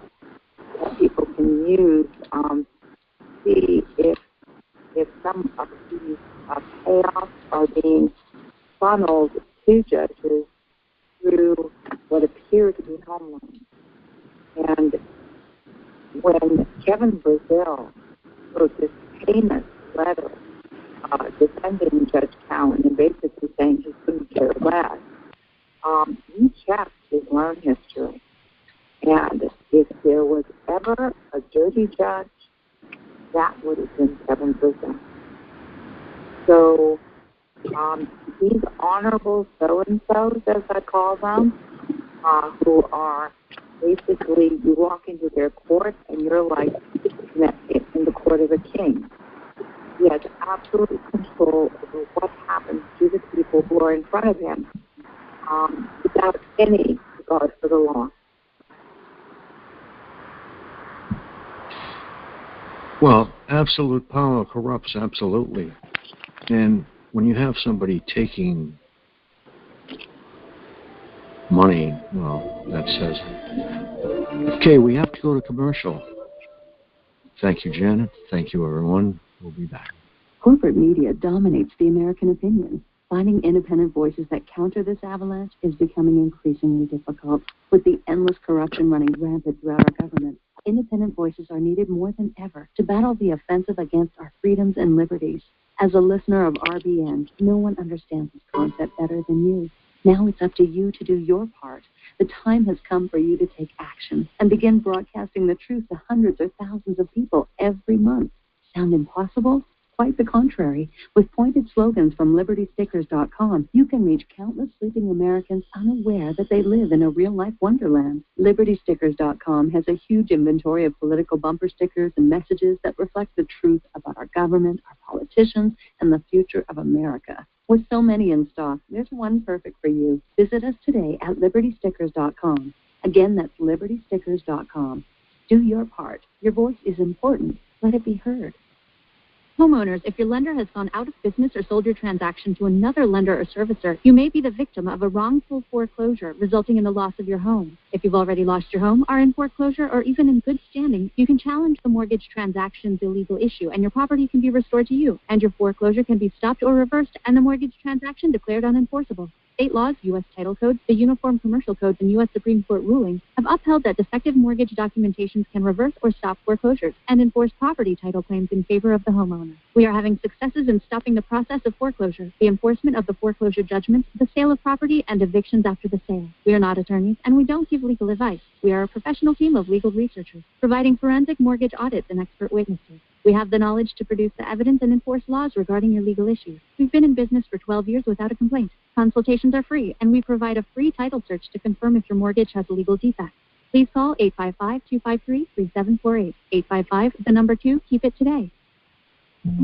that people can use to see if some of these payoffs are being funneled to judges through what appear to be home loans. And when Kevin Brazil wrote this heinous letter defending Judge Cowan and basically saying he couldn't care less, he checked his loan history. And if there was ever a dirty judge, that would have been Kevin Brazil. So these honorable so-and-sos, as I call them, who are basically, you walk into their court and you're like in the court of a king. He has absolute control over what happens to the people who are in front of him without any regard for the law. Well, absolute power corrupts, absolutely. And when you have somebody taking money, well, that says it. Okay, we have to go to commercial. Thank you, Janet. Thank you, everyone. We'll be back. Corporate media dominates the American opinion. Finding independent voices that counter this avalanche is becoming increasingly difficult. With the endless corruption running rampant throughout our government, independent voices are needed more than ever to battle the offensive against our freedoms and liberties. As a listener of RBN, no one understands this concept better than you. Now it's up to you to do your part. The time has come for you to take action and begin broadcasting the truth to hundreds or thousands of people every month. Sound impossible? Quite the contrary. With pointed slogans from LibertyStickers.com, you can reach countless sleeping Americans unaware that they live in a real-life wonderland. LibertyStickers.com has a huge inventory of political bumper stickers and messages that reflect the truth about our government, our politicians, and the future of America. With so many in stock, there's one perfect for you. Visit us today at LibertyStickers.com. Again, that's LibertyStickers.com. Do your part. Your voice is important. Let it be heard. Homeowners, if your lender has gone out of business or sold your transaction to another lender or servicer, you may be the victim of a wrongful foreclosure, resulting in the loss of your home. If you've already lost your home, are in foreclosure, or even in good standing, you can challenge the mortgage transaction's illegal issue, and your property can be restored to you, and your foreclosure can be stopped or reversed, and the mortgage transaction declared unenforceable. State laws, U.S. Title Code, the Uniform Commercial Codes, and U.S. Supreme Court rulings have upheld that defective mortgage documentations can reverse or stop foreclosures and enforce property title claims in favor of the homeowner. We are having successes in stopping the process of foreclosure, the enforcement of the foreclosure judgments, the sale of property, and evictions after the sale. We are not attorneys, and we don't give legal advice. We are a professional team of legal researchers, providing forensic mortgage audits and expert witnesses. We have the knowledge to produce the evidence and enforce laws regarding your legal issues. We've been in business for 12 years without a complaint. Consultations are free, and we provide a free title search to confirm if your mortgage has a legal defect. Please call 855-253-3748. 855, the number 2, keep it today.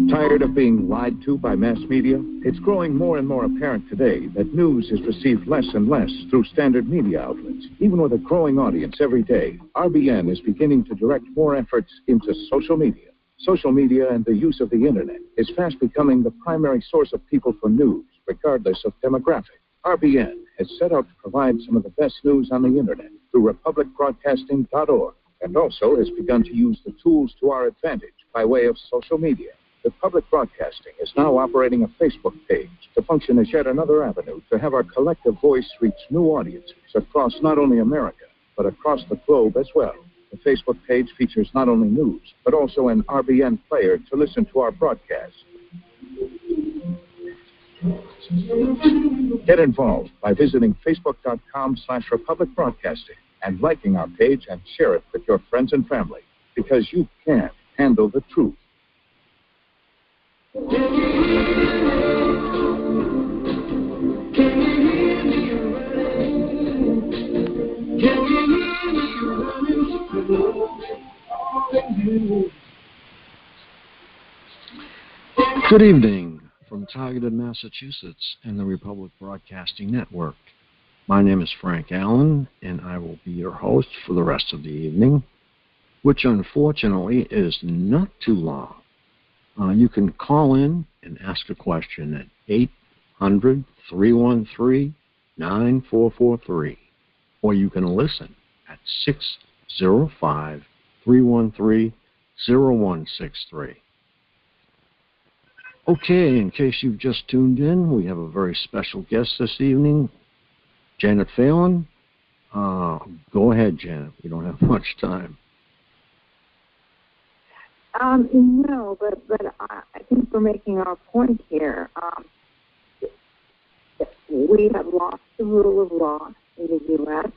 Tired of being lied to by mass media? It's growing more and more apparent today that news is received less and less through standard media outlets. Even with a growing audience every day, RBN is beginning to direct more efforts into social media. Social media and the use of the Internet is fast becoming the primary source of people for news, regardless of demographic. RBN has set out to provide some of the best news on the Internet through republicbroadcasting.org, and also has begun to use the tools to our advantage by way of social media. Republic Broadcasting is now operating a Facebook page to function as yet another avenue to have our collective voice reach new audiences across not only America, but across the globe as well. The Facebook page features not only news, but also an RBN player to listen to our broadcast. Get involved by visiting facebook.com/Republic Broadcasting and liking our page and share it with your friends and family, because you can handle the truth. Good evening from Targeted, Massachusetts and the Republic Broadcasting Network. My name is Frank Allen, and I will be your host for the rest of the evening, which unfortunately is not too long. You can call in and ask a question at 800-313-9443, or you can listen at 605-313-0163. Okay, in case you've just tuned in, we have a very special guest this evening, Janet Phelan. Go ahead, Janet. We don't have much time. No, but I think we're making our point here. We have lost the rule of law in the U.S.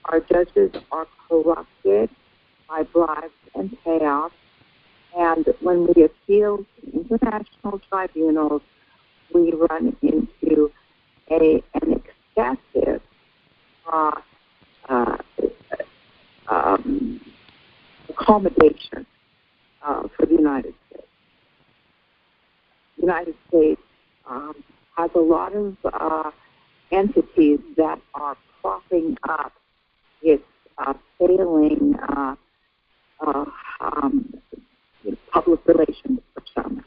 Our judges are corrupted by bribes and payoffs. And when we appeal to international tribunals, we run into an excessive accommodation for the United States. The United States has a lot of entities that are propping up its failing public relations persona.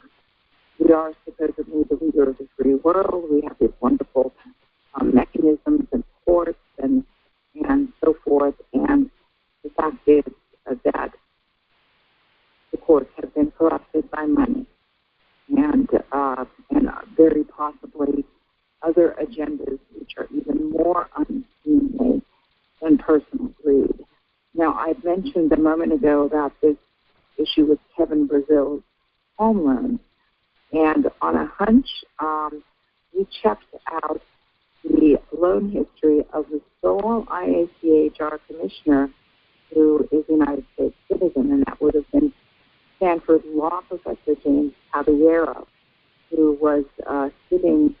We are supposedly the leader of the free world. We have these wonderful mechanisms and courts very possibly other agendas which are even more unseemly than personal greed. Now, I mentioned a moment ago about this issue with Kevin Brazil's home loan. And on a hunch, we checked out the loan history of the sole IACHR commissioner who is a United States citizen, and that would have been Stanford law professor James Caballero, who was sitting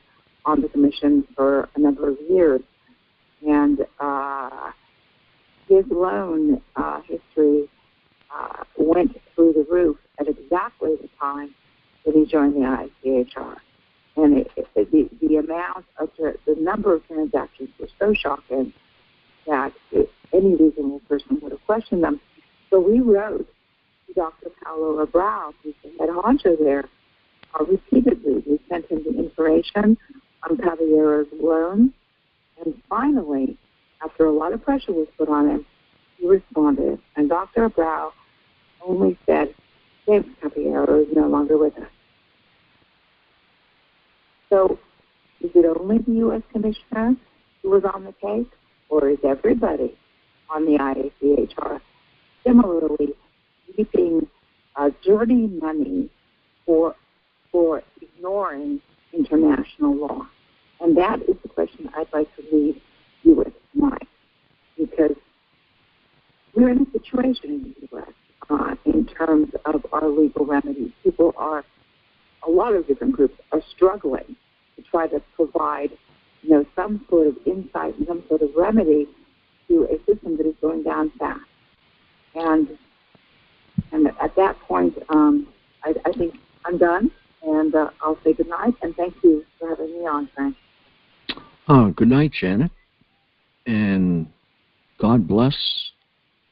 on the commission for a number of years. And his loan history went through the roof at exactly the time that he joined the ICHR. And the amount of the number of transactions were so shocking that any reasonable person would have questioned them. So we wrote to Dr. Paolo Abrao, who's the head honcho there, repeatedly. We sent him the information on Caballero's loan. And finally, after a lot of pressure was put on him, he responded. And Dr. Abrao only said, James Caballero is no longer with us. So is it only the U.S. Commissioner who was on the case, or is everybody on the IACHR similarly keeping dirty money for ignoring international law? And that is the question I'd like to leave you with tonight, because we're in a situation in the U.S. In terms of our legal remedies. People are, a lot of different groups are struggling to try to provide, some sort of insight and some sort of remedy to a system that is going down fast. And at that point, I think I'm done, and I'll say good night, and thank you for having me on, Frank. Good night, Janet, and God bless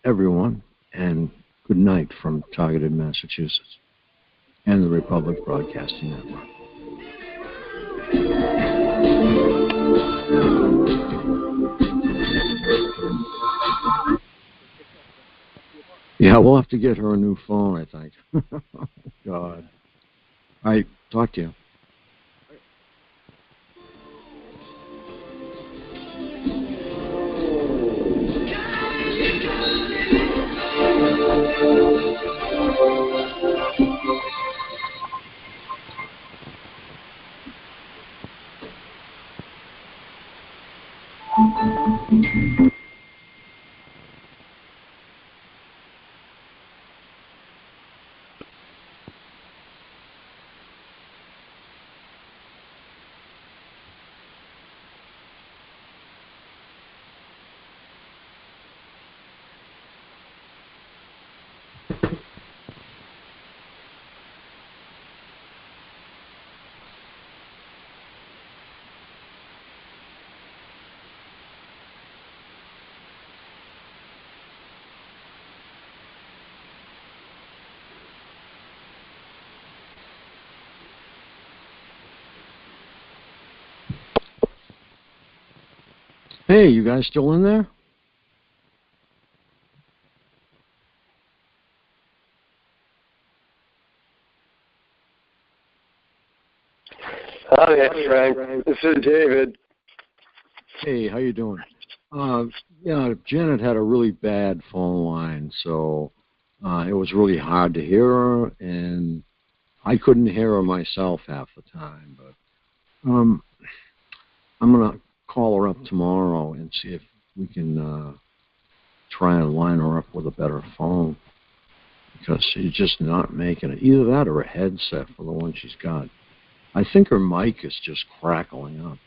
everyone, and good night from Targeted Massachusetts and the Republic Broadcasting Network. Yeah, we'll have to get her a new phone, I think. God. All right, talk to you. Hey, you guys still in there? Oh, yes, Frank. This is David. Hey, how you doing? Yeah, Janet had a really bad phone line, so it was really hard to hear her, and I couldn't hear her myself half the time. But I'm going to call her up tomorrow and see if we can try and line her up with a better phone, because she's just not making it. Either that or a headset for the one she's got. I think her mic is just crackling up,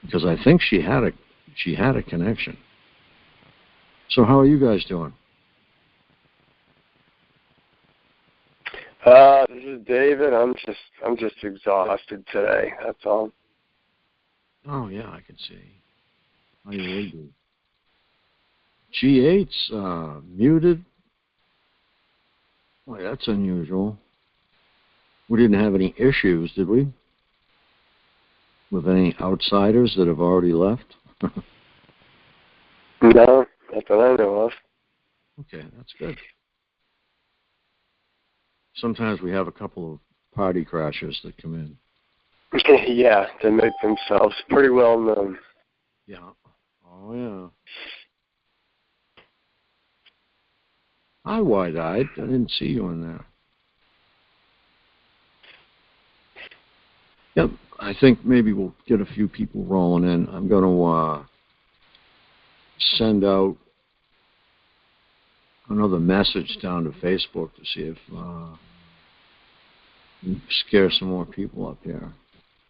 because I think she had a connection. So how are you guys doing? This is David. I'm just exhausted today. That's all. Oh yeah, I can see. How you would be. G8's muted. Boy, that's unusual. We didn't have any issues, did we? With any outsiders that have already left? No, not that I know of. Okay, that's good. Sometimes we have a couple of party crashers that come in. Yeah, they make themselves pretty well known. Yeah. Oh, yeah. Hi, Wide-Eyed. I didn't see you in there. Yep. I think maybe we'll get a few people rolling in. I'm going to send out another message down to Facebook to see if we scare some more people up here.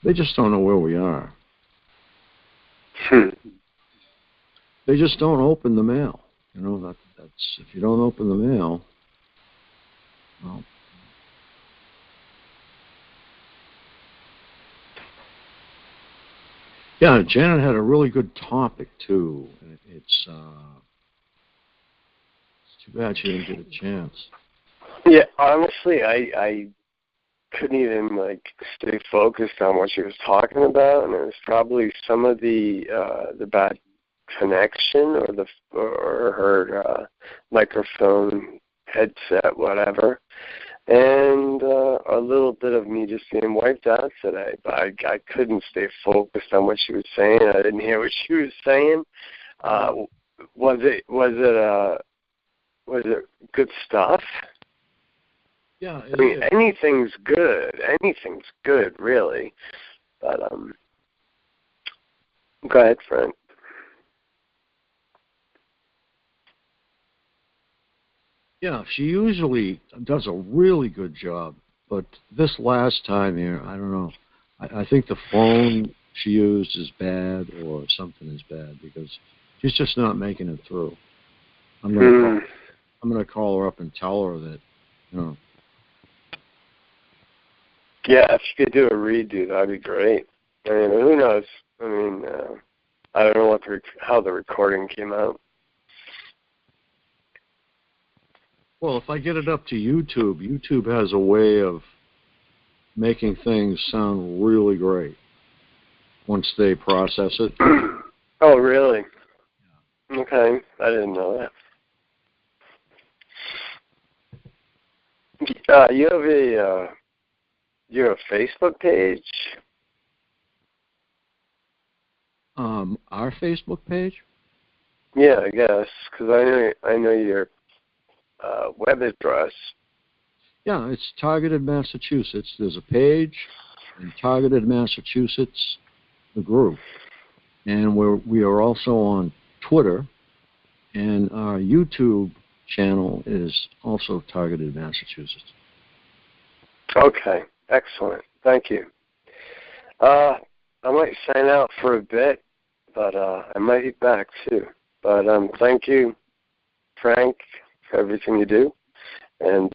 They just don't know where we are. They just don't open the mail. You know, that's if you don't open the mail, well. Yeah, Janet had a really good topic too. It's too bad she didn't get a chance. Yeah, honestly, I couldn't even stay focused on what she was talking about, and it was probably some of the bad connection or her microphone headset, whatever, and a little bit of me just being wiped out today. But I couldn't stay focused on what she was saying. I didn't hear what she was saying. Was it good stuff? Yeah, I mean, anything's good. Anything's good, really. But go ahead, Frank. Yeah, she usually does a really good job, but this last time here, I don't know. I think the phone she used is bad, or something is bad, because she's just not making it through. I'm gonna call her up and tell her that, you know. Yeah, if you could do a redo, that'd be great. I mean, who knows? I mean, I don't know how the recording came out. Well, if I get it up to YouTube, YouTube has a way of making things sound really great once they process it. Oh, really? Okay, I didn't know that. You have a Facebook page? Our Facebook page? Yeah, I guess, because I know your web address. Yeah, it's Targeted Massachusetts. There's a page, and Targeted Massachusetts, the group. And we are also on Twitter, and our YouTube channel is also Targeted Massachusetts. Okay, excellent. Thank you. I might sign out for a bit, but I might be back too. But thank you, Frank, for everything you do. And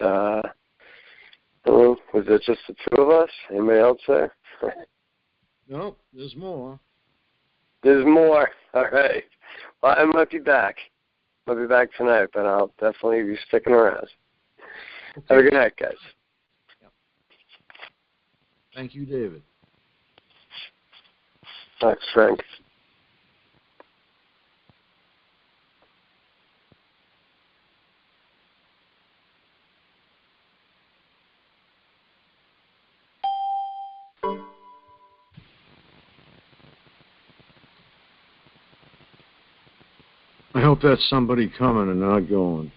was it just the two of us? Anybody else there? No, there's more. There's more. All right. Well, I might be back. I'll be back tonight, but I'll definitely be sticking around. Okay. Have a good night, guys. Yep. Thank you, David. Thanks, Frank. I hope that's somebody coming and not going.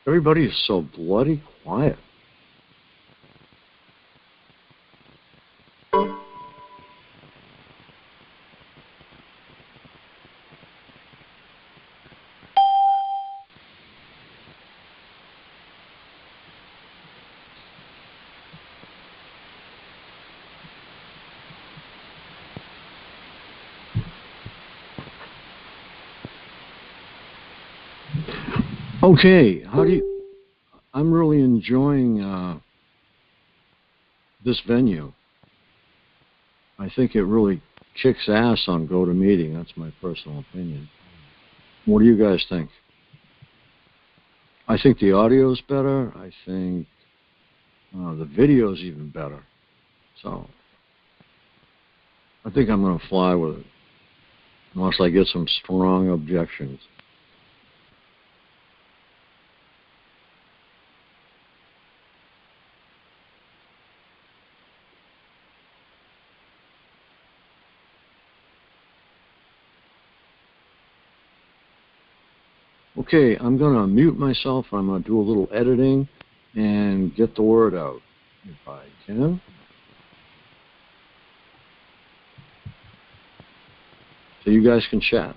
Everybody is so bloody quiet. Okay, I'm really enjoying this venue. I think it really kicks ass on GoToMeeting. That's my personal opinion. What do you guys think? I think the audio's better. I think the video's even better. So I think I'm going to fly with it, unless I get some strong objections. Okay, I'm going to mute myself. I'm going to do a little editing and get the word out if I can. So you guys can chat.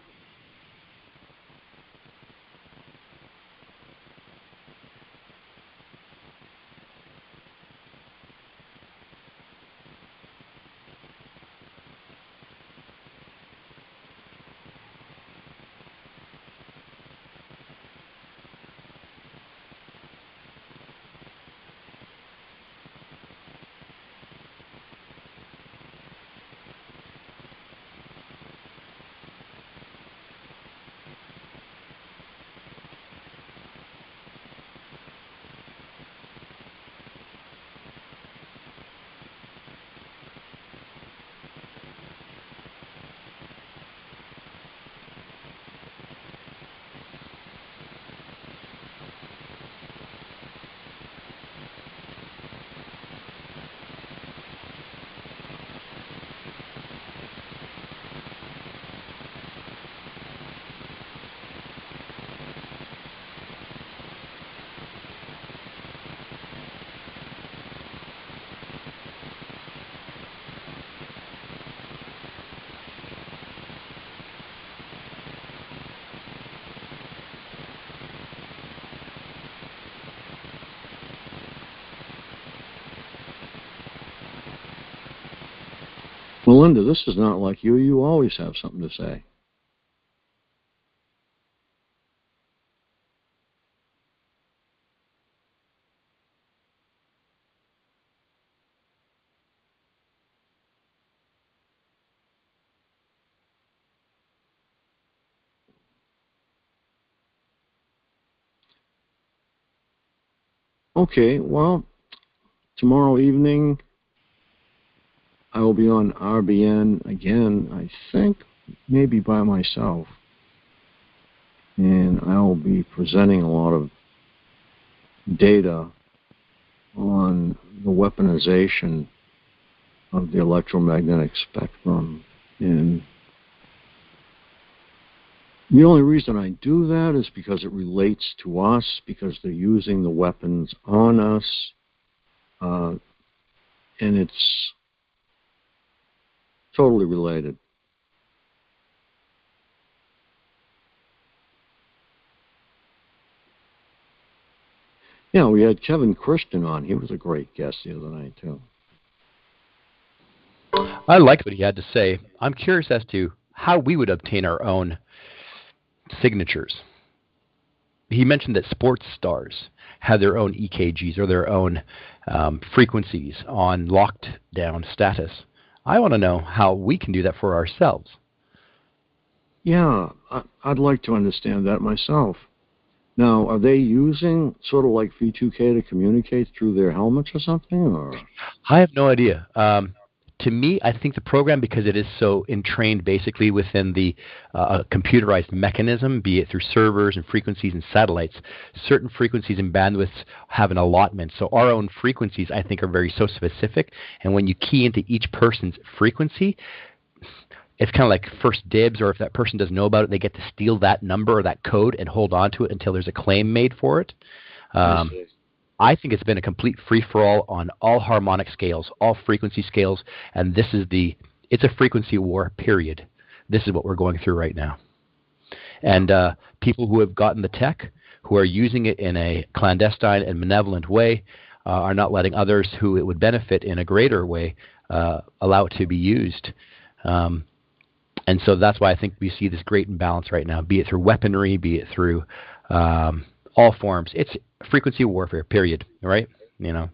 Melinda, this is not like you. You always have something to say. Okay, well, tomorrow evening I will be on RBN again, I think, maybe by myself. And I will be presenting a lot of data on the weaponization of the electromagnetic spectrum. And the only reason I do that is because it relates to us, because they're using the weapons on us, and it's totally related. Yeah, we had Kevin Christian on. He was a great guest the other night, too. I liked what he had to say. I'm curious as to how we would obtain our own signatures. He mentioned that sports stars have their own EKGs or their own frequencies on locked down status. I want to know how we can do that for ourselves. Yeah, I'd like to understand that myself. Now, are they using sort of like V2K to communicate through their helmets or something? Or? I have no idea. To me, I think the program, because it is so entrained basically within the computerized mechanism, be it through servers and frequencies and satellites, certain frequencies and bandwidths have an allotment. So our own frequencies, I think, are very so specific. And when you key into each person's frequency, it's kind of like first dibs, or if that person doesn't know about it, they get to steal that number or that code and hold on to it until there's a claim made for it. I think it's been a complete free-for-all on all harmonic scales, all frequency scales, and it's a frequency war, period. This is what we're going through right now. And people who have gotten the tech, who are using it in a clandestine and malevolent way, are not letting others who it would benefit in a greater way allow it to be used. And so that's why I think we see this great imbalance right now, be it through weaponry, be it through all forms. It's frequency warfare, period, right? You know.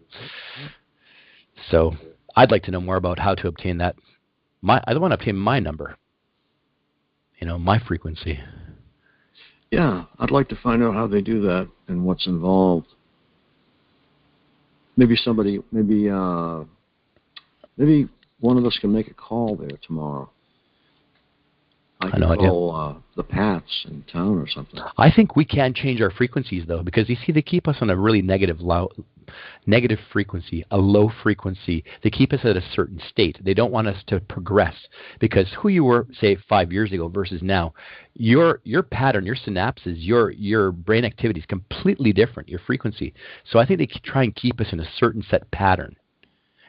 So I'd like to know more about how to obtain that. I want to obtain my number, my frequency. Yeah, I'd like to find out how they do that and what's involved. Maybe one of us can make a call there tomorrow. I can call the Pats in town or something. I think we can change our frequencies, though, because you see, they keep us on a really negative negative frequency, a low frequency. They keep us at a certain state. They don't want us to progress, because who you were, say, 5 years ago versus now, your pattern, your synapses, your brain activity is completely different, your frequency. So I think they try and keep us in a certain set pattern,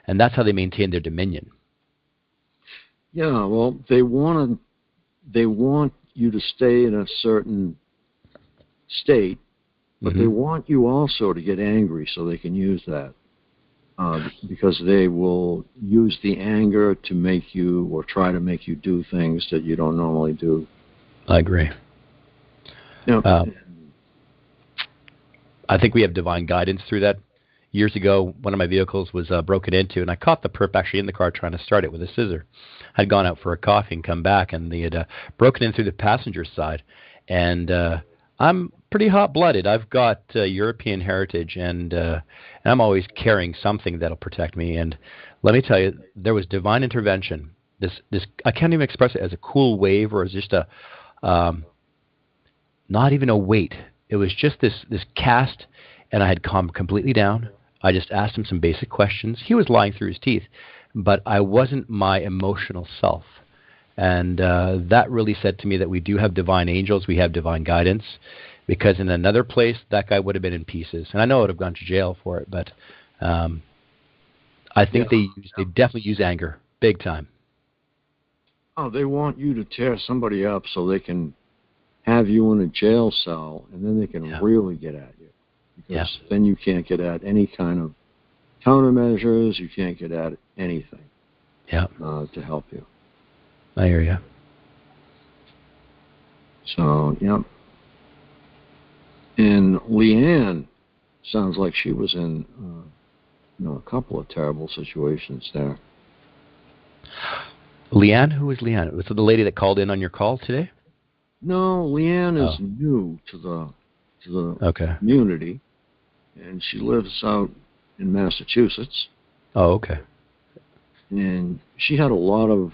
and that's how they maintain their dominion. Yeah, well, they want you to stay in a certain state, but they want you also to get angry so they can use that. Because they will use the anger to make you, or try to make you do things that you don't normally do. I agree. Yep. I think we have divine guidance through that. Years ago, one of my vehicles was broken into, and I caught the perp actually in the car trying to start it with a scissor. I'd gone out for a coffee and come back, and they had broken in through the passenger side. And I'm pretty hot-blooded. I've got European heritage, and I'm always carrying something that'll protect me. And let me tell you, there was divine intervention. This I can't even express it as a cool wave or as just a not even a weight. It was just this cast, and I had calmed completely down. I just asked him some basic questions. He was lying through his teeth, but I wasn't my emotional self. And that really said to me that we do have divine angels, we have divine guidance, because in another place, that guy would have been in pieces. And I know I would have gone to jail for it, but I think they definitely use anger, big time. Oh, they want you to tear somebody up so they can have you in a jail cell, and then they can really get at you. Because then you can't get at any kind of countermeasures, you can't get at anything to help you. I hear you. So, and Leanne sounds like she was in a couple of terrible situations there. Leanne? Who is Leanne? Was it the lady that called in on your call today? No, Leanne is new to the community, and she lives out in Massachusetts. Oh, okay. And she had a lot of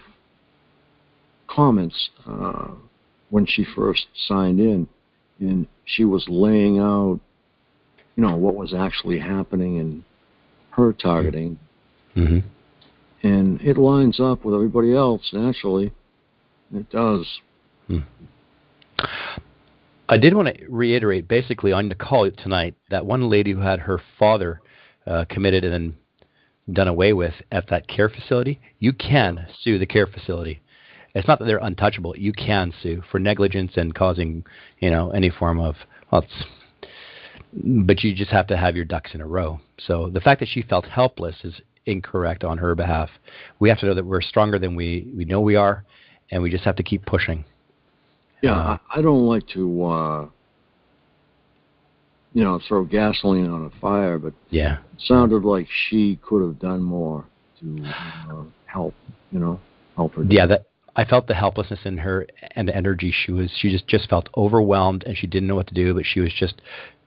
comments when she first signed in, and she was laying out, what was actually happening in her targeting. Mm-hmm. And it lines up with everybody else, naturally. It does. I did want to reiterate, basically, on the call tonight, that one lady who had her father committed and then done away with at that care facility, you can sue the care facility. It's not that they're untouchable. You can sue for negligence and causing, any form of, but you just have to have your ducks in a row. So the fact that she felt helpless is incorrect on her behalf. We have to know that we're stronger than we know we are, and we just have to keep pushing. Yeah, I don't like to, throw gasoline on a fire, but it sounded like she could have done more to help her. Yeah, I felt the helplessness in her and the energy. She just felt overwhelmed, and she didn't know what to do, but she was just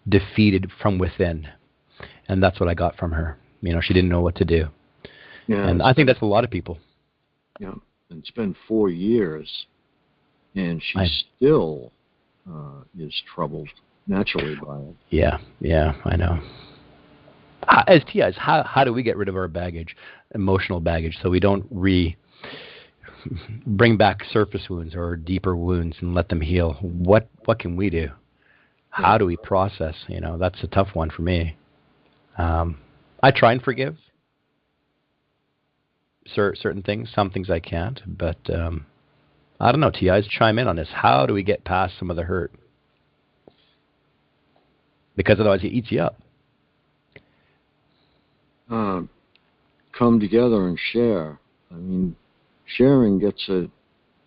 defeated from within. And that's what I got from her. She didn't know what to do. Yeah, and I think that's a lot of people. Yeah, and it's been 4 years. And she still is troubled naturally by it. Yeah, I know. As TIs, how do we get rid of our baggage, emotional baggage, so we don't bring back surface wounds or deeper wounds and let them heal? What can we do? How do we process? That's a tough one for me. I try and forgive certain things. Some things I can't, but I don't know, TIs, chime in on this. How do we get past some of the hurt? Because otherwise it eats you up. Come together and share. I mean, sharing gets it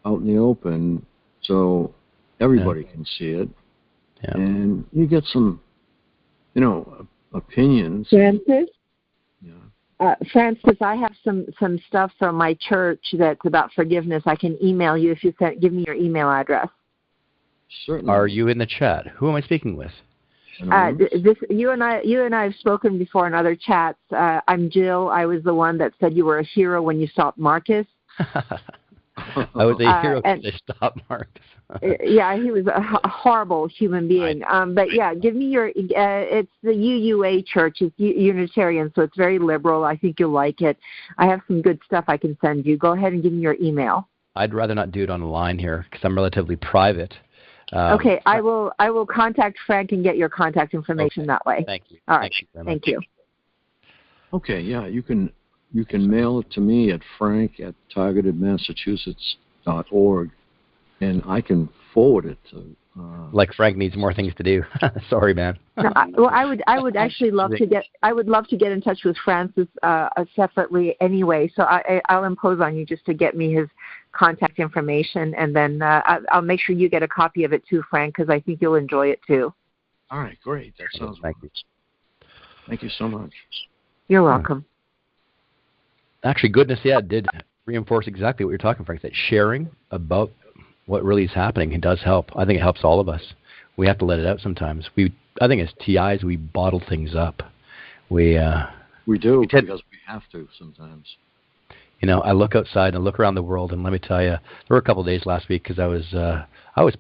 out in the open so everybody can see it. Yeah. And you get some, opinions. Francis? Francis, I have some stuff from my church that's about forgiveness. I can email you if you give me your email address. Certainly. Are you in the chat? Who am I speaking with? You and I have spoken before in other chats. I'm Jill. I was the one that said you were a hero when you stopped Marcus. I was a hero to stop Mark. Yeah, he was a horrible human being. But yeah, give me your. It's the UUA Church. It's Unitarian, so it's very liberal. I think you'll like it. I have some good stuff I can send you. Go ahead and give me your email. I'd rather not do it online here because I'm relatively private. Okay, I will contact Frank and get your contact information that way. Thank you. All right. Thank you. Okay, yeah, you can mail it to me at frank@targetedmassachusetts.org, and I can forward it to. Like Frank needs more things to do. Sorry, man. No, I would actually love to get. I would love to get in touch with Francis separately anyway. So I'll impose on you just to get me his contact information, and then I'll make sure you get a copy of it too, Frank, because I think you'll enjoy it too. All right, great. That sounds. Thank you. Thank you so much. You're welcome. Actually, goodness, yeah, it did reinforce exactly what you're talking, Frank. That sharing about what really is happening, it does help. I think it helps all of us. We have to let it out sometimes. I think as TIs, we bottle things up. We do because we have to sometimes. You know, I look outside and I look around the world, and let me tell you, there were a couple of days last week because I was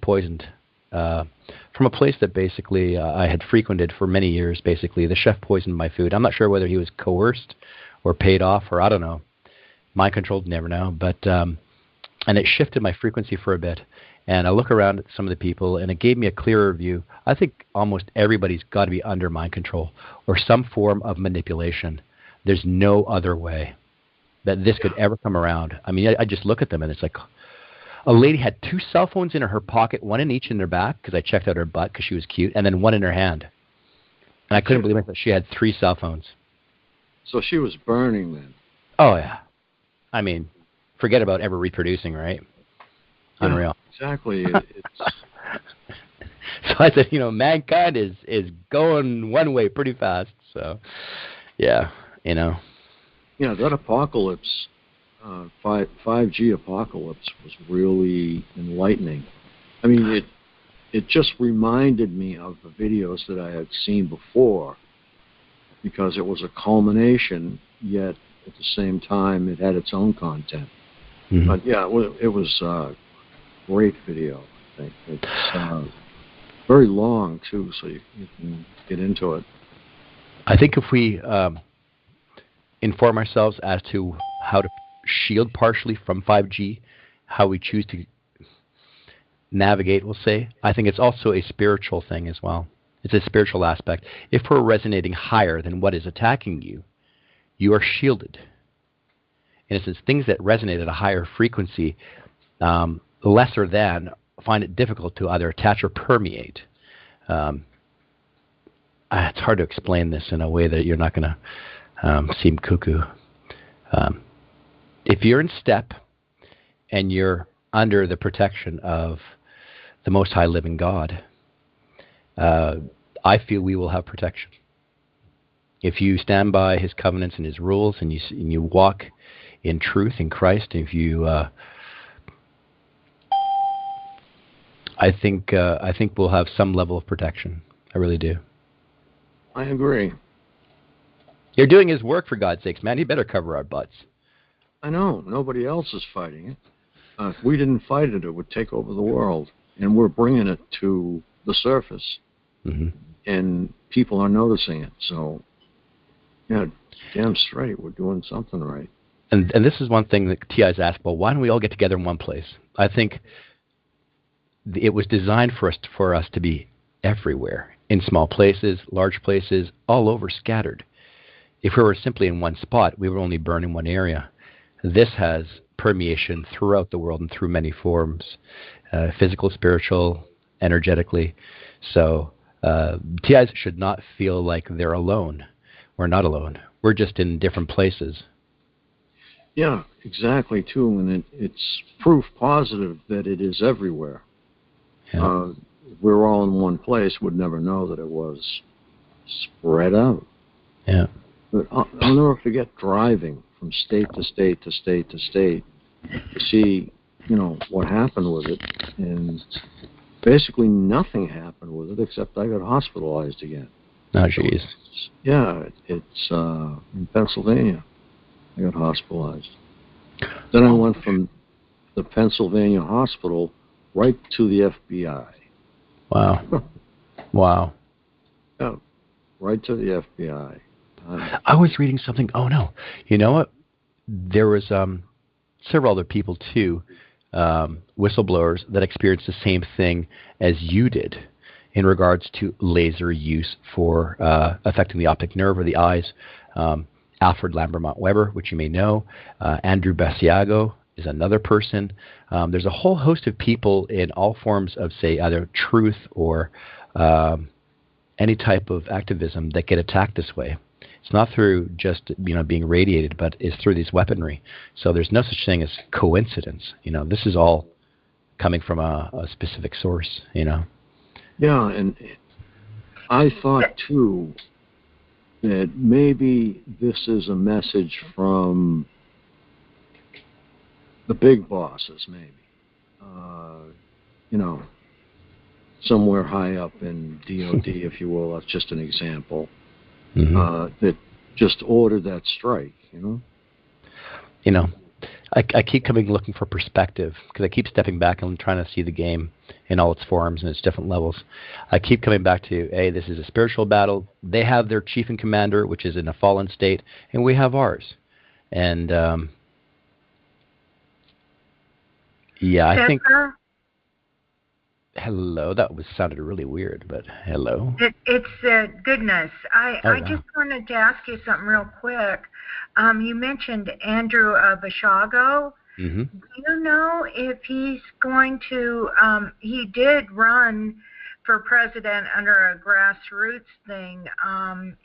poisoned from a place that basically I had frequented for many years. Basically, the chef poisoned my food. I'm not sure whether he was coerced or paid off, or I don't know. Mind controlled, never know. But and it shifted my frequency for a bit. And I look around at some of the people, and it gave me a clearer view. I think almost everybody's got to be under mind control or some form of manipulation. There's no other way that this could ever come around. I mean, I just look at them, and it's like a lady had 2 cell phones in her pocket, one in each in her back, because I checked out her butt because she was cute, and then one in her hand. And I couldn't believe it that she had 3 cell phones. So she was burning then. Oh, yeah. I mean, forget about ever reproducing, right? Yeah, unreal. Exactly. So I said, mankind is going one way pretty fast. So, yeah, Yeah, that apocalypse, 5G apocalypse was really enlightening. I mean, it just reminded me of the videos that I had seen before, because it was a culmination, yet at the same time it had its own content. Mm-hmm. But yeah, it was a great video, I think. It's very long, too, so you can get into it. I think if we inform ourselves as to how to shield partially from 5G, how we choose to navigate, we'll say, I think it's also a spiritual thing as well. It's a spiritual aspect. If we're resonating higher than what is attacking you, you are shielded. In a sense, things that resonate at a higher frequency, lesser than, find it difficult to either attach or permeate. It's hard to explain this in a way that you're not going to seem cuckoo. If you're in step and you're under the protection of the Most High Living God, I feel we will have protection. If you stand by His covenants and His rules, and you walk in truth in Christ, if you, I think we'll have some level of protection. I really do. I agree. You're doing His work, for God's sakes, man. He better cover our butts. I know. Nobody else is fighting it. If we didn't fight it, it would take over the world. And we're bringing it to the surface. Mm-hmm. And people are noticing it. So, yeah, damn straight, we're doing something right. And this is one thing that TI's asked, well, why don't we all get together in one place? I think it was designed for us to be everywhere, in small places, large places, all over, scattered. If we were simply in one spot, we would only burn in one area. This has permeation throughout the world and through many forms, physical, spiritual, energetically. So TIs should not feel like they're alone. We're not alone. We're just in different places. Yeah, exactly, too. And it's proof positive that it is everywhere. Yeah. If we were all in one place, we'd never know that it was spread out. Yeah. But I'll never forget driving from state to state to state to state to see, what happened with it. And basically nothing happened with it except I got hospitalized again. Oh, jeez. Yeah, it's in Pennsylvania. I got hospitalized. Then I went from the Pennsylvania hospital right to the FBI. Wow. Wow. Yeah, right to the FBI. I was reading something. Oh, no. You know what? There was several other people, too, whistleblowers, that experienced the same thing as you did in regards to laser use for affecting the optic nerve or the eyes. Alfred Lambermont Weber, which you may know. Andrew Basiago is another person. There's a whole host of people in all forms of, say, either truth or any type of activism that get attacked this way. It's not through just being radiated, but it's through these weaponry. So there's no such thing as coincidence. This is all coming from a specific source. Yeah, and I thought too that maybe this is a message from the big bosses, maybe. Somewhere high up in DOD, if you will. That's just an example. That just ordered that strike, I keep looking for perspective because I keep stepping back and trying to see the game in all its forms and its different levels. I keep coming back to, hey, this is a spiritual battle. They have their chief and commander, which is in a fallen state, and we have ours. And, I think... Hello, that sounded really weird, but hello. It's goodness. I just wanted to ask you something real quick. You mentioned Andrew Basiago. Mm-hmm. Do you know if he's going to? He did run for president under a grassroots thing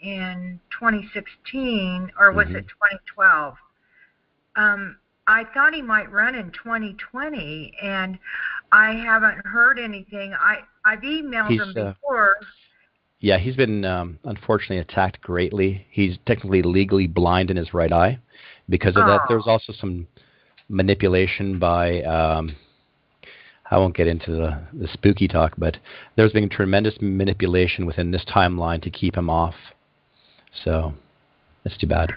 in 2016, or was it 2012? I thought he might run in 2020, and I haven't heard anything. I've emailed him before. Yeah, he's been unfortunately attacked greatly. He's technically legally blind in his right eye. Because of that, there's also some manipulation by, I won't get into the spooky talk, but there's been tremendous manipulation within this timeline to keep him off. So that's too bad.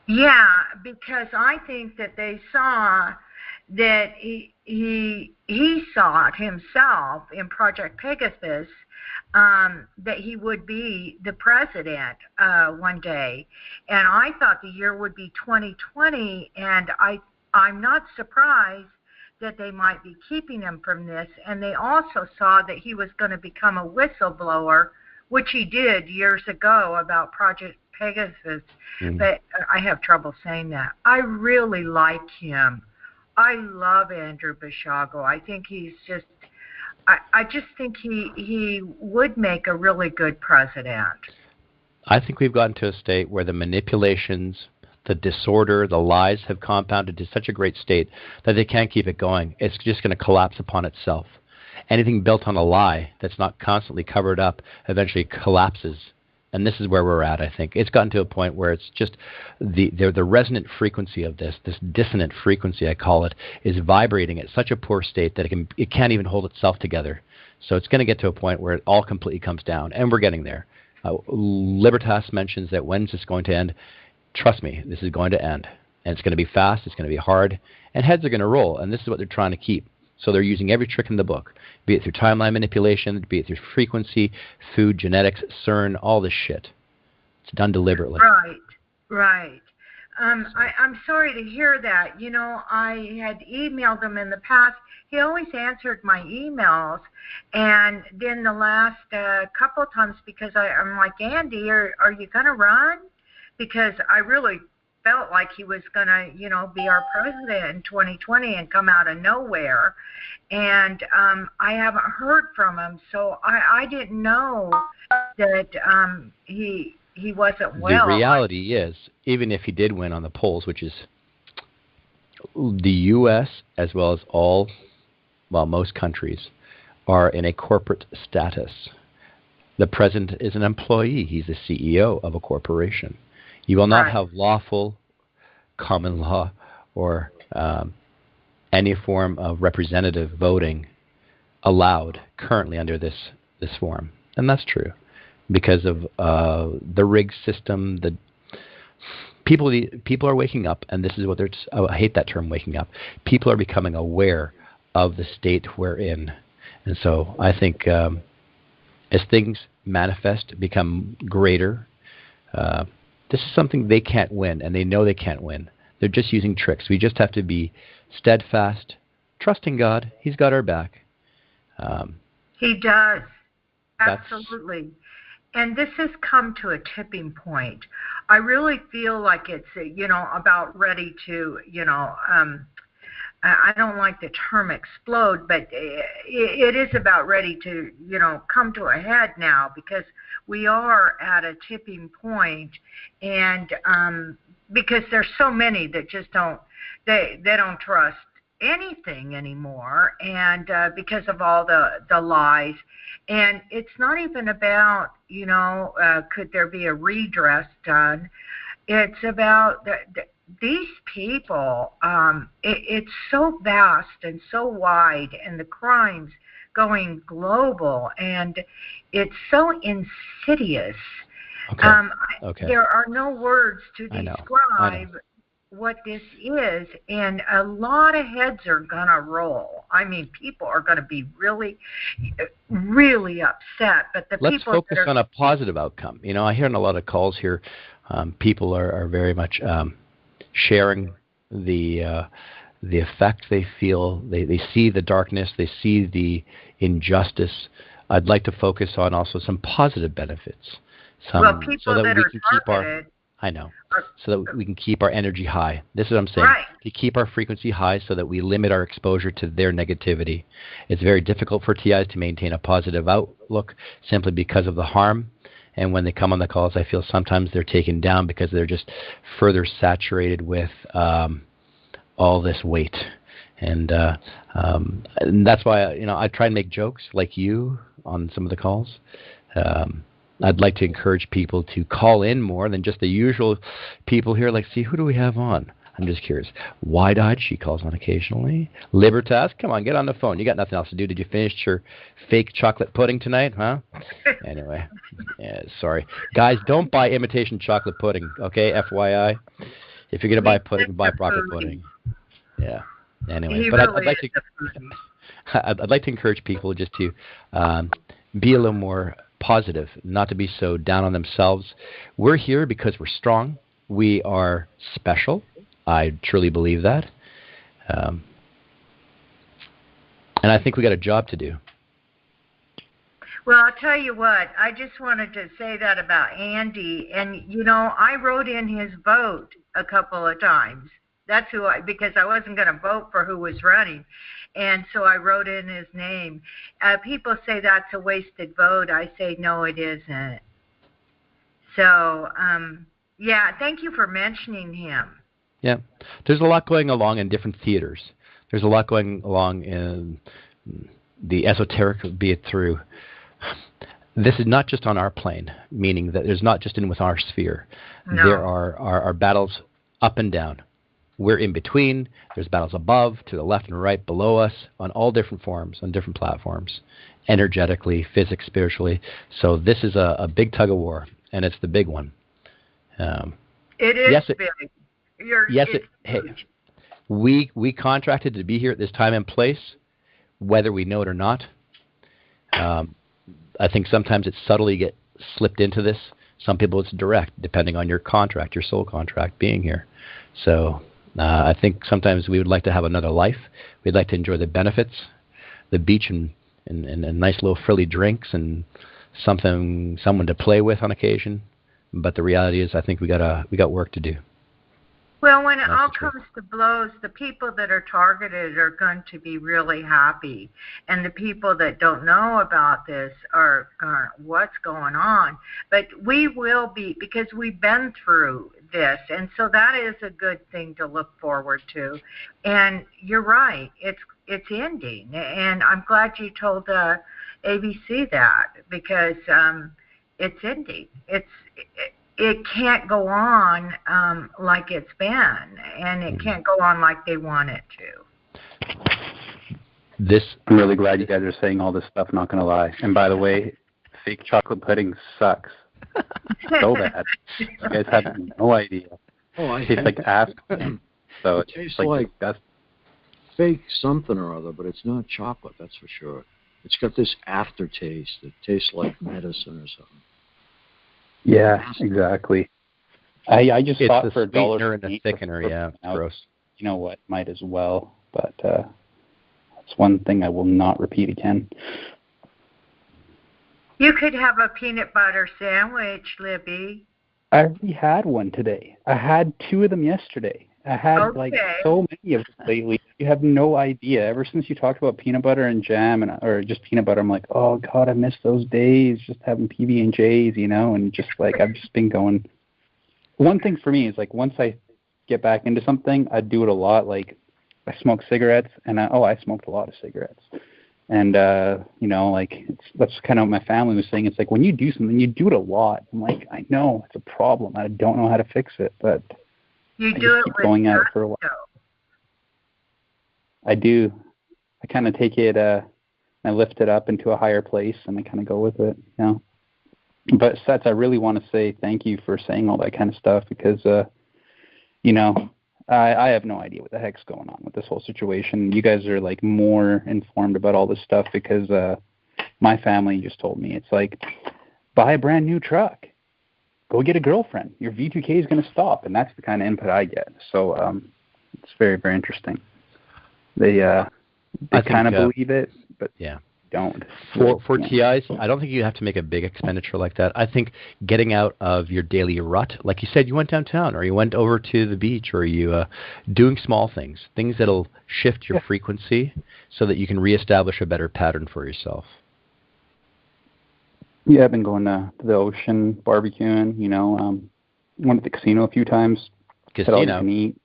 Yeah, because I think that they saw that he saw it himself in Project Pegasus, that he would be the president one day. And I thought the year would be 2020, and I'm not surprised that they might be keeping him from this. And they also saw that he was going to become a whistleblower, which he did years ago about Project Pegasus. But I have trouble saying that. I really like him. I love Andrew Basiago. I think he's just, I just think he would make a really good president. I think we've gotten to a state where the manipulations, the disorder, the lies have compounded to such a great state that they can't keep it going. It's just going to collapse upon itself. Anything built on a lie that's not constantly covered up eventually collapses. And this is where we're at, I think. It's gotten to a point where it's just the resonant frequency of this dissonant frequency, I call it, is vibrating at such a poor state that it can't even hold itself together. So it's going to get to a point where it all completely comes down, and we're getting there. Libertas mentions that when's this going to end? Trust me, this is going to end. And it's going to be fast, it's going to be hard, and heads are going to roll, and this is what they're trying to keep. So they're using every trick in the book, be it through timeline manipulation, be it through frequency, food, genetics, CERN, all this shit. It's done deliberately. Right. I'm sorry to hear that. I had emailed him in the past. He always answered my emails. And then the last couple of times, because I'm like, Andy, are you going to run? Because I really felt like he was going to, be our president in 2020 and come out of nowhere. And I haven't heard from him, so I didn't know that he wasn't well. The reality is, even if he did win on the polls, which is the U.S. as well as most countries are in a corporate status. The president is an employee. He's the CEO of a corporation. You will not have lawful, common law, or any form of representative voting allowed currently under this form. And that's true because of the rigged system, people are waking up, and this is what I hate that term, waking up. People are becoming aware of the state we're in. And so I think as things manifest, become greater, this is something they can't win, and they know they can't win. They're just using tricks. We just have to be steadfast, trusting God. He's got our back. He does. Absolutely. And this has come to a tipping point. I really feel like it's, about ready to, I don't like the term explode, but it is about ready to, come to a head now, because we are at a tipping point, and because there's so many that just don't trust anything anymore, and because of all the lies. And it's not even about, could there be a redress done? It's about these people. It's so vast and so wide, and the crimes going global, and it's so insidious. Okay. There are no words to I know. what this is, and a lot of heads are going to roll. I mean, people are going to be really, really upset. But let's focus on a positive outcome. I hear in a lot of calls here, people are very much sharing the effect they feel. They see the darkness. They see the injustice. I'd like to focus on also some positive benefits. People so that that we are can targeted. So that we can keep our energy high. This is what I'm saying. Right. To keep our frequency high so that we limit our exposure to their negativity. It's very difficult for TIs to maintain a positive outlook simply because of the harm. And when they come on the calls, I feel sometimes they're taken down because they're just further saturated with all this weight. And that's why I try and make jokes like you on some of the calls. I'd like to encourage people to call in more than just the usual people here. Like, see, who do we have on? I'm just curious. Wide-eyed, she calls on occasionally. Libertas, come on, get on the phone. You got nothing else to do. Did you finish your fake chocolate pudding tonight, huh? Anyway, sorry. Guys, don't buy imitation chocolate pudding, okay? FYI. If you're going to buy pudding, buy proper pudding. Yeah. Anyway, but I'd like to encourage people just to be a little more positive, not to be so down on themselves. We're here because we're strong. We are special. I truly believe that. And I think we got a job to do. Well, I'll tell you what, I just wanted to say that about Andy. And, I wrote in his vote a couple of times. That's because I wasn't going to vote for who was running. And so I wrote in his name. People say that's a wasted vote. I say, no, it isn't. So, thank you for mentioning him. Yeah. There's a lot going along in different theaters. There's a lot going along in the esoteric, be it through. This is not just on our plane, meaning that there's not just in with our sphere. No. There are battles up and down. We're in between. There's battles above, to the left and right, below us, on all different forms, on different platforms, energetically, physics, spiritually. So this is a big tug of war, and it's the big one. It is big. Hey, we contracted to be here at this time and place, whether we know it or not. I think sometimes it subtly gets slipped into this. Some people it's direct, depending on your contract, your soul contract being here. So I think sometimes we would like to have another life. We'd like to enjoy the benefits, the beach and nice little frilly drinks and someone to play with on occasion. But the reality is I think we got work to do. Well, when it all comes to blows, the people that are targeted are going to be really happy. And the people that don't know about this are going, what's going on? But we will be, because we've been through this. And so that is a good thing to look forward to. And you're right, it's ending. And I'm glad you told ABC that, because it's ending. It can't go on like it's been, and it can't go on like they want it to. I'm really glad you guys are saying all this stuff, not going to lie. And by the way, fake chocolate pudding sucks. So bad. You guys have no idea. tastes like aspartame. So it tastes like fake something or other, but it's not chocolate, that's for sure. It's got this aftertaste. It tastes like medicine or something. Yeah, exactly. I just thought for $1 and a thickener. Yeah, it's gross. You know what? Might as well. But that's one thing I will not repeat again. You could have a peanut butter sandwich, Libby. I already had one today. I had 2 of them yesterday. I had like so many of them lately. You have no idea. Ever since you talked about peanut butter and jam, or just peanut butter, I'm like, oh God, I miss those days. Just having PB&Js, and just like I've just been going. One thing for me is like once I get back into something, I do it a lot. Like I smoke cigarettes, and I smoked a lot of cigarettes. And, like that's kind of what my family was saying. It's like when you do something, you do it a lot. I'm like, I know it's a problem. I don't know how to fix it, but you I do just it keep with going at it for a while. I do. I kind of take it, I lift it up into a higher place, and I kind of go with it, But Seth, I really want to say thank you for saying all that kind of stuff because, I have no idea what the heck's going on with this whole situation. You guys are like more informed about all this stuff because my family just told me it's like buy a brand new truck, go get a girlfriend. Your V2K is going to stop, and that's the kind of input I get. So it's very, very interesting. They kind of believe it, but don't. For TIs, I don't think you have to make a big expenditure like that. I think getting out of your daily rut, like you said, you went downtown or you went over to the beach or you doing small things that'll shift your frequency so that you can reestablish a better pattern for yourself. Yeah, I've been going to the ocean, barbecuing, went to the casino a few times. Casino? Had all you can eat.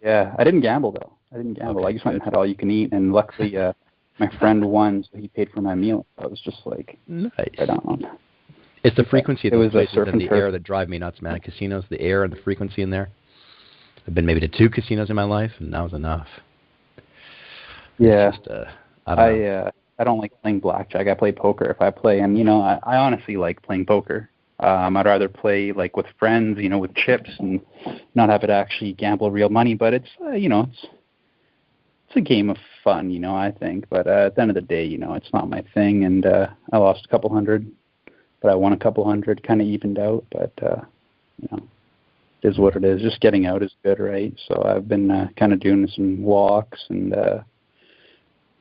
Yeah, I didn't gamble though. Okay, I just went and had all you can eat, and luckily my friend won, so he paid for my meal. I was just like, nice. Right on. It's the frequency of the places and the turf. air that drive me nuts, man. Casinos, the air and the frequency in there. I've been maybe to 2 casinos in my life, and that was enough. Yeah. Just, I don't like playing blackjack. I play poker if I play, and I honestly like playing poker. I'd rather play like with friends, with chips, and not have it actually gamble real money. But it's it's a game of fun, I think. But at the end of the day, it's not my thing. And I lost a couple hundred, but I won a couple hundred, kind of evened out. But, it is what it is. Just getting out is good, right? So I've been kind of doing some walks and,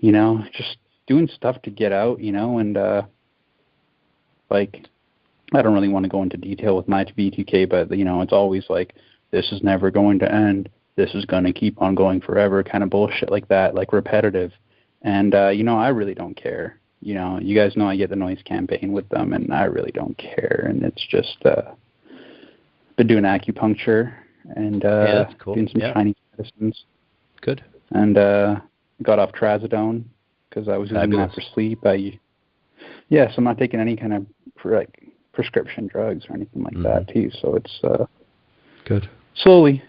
just doing stuff to get out, and like I don't really want to go into detail with my V2K, but, it's always like this is never going to end. This is going to keep on going forever, kind of bullshit like that, like repetitive. And, I really don't care. You guys know I get the noise campaign with them, and I really don't care. And it's just been doing acupuncture and that's cool. doing some Chinese medicines. Good. And got off trazodone because I was using that for sleep. So I'm not taking any kind of prescription drugs or anything like that, too. So it's good. Slowly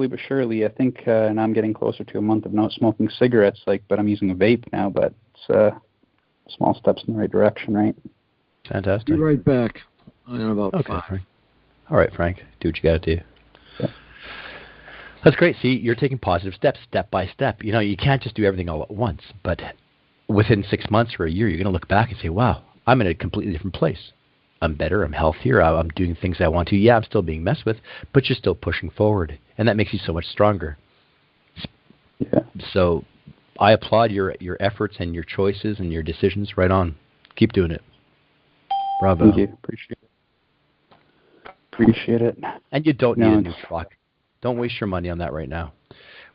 but surely. I think, and I'm getting closer to a month of not smoking cigarettes, but I'm using a vape now, but it's small steps in the right direction, right? Fantastic. Be right back. I know about 5. Frank. All right, Frank. Do what you got to do. Yeah. That's great. See, you're taking positive steps, step by step. You can't just do everything all at once, but within 6 months or a year, you're going to look back and say, wow, I'm in a completely different place. I'm better, I'm healthier, I'm doing things I want to. Yeah, I'm still being messed with, but you're still pushing forward, and that makes you so much stronger. Yeah. So I applaud your efforts and your choices and your decisions. Right on. Keep doing it. Bravo. Thank you. Appreciate it. And you don't need a new truck. Don't waste your money on that right now.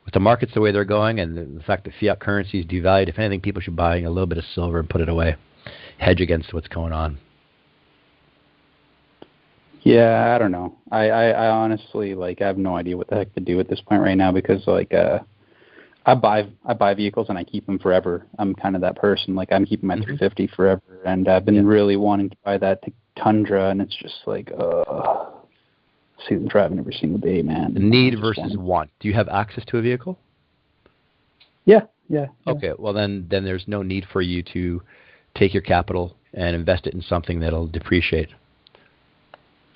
With the markets the way they're going and the fact that fiat currency is devalued, if anything, people should buy a little bit of silver and put it away. Hedge against what's going on. Yeah, I don't know. I honestly I have no idea what the heck to do at this point right now because I buy vehicles and I keep them forever. I'm kind of that person. I'm keeping my 350 forever, and I've been really wanting to buy that Tundra, and it's just see them driving every single day, man. Need versus want. Do you have access to a vehicle? Yeah. Okay, well then there's no need for you to take your capital and invest it in something that'll depreciate.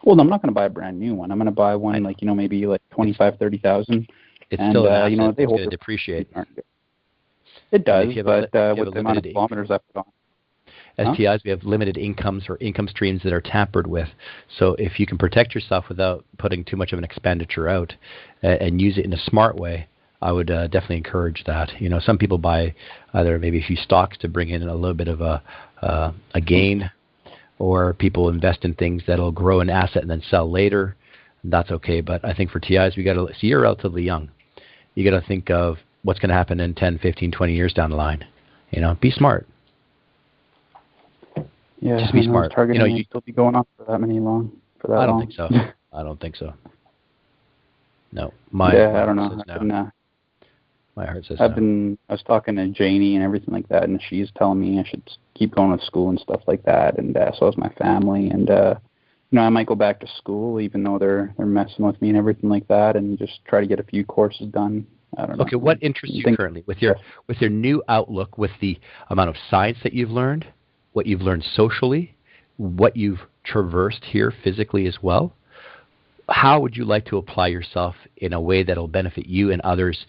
Well, no, I'm not going to buy a brand new one. I'm going to buy one like, maybe like 25, 30,000. It's and, still an asset. They it's hold going to depreciate. It does, but with the amount of kilometers I've put on. STIs, we have limited incomes or income streams that are tampered with. So if you can protect yourself without putting too much of an expenditure out and use it in a smart way, I would definitely encourage that. Some people buy either maybe a few stocks to bring in a little bit of a gain, or people invest in things that'll grow an asset and then sell later. That's okay. But I think for TIs, we got to see, you're relatively young. You got to think of what's going to happen in 10, 15, 20 years down the line. Be smart. Yeah, just be smart. You still be going on for that long. I don't think so. I don't think so. No, my I don't know. My heart says I was talking to Janie and everything like that, and she's telling me I should keep going to school and stuff like that, and so is my family, and I might go back to school even though they're messing with me and everything like that, and just try to get a few courses done. I don't know. Okay, what interests you currently with your new outlook, with the amount of science that you've learned, what you've learned socially, what you've traversed here physically as well? How would you like to apply yourself in a way that will benefit you and others?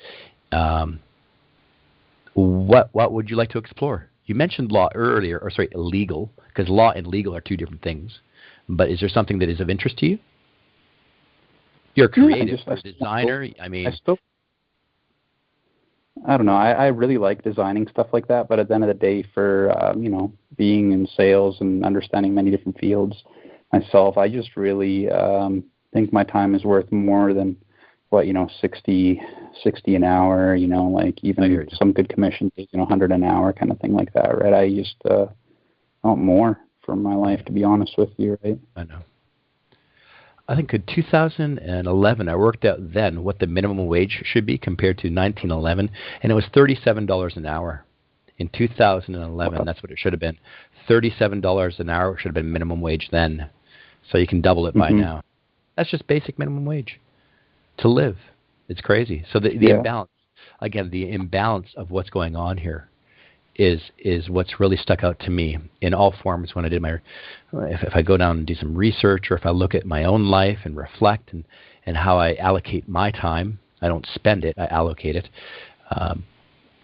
What would you like to explore? You mentioned law earlier, illegal, because law and legal are two different things. But is there something that is of interest to you? You're creative, you're a designer. I don't know. I really like designing stuff like that, but at the end of the day, for being in sales and understanding many different fields myself, I just really think my time is worth more than 60 an hour. Like even some good commission, 100 an hour kind of thing like that, right? I just want more for my life, to be honest with you, right? I know. I think in 2011, I worked out then what the minimum wage should be compared to 1911, and it was $37 an hour. In 2011, that's what it should have been. $37 an hour should have been minimum wage then. So you can double it by now. That's just basic minimum wage to live. It's crazy. So the imbalance, again, the imbalance of what's going on here is what's really stuck out to me in all forms when I did if I go down and do some research, or if I look at my own life and reflect and how I allocate my time. I don't spend it, I allocate it.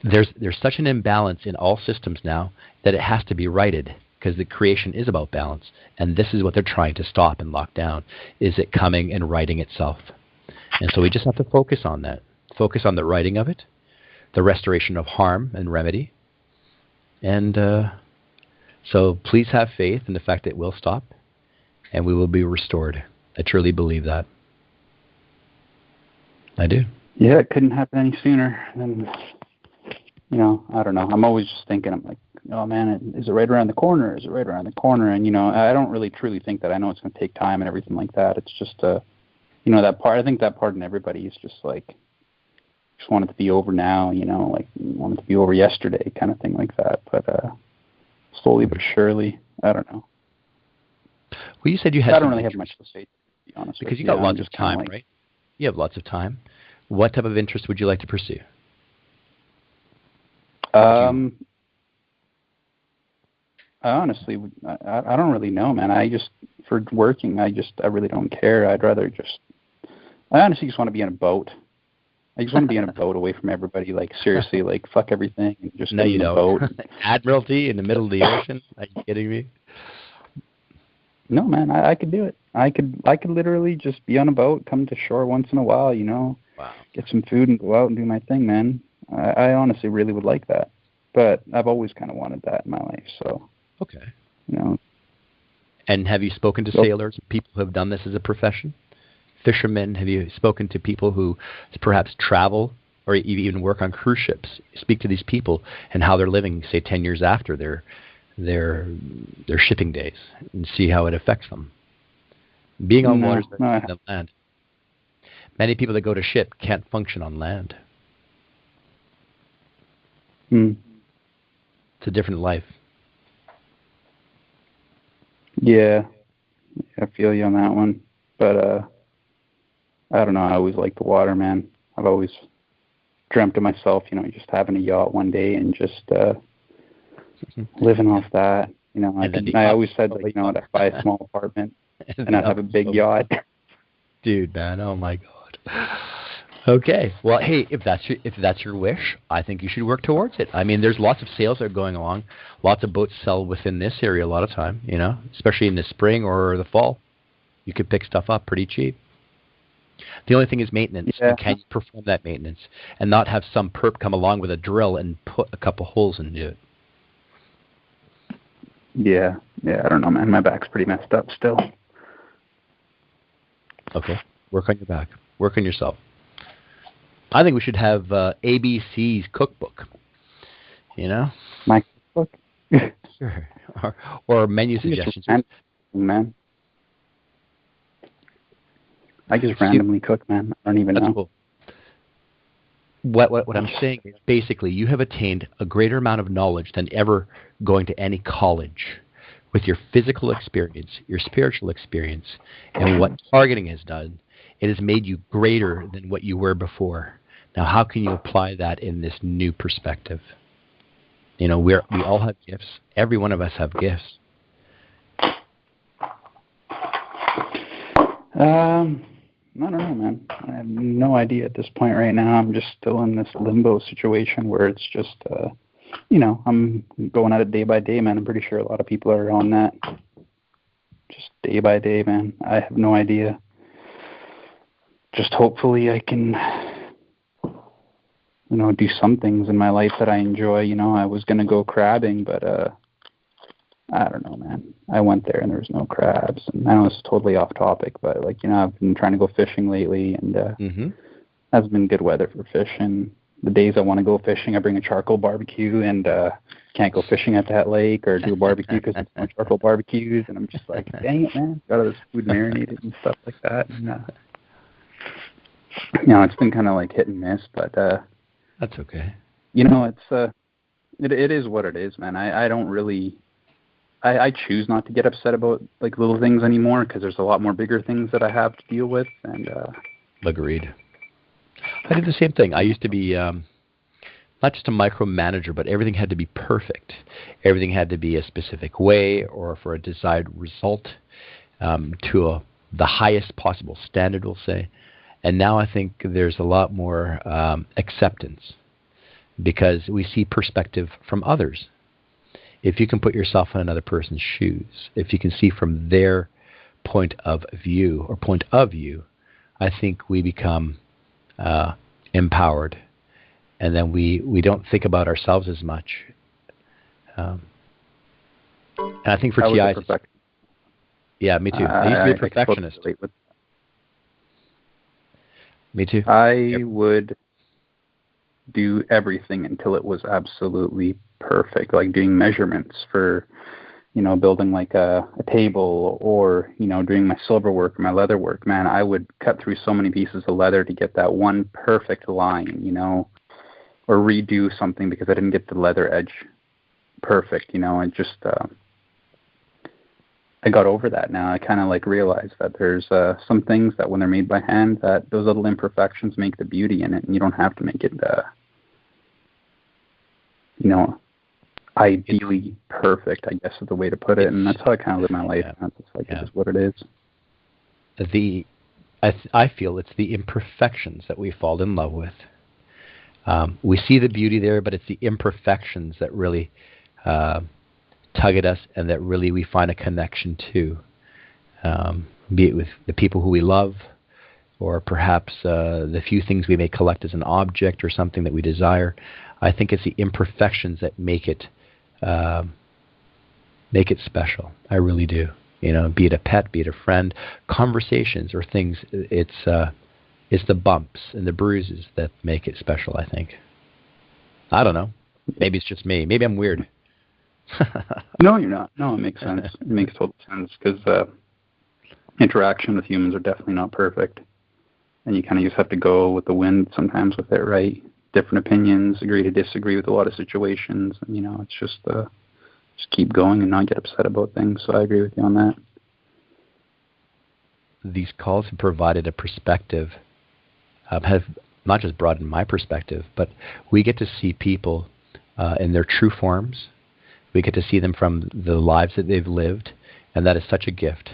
There's such an imbalance in all systems now that it has to be righted, because the creation is about balance, and this is what they're trying to stop and lock down, is it coming and righting itself. And so we just have to focus on that, focus on the righting of it, the restoration of harm and remedy. And so please have faith in the fact that it will stop and we will be restored. I truly believe that. I do. Yeah, it couldn't happen any sooner than, I don't know. I'm always just thinking, I'm like, oh man, is it right around the corner? Is it right around the corner? And, I don't really truly think that. I know it's going to take time and everything like that. It's just, that part, I think that part in everybody is just like, just want it to be over now, like want it to be over yesterday kind of thing like that. But slowly but surely, I don't know. Well, you said you had. I don't really have much to say, to be honest. Because you got lots of time, right? You have lots of time. What type of interest would you like to pursue? I honestly, I don't really know, man. For working, I really don't care. I honestly just want to be in a boat. I just want to be in a boat away from everybody. Like, seriously, like, fuck everything and just no, be in a boat. Admiralty in the middle of the ocean? Are you kidding me? No, man, I could do it. I could literally just be on a boat, come to shore once in a while, Wow. Get some food and go out and do my thing, man. I honestly really would like that. But I've always kind of wanted that in my life, so. Okay. And have you spoken to sailors, people who have done this as a profession? Fishermen, have you spoken to people who perhaps travel or even work on cruise ships? Speak to these people and how they're living, say, 10 years after their shipping days, and see how it affects them. Being on water is very different than land. Many people that go to ship can't function on land. It's a different life. Yeah, I feel you on that one. But I don't know. I always liked the water, man. I've always dreamt of myself, just having a yacht one day and just living off that. I always said, I'd buy a small apartment. and I'd have a big yacht. Dude, man, oh my God. Okay, well, hey, if that's your wish, I think you should work towards it. I mean, there's lots of sales that are going along. Lots of boats sell within this area a lot of time, you know, especially in the spring or the fall. You could pick stuff up pretty cheap. The only thing is maintenance. Yeah. And can you perform that maintenance and not have some perp come along with a drill and put a couple holes into it? Yeah, I don't know, man. My back's pretty messed up still. Okay, work on your back. Work on yourself. I think we should have ABC's cookbook. You know? My cookbook? Sure. Or menu suggestions. Man. I just randomly cook, man. I don't even know. Cool. What I'm saying is basically you have attained a greater amount of knowledge than ever going to any college with your physical experience, your spiritual experience, and what targeting has done. It has made you greater than what you were before. Now, how can you apply that in this new perspective? You know, we all have gifts. Every one of us have gifts. I don't know, man. I have no idea at this point right now. I'm just still in this limbo situation where it's just, you know, I'm going at it day by day, man. I'm pretty sure a lot of people are on that. Just day by day, man. I have no idea. Just hopefully I can, you know, do some things in my life that I enjoy. You know, I was going to go crabbing, but I don't know, man. I went there and there was no crabs. And I know it's totally off topic, but, like, you know, I've been trying to go fishing lately, and hasn't been good weather for fishing. The days I want to go fishing, I bring a charcoal barbecue, and can't go fishing at that lake or do a barbecue because there's no charcoal barbecues. And I'm just like, dang it, man. Got all this food marinated and stuff like that. And, you know, it's been kind of like hit and miss, but that's okay. You know, it's it is what it is, man. I don't really. I choose not to get upset about, like, little things anymore because there's a lot more bigger things that I have to deal with. And agreed. I did the same thing. I used to be not just a micromanager, but everything had to be perfect. Everything had to be a specific way or for a desired result to the highest possible standard, we'll say. And now I think there's a lot more acceptance because we see perspective from others. If you can put yourself in another person's shoes, if you can see from their point of view, I think we become empowered, and then we don't think about ourselves as much. And I think for TI, yeah, me too. I used to be a perfectionist. Me too. I would do everything until it was absolutely perfect, like doing measurements for, you know, building like a table or, you know, doing my silver work or my leather work. Man, I would cut through so many pieces of leather to get that one perfect line, you know, or redo something because I didn't get the leather edge perfect, you know. I just I got over that now. I kind of like realized that there's some things that when they're made by hand, that those little imperfections make the beauty in it, and you don't have to make it you know, ideally perfect, I guess is the way to put it. And that's how I kind of live my life. That's just like, it is what it is. I feel it's the imperfections that we fall in love with. We see the beauty there, but it's the imperfections that really tug at us and that really we find a connection to, be it with the people who we love or perhaps the few things we may collect as an object or something that we desire. I think it's the imperfections that make it special. I really do. You know, be it a pet, be it a friend, conversations or things. It's the bumps and the bruises that make it special, I think. I don't know. Maybe it's just me. Maybe I'm weird. No, you're not. No, it makes sense. It makes total sense because interaction with humans are definitely not perfect. And you kind of just have to go with the wind sometimes with it, right? Different opinions, agree to disagree with a lot of situations. And, you know, it's just keep going and not get upset about things. So I agree with you on that. These calls have provided a perspective, have not just broadened my perspective, but we get to see people in their true forms. We get to see them from the lives that they've lived, and that is such a gift.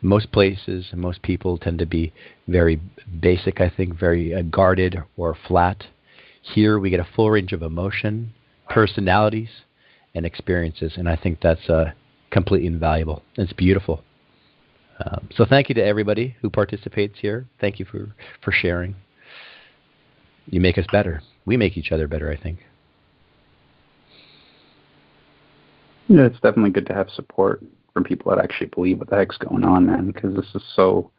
Most places and most people tend to be very basic, I think, very guarded or flat. Here we get a full range of emotion, personalities, and experiences, and I think that's completely invaluable. It's beautiful. So thank you to everybody who participates here. Thank you for sharing. You make us better. We make each other better, I think. Yeah, it's definitely good to have support from people that actually believe what the heck's going on, man, because this is so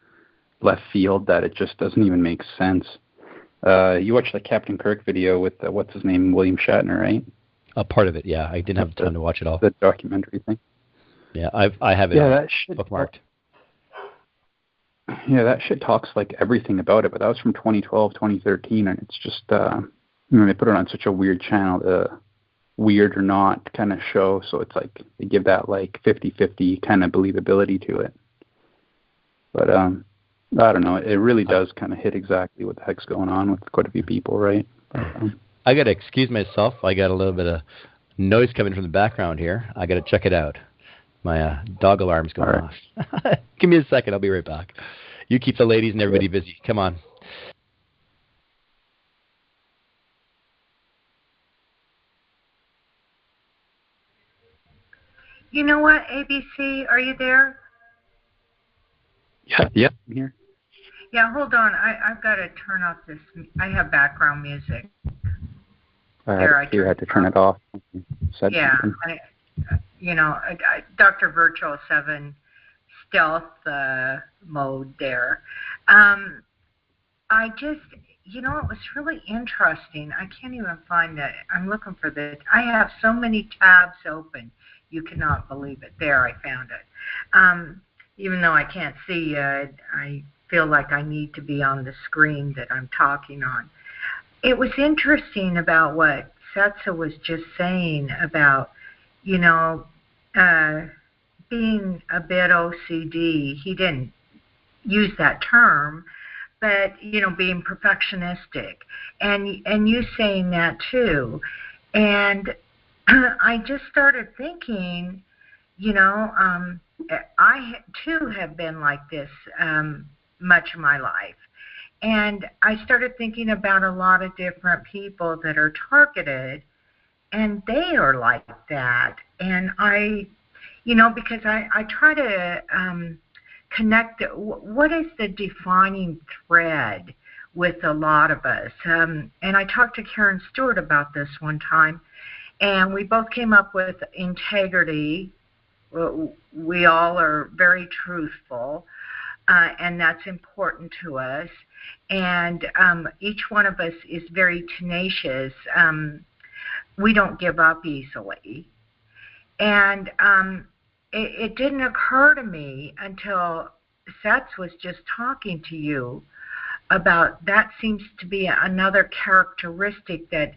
left field that it just doesn't even make sense. You watched the Captain Kirk video with, what's his name, William Shatner, right? A part of it, yeah. I didn't have time to watch it all. The documentary thing. Yeah, I have it that shit bookmarked. Yeah, that shit talks like everything about it, but that was from 2012, 2013, and it's just, they put it on such a weird channel, weird or not kind of show, so it's like they give that like 50-50 kind of believability to it. But I don't know, it really does kind of hit exactly what the heck's going on with quite a few people, right? But, I got to excuse myself. I got a little bit of noise coming from the background here. I got to check it out. My dog alarm's going off. Give me a second. I'll be right back. You keep the ladies and everybody busy. Come on. You know what, ABC? Are you there? Yeah, I'm here. Yeah, hold on. I've got to turn off this. I have background music. You had to turn it off. Yeah, Dr. Virtual 7 stealth mode there. I just, it was really interesting. I can't even find that. I'm looking for this. I have so many tabs open. You cannot believe it. There, I found it. Even though I can't see, I feel like I need to be on the screen that I'm talking on. It was interesting about what Setsa was just saying about, being a bit OCD. He didn't use that term, but, being perfectionistic. And you saying that too. And I just started thinking, I too have been like this much of my life. And I started thinking about a lot of different people that are targeted, and they are like that. And because I try to connect, what is the defining thread with a lot of us? And I talked to Karen Stewart about this one time, and we both came up with integrity. We all are very truthful, and that's important to us. And each one of us is very tenacious. We don't give up easily. And it didn't occur to me until Sets was just talking to you about that. Seems to be another characteristic that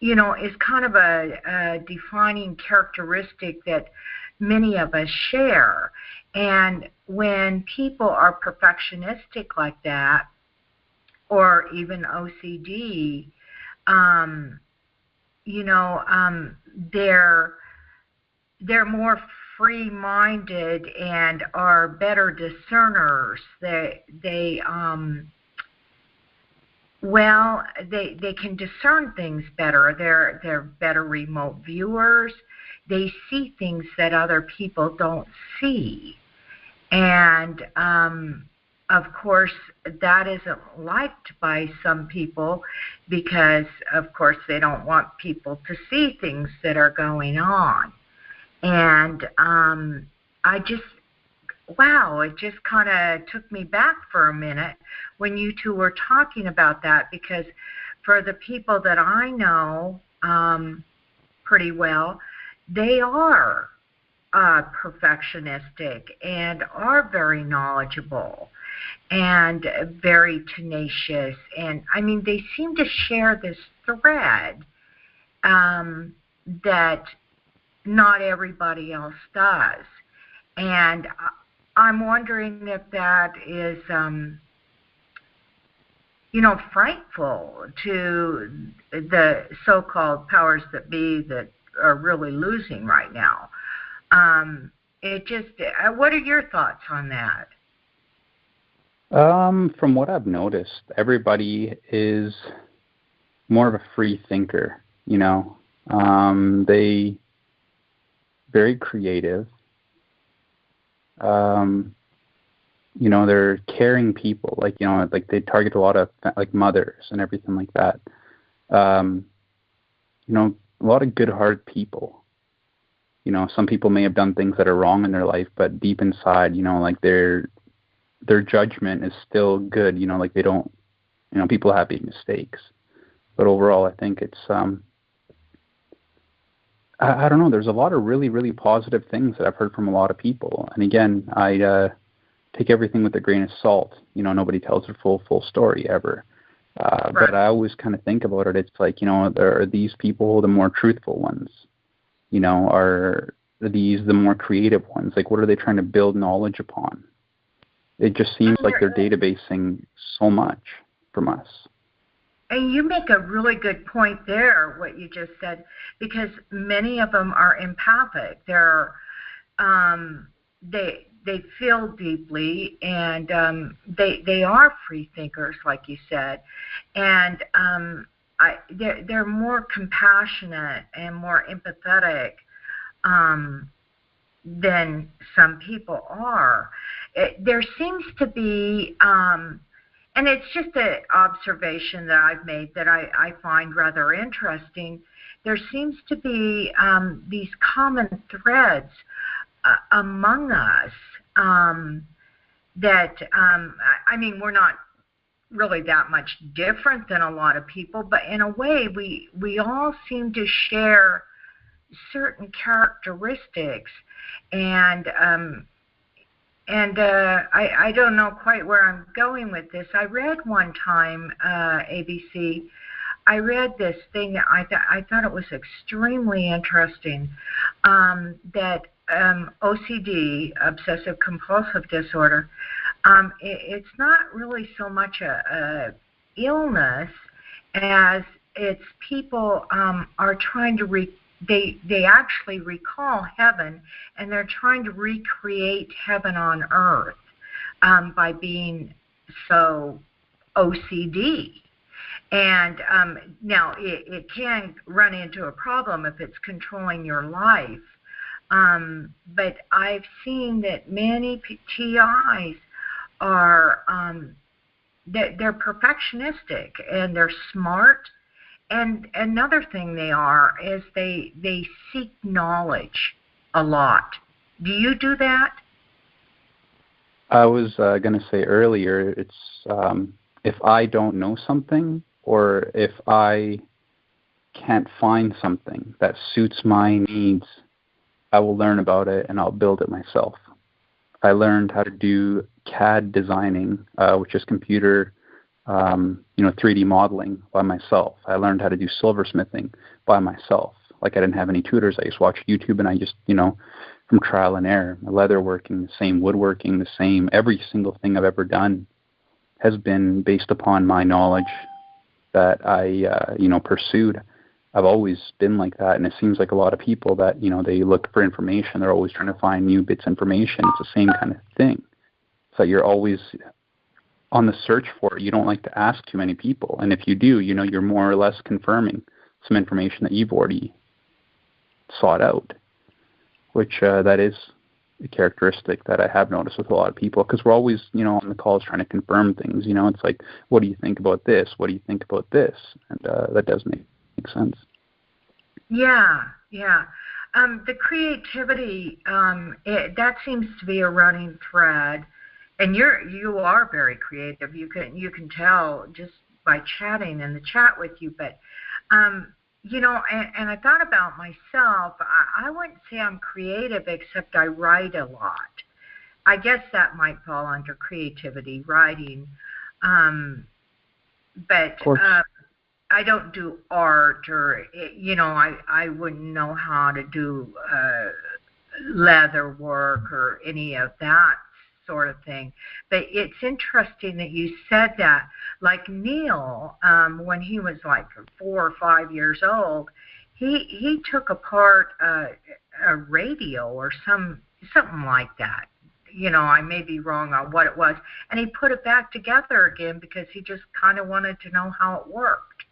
is kind of a defining characteristic that many of us share. And when people are perfectionistic like that, or even OCD, they're more free-minded and are better discerners. They can discern things better. They're better remote viewers. They see things that other people don't see. And of course, that isn't liked by some people because, of course, they don't want people to see things that are going on. And it just kind of took me back for a minute when you two were talking about that, because for the people that I know pretty well, they are perfectionistic and are very knowledgeable and very tenacious. And I mean, they seem to share this thread that not everybody else does. And I'm wondering if that is, frightful to the so-called powers that be that are really losing right now. It just, what are your thoughts on that? From what I've noticed, everybody is more of a free thinker, you know. They very creative. You know, they're caring people, like, you know, like they target a lot of like mothers and everything like that. You know, a lot of good-hearted people. You know, some people may have done things that are wrong in their life, but deep inside, you know, like their judgment is still good. You know, like they don't, you know, people have made mistakes, but overall, I think it's I don't know. There's a lot of really, really positive things that I've heard from a lot of people, and again, I take everything with a grain of salt. You know, nobody tells their full story ever. Right. But I always kind of think about it. It's like, you know, are these people the more truthful ones? You know, are these the more creative ones? Like, what are they trying to build knowledge upon? It just seems like they're databasing so much from us. And you make a really good point there, what you just said, because many of them are empathic. They're they feel deeply, and they are free thinkers, like you said, and they're more compassionate and more empathetic than some people are. There seems to be, and it's just an observation that I've made that I find rather interesting. There seems to be these common threads among us that, I mean, we're not really that much different than a lot of people, but in a way we all seem to share certain characteristics, and I don't know quite where I'm going with this. I read one time, ABC, I read this thing that I thought it was extremely interesting, that OCD, obsessive compulsive disorder, it's not really so much a illness as it's people are trying to they actually recall heaven, and they're trying to recreate heaven on earth by being so OCD. And now it can run into a problem if it's controlling your life. But I've seen that many TIs are they're perfectionistic, and they're smart. And another thing they are is they seek knowledge a lot. Do you do that? I was going to say earlier, it's if I don't know something, or if I can't find something that suits my needs, I will learn about it and I'll build it myself. I learned how to do CAD designing, which is computer, 3D modeling, by myself. I learned how to do silversmithing by myself. Like, I didn't have any tutors. I just watched YouTube, and I just, from trial and error, leatherworking, the same, woodworking, the same, every single thing I've ever done has been based upon my knowledge that I, pursued. I've always been like that, and it seems like a lot of people that, they look for information. They're always trying to find new bits of information. It's the same kind of thing. So you're always on the search for it. You don't like to ask too many people, and if you do, you're more or less confirming some information that you've already sought out, which that is a characteristic that I have noticed with a lot of people, because we're always, on the calls trying to confirm things. It's like, what do you think about this? What do you think about this? And that does make sense. Yeah. The creativity, that seems to be a running thread, and you are very creative. You can tell just by chatting in the chat with you. But and I thought about myself. I wouldn't say I'm creative, except I write a lot. I guess that might fall under creativity, writing. But I don't do art, or I wouldn't know how to do leather work or any of that sort of thing. But it's interesting that you said that. Like Neil, when he was like 4 or 5 years old, he took apart a radio or some something like that. I may be wrong on what it was. And he put it back together again because he just kind of wanted to know how it worked.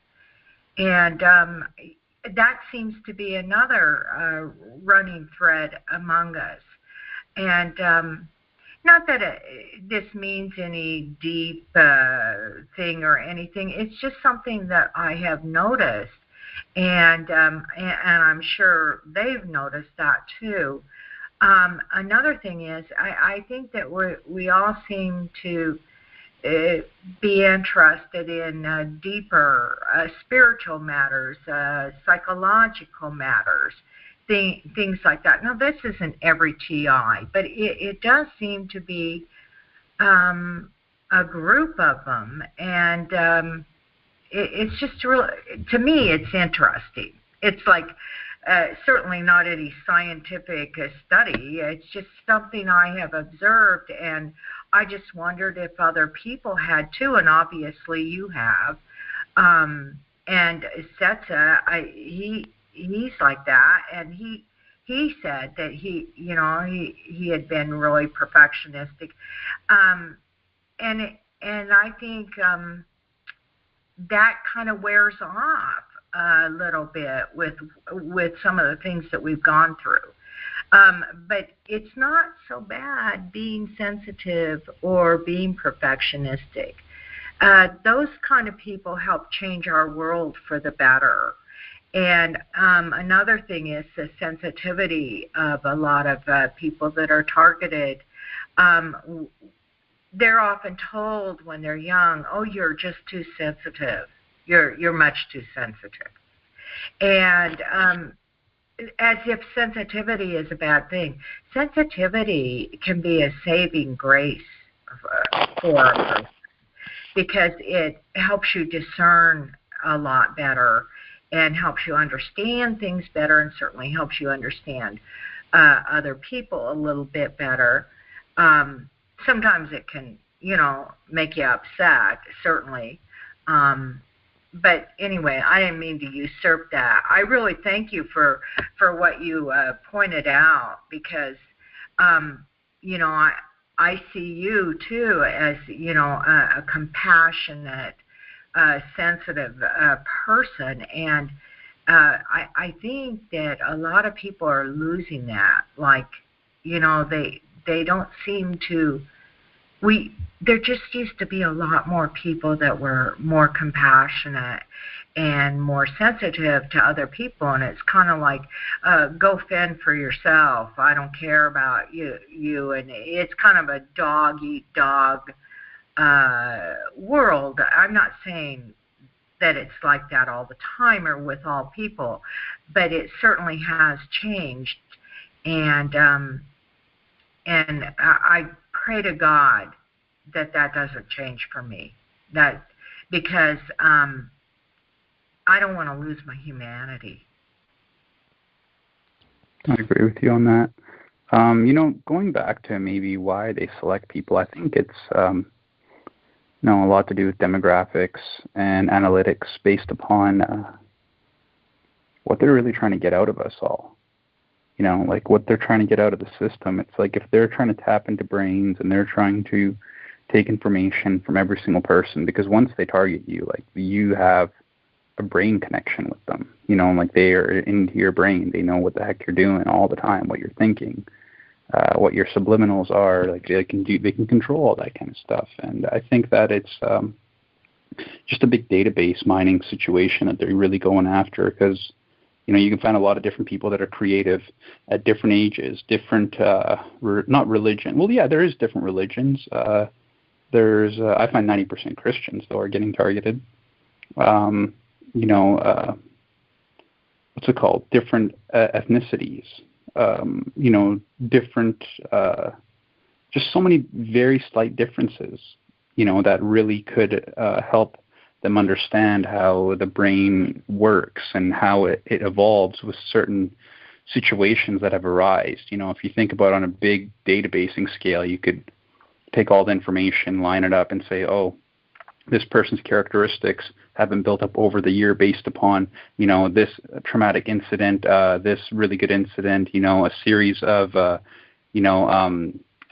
And that seems to be another running thread among us. And not that this means any deep thing or anything. It's just something that I have noticed. And I'm sure they've noticed that too. Another thing is, I think that we all seem to be interested in deeper spiritual matters, psychological matters, things like that. Now, this isn't every TI, but it does seem to be a group of them, and it's just really, to me, it's interesting. It's like certainly not any scientific study. It's just something I have observed, and I just wondered if other people had too, and obviously you have. And Setsa, he's like that, and he said that he had been really perfectionistic, and I think that kind of wears off a little bit with some of the things that we've gone through. But it's not so bad being sensitive or being perfectionistic. Those kind of people help change our world for the better. And another thing is the sensitivity of a lot of people that are targeted. They're often told when they're young, "Oh, you're just too sensitive. You're much too sensitive," and as if sensitivity is a bad thing. Sensitivity can be a saving grace for a person because it helps you discern a lot better and helps you understand things better, and certainly helps you understand other people a little bit better. Sometimes it can, make you upset, certainly. But anyway, I didn't mean to usurp that. I really thank you for what you pointed out, because, I see you too as, a compassionate, sensitive person. And I think that a lot of people are losing that. Like, they don't seem to, there just used to be a lot more people that were more compassionate and more sensitive to other people, and it's kind of like, go fend for yourself. I don't care about you, and it's kind of a dog-eat-dog world. I'm not saying that it's like that all the time or with all people, but it certainly has changed, and I pray to God that doesn't change for me. Because I don't want to lose my humanity. I agree with you on that. Going back to maybe why they select people, I think it's a lot to do with demographics and analytics based upon what they're really trying to get out of us all. Like what they're trying to get out of the system. It's like if they're trying to tap into brains and they're trying to take information from every single person, because once they target you, like you have a brain connection with them, like they are into your brain. They know what the heck you're doing all the time, what you're thinking, what your subliminals are. Like they can control all that kind of stuff. And I think that it's just a big database mining situation that they're really going after, because you can find a lot of different people that are creative at different ages, different, not religion. Well, yeah, there is different religions. There's, I find 90% Christians, though, are getting targeted. What's it called? Different ethnicities. Different, just so many very slight differences, that really could help them understand how the brain works and how it evolves with certain situations that have arisen. If you think about it on a big databasing scale, you could take all the information, line it up, and say, oh, this person's characteristics have been built up over the year based upon, this traumatic incident, this really good incident, a series of,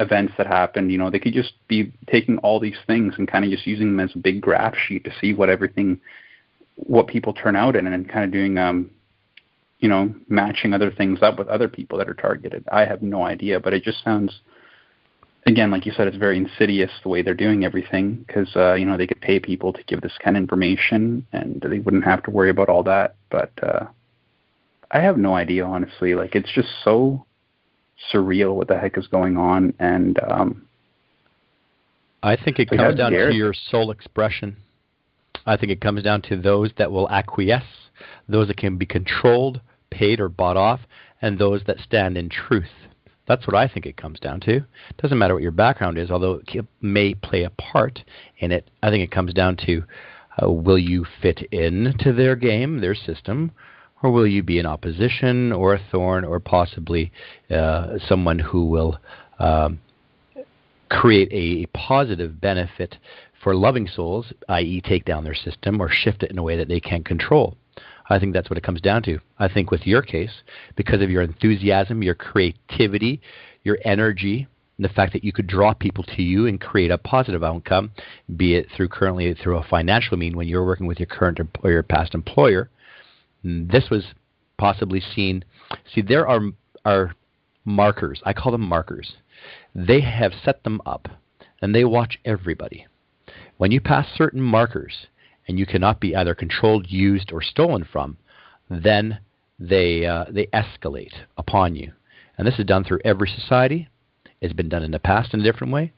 events that happened. They could just be taking all these things and kind of just using them as a big graph sheet to see what people turn out in, and kind of doing, matching other things up with other people that are targeted. I have no idea, but it just sounds, again, like you said, it's very insidious the way they're doing everything, because, they could pay people to give this kind of information and they wouldn't have to worry about all that. But I have no idea, honestly. Like, it's just so surreal what the heck is going on, and I think it comes down to your soul expression. I think it comes down to those that will acquiesce, those that can be controlled, paid, or bought off, and those that stand in truth. That's what I think it comes down to. It doesn't matter what your background is, although it may play a part in it. I think it comes down to will you fit into their game, their system, or will you be an opposition or a thorn, or possibly someone who will create a positive benefit for loving souls, i.e. take down their system or shift it in a way that they can't control. I think that's what it comes down to. I think with your case, because of your enthusiasm, your creativity, your energy, and the fact that you could draw people to you and create a positive outcome, be it currently through a financial mean when you're working with your current or your past employer, this was possibly seen. See, there are markers. I call them markers. They have set them up, and they watch everybody. When you pass certain markers, and you cannot be either controlled, used, or stolen from, then they escalate upon you. And this is done through every society. It's been done in the past in a different way.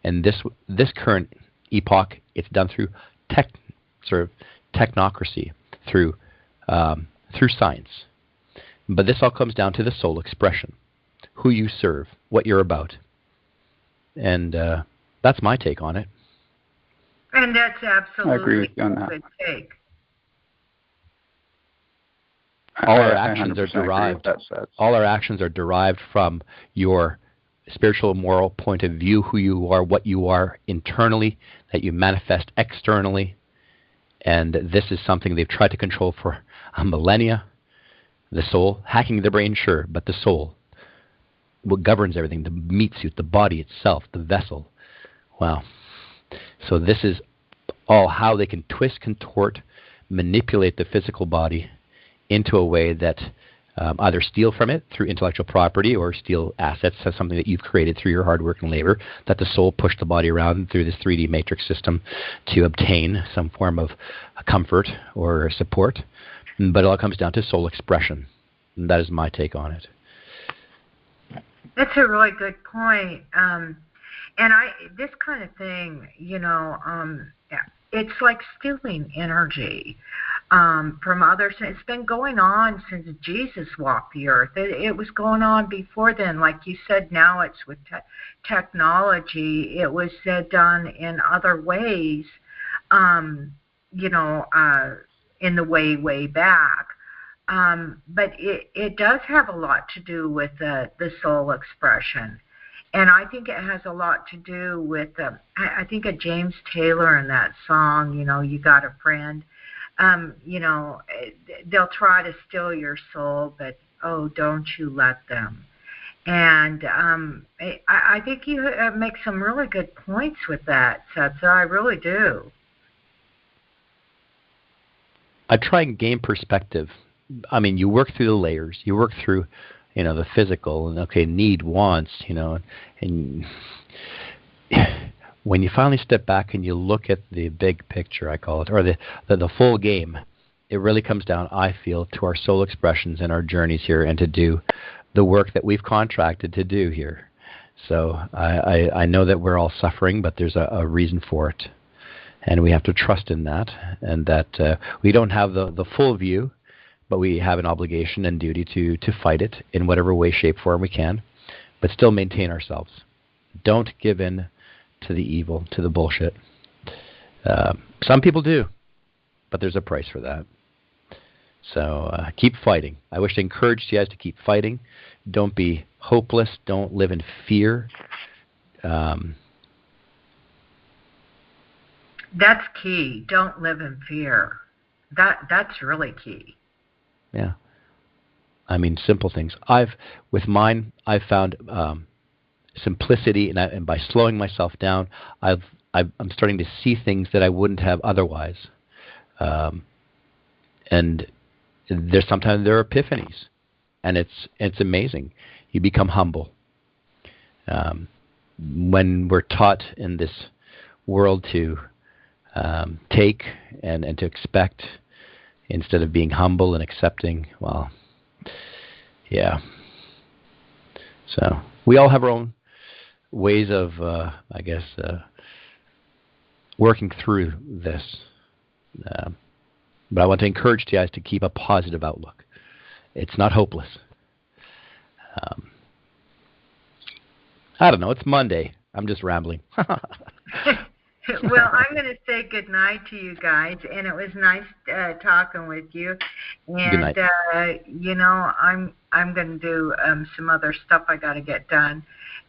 And this current epoch, it's done through technocracy, through science. But this all comes down to the soul expression, who you serve, what you're about. And that's my take on it. And that's absolutely I agree with you on that. a good take. All our actions are derived. All our actions are derived from your spiritual, moral point of view, who you are, what you are internally, that you manifest externally. And this is something they've tried to control for a millennia. The soul, hacking the brain, sure, but the soul, what governs everything, the meat suit, the body itself, the vessel. Wow. So this is all how they can twist, contort, manipulate the physical body into a way that either steal from it through intellectual property or steal assets, as something that you've created through your hard work and labor, that the soul pushed the body around through this 3D matrix system to obtain some form of comfort or support. But it all comes down to soul expression. And that is my take on it. That's a really good point. And this kind of thing, it's like stealing energy from others. It's been going on since Jesus walked the earth. It was going on before then. Like you said, now it's with technology. It was done in other ways, in the way back. But it does have a lot to do with the soul expression. And I think it has a lot to do with, I think of James Taylor in that song, You Got a Friend. They'll try to steal your soul, but, oh, don't you let them. And I think you make some really good points with that, Setsa. I really do. I try and gain perspective. I mean, you work through the layers. You work through the physical, and need, wants, and when you finally step back and you look at the big picture, I call it, or the full game, it really comes down, I feel, to our soul expressions and our journeys here, and to do the work that we've contracted to do here. So I know that we're all suffering, but there's a reason for it, and we have to trust in that, and that we don't have the full view, but we have an obligation and duty to fight it in whatever way, shape, form we can, but still maintain ourselves. Don't give in to the evil, to the bullshit. Some people do, but there's a price for that. So keep fighting. I wish to encourage you guys to keep fighting. Don't be hopeless. Don't live in fear. That's key. Don't live in fear. That's really key. Yeah. I mean, simple things. I've found simplicity, and by slowing myself down, I'm starting to see things that I wouldn't have otherwise. And sometimes there are epiphanies, and it's amazing. You become humble. When we're taught in this world to take and to expect instead of being humble and accepting, well, yeah. So we all have our own ways of, I guess, working through this. But I want to encourage you guys to keep a positive outlook. It's not hopeless. I don't know. It's Monday. I'm just rambling. Well, I'm going to say good night to you guys, and it was nice talking with you. And good night. I'm going to do some other stuff I got to get done.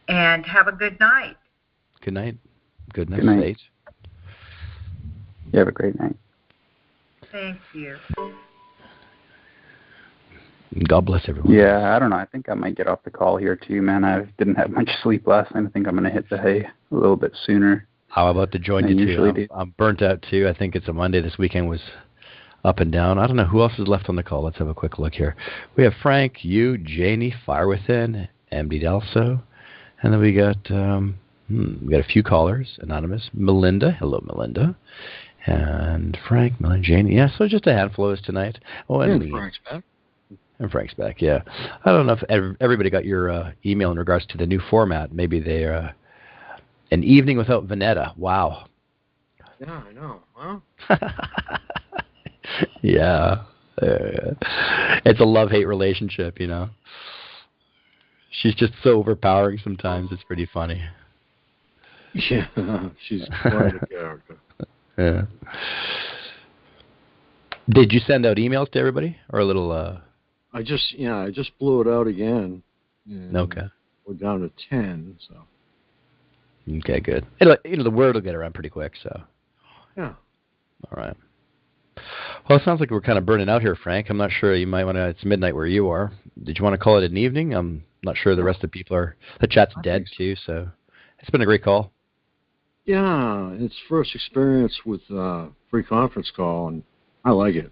And have a good night. Good night. Good night. Good night. You have a great night. Thank you. God bless everyone. Yeah, I don't know. I think I might get off the call here too, man. I didn't have much sleep last night. I think I'm going to hit the hay a little bit sooner. How about to join you too? I'm burnt out too. I think it's a Monday. This weekend was up and down. I don't know who else is left on the call. Let's have a quick look here. We have Frank, you, Janie, Fire Within, MD Delso, and then we got a few callers. Anonymous, Melinda. Hello, Melinda. And Frank, Melinda, Janie. Yeah, so just a handful of us tonight. Oh, and Frank's back. And Frank's back, yeah. I don't know if everybody got your email in regards to the new format. Maybe they're an evening without Vanetta. Wow. Yeah, I know. Huh? Yeah. It's a love-hate relationship, you know. She's just so overpowering sometimes. It's pretty funny. Yeah, she's quite a character. Yeah. Did you send out emails to everybody, or a little? I just blew it out again. Okay. We're down to 10, so. Okay, good. The word will get around pretty quick, so. Yeah. All right. Well, it sounds like we're kind of burning out here, Frank. I'm not sure. You might want to. It's midnight where you are. Did you want to call it an evening? I'm not sure the rest of the people are. The chat's dead too, so it's been a great call. Yeah, it's first experience with free conference call, and I like it.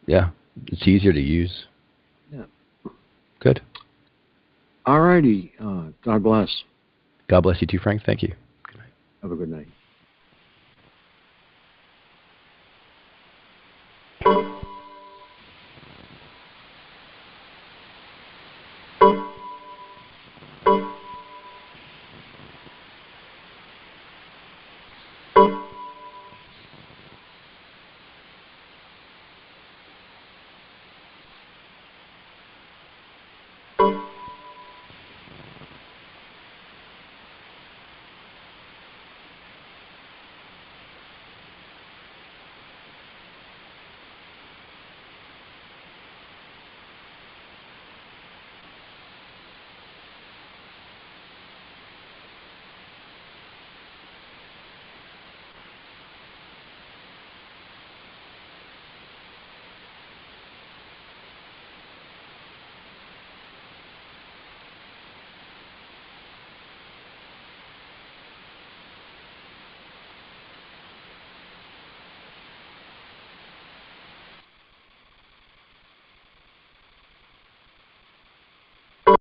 Yeah, it's easier to use. Yeah. Good. All righty. God bless. God bless you too, Frank. Thank you. Have a good night.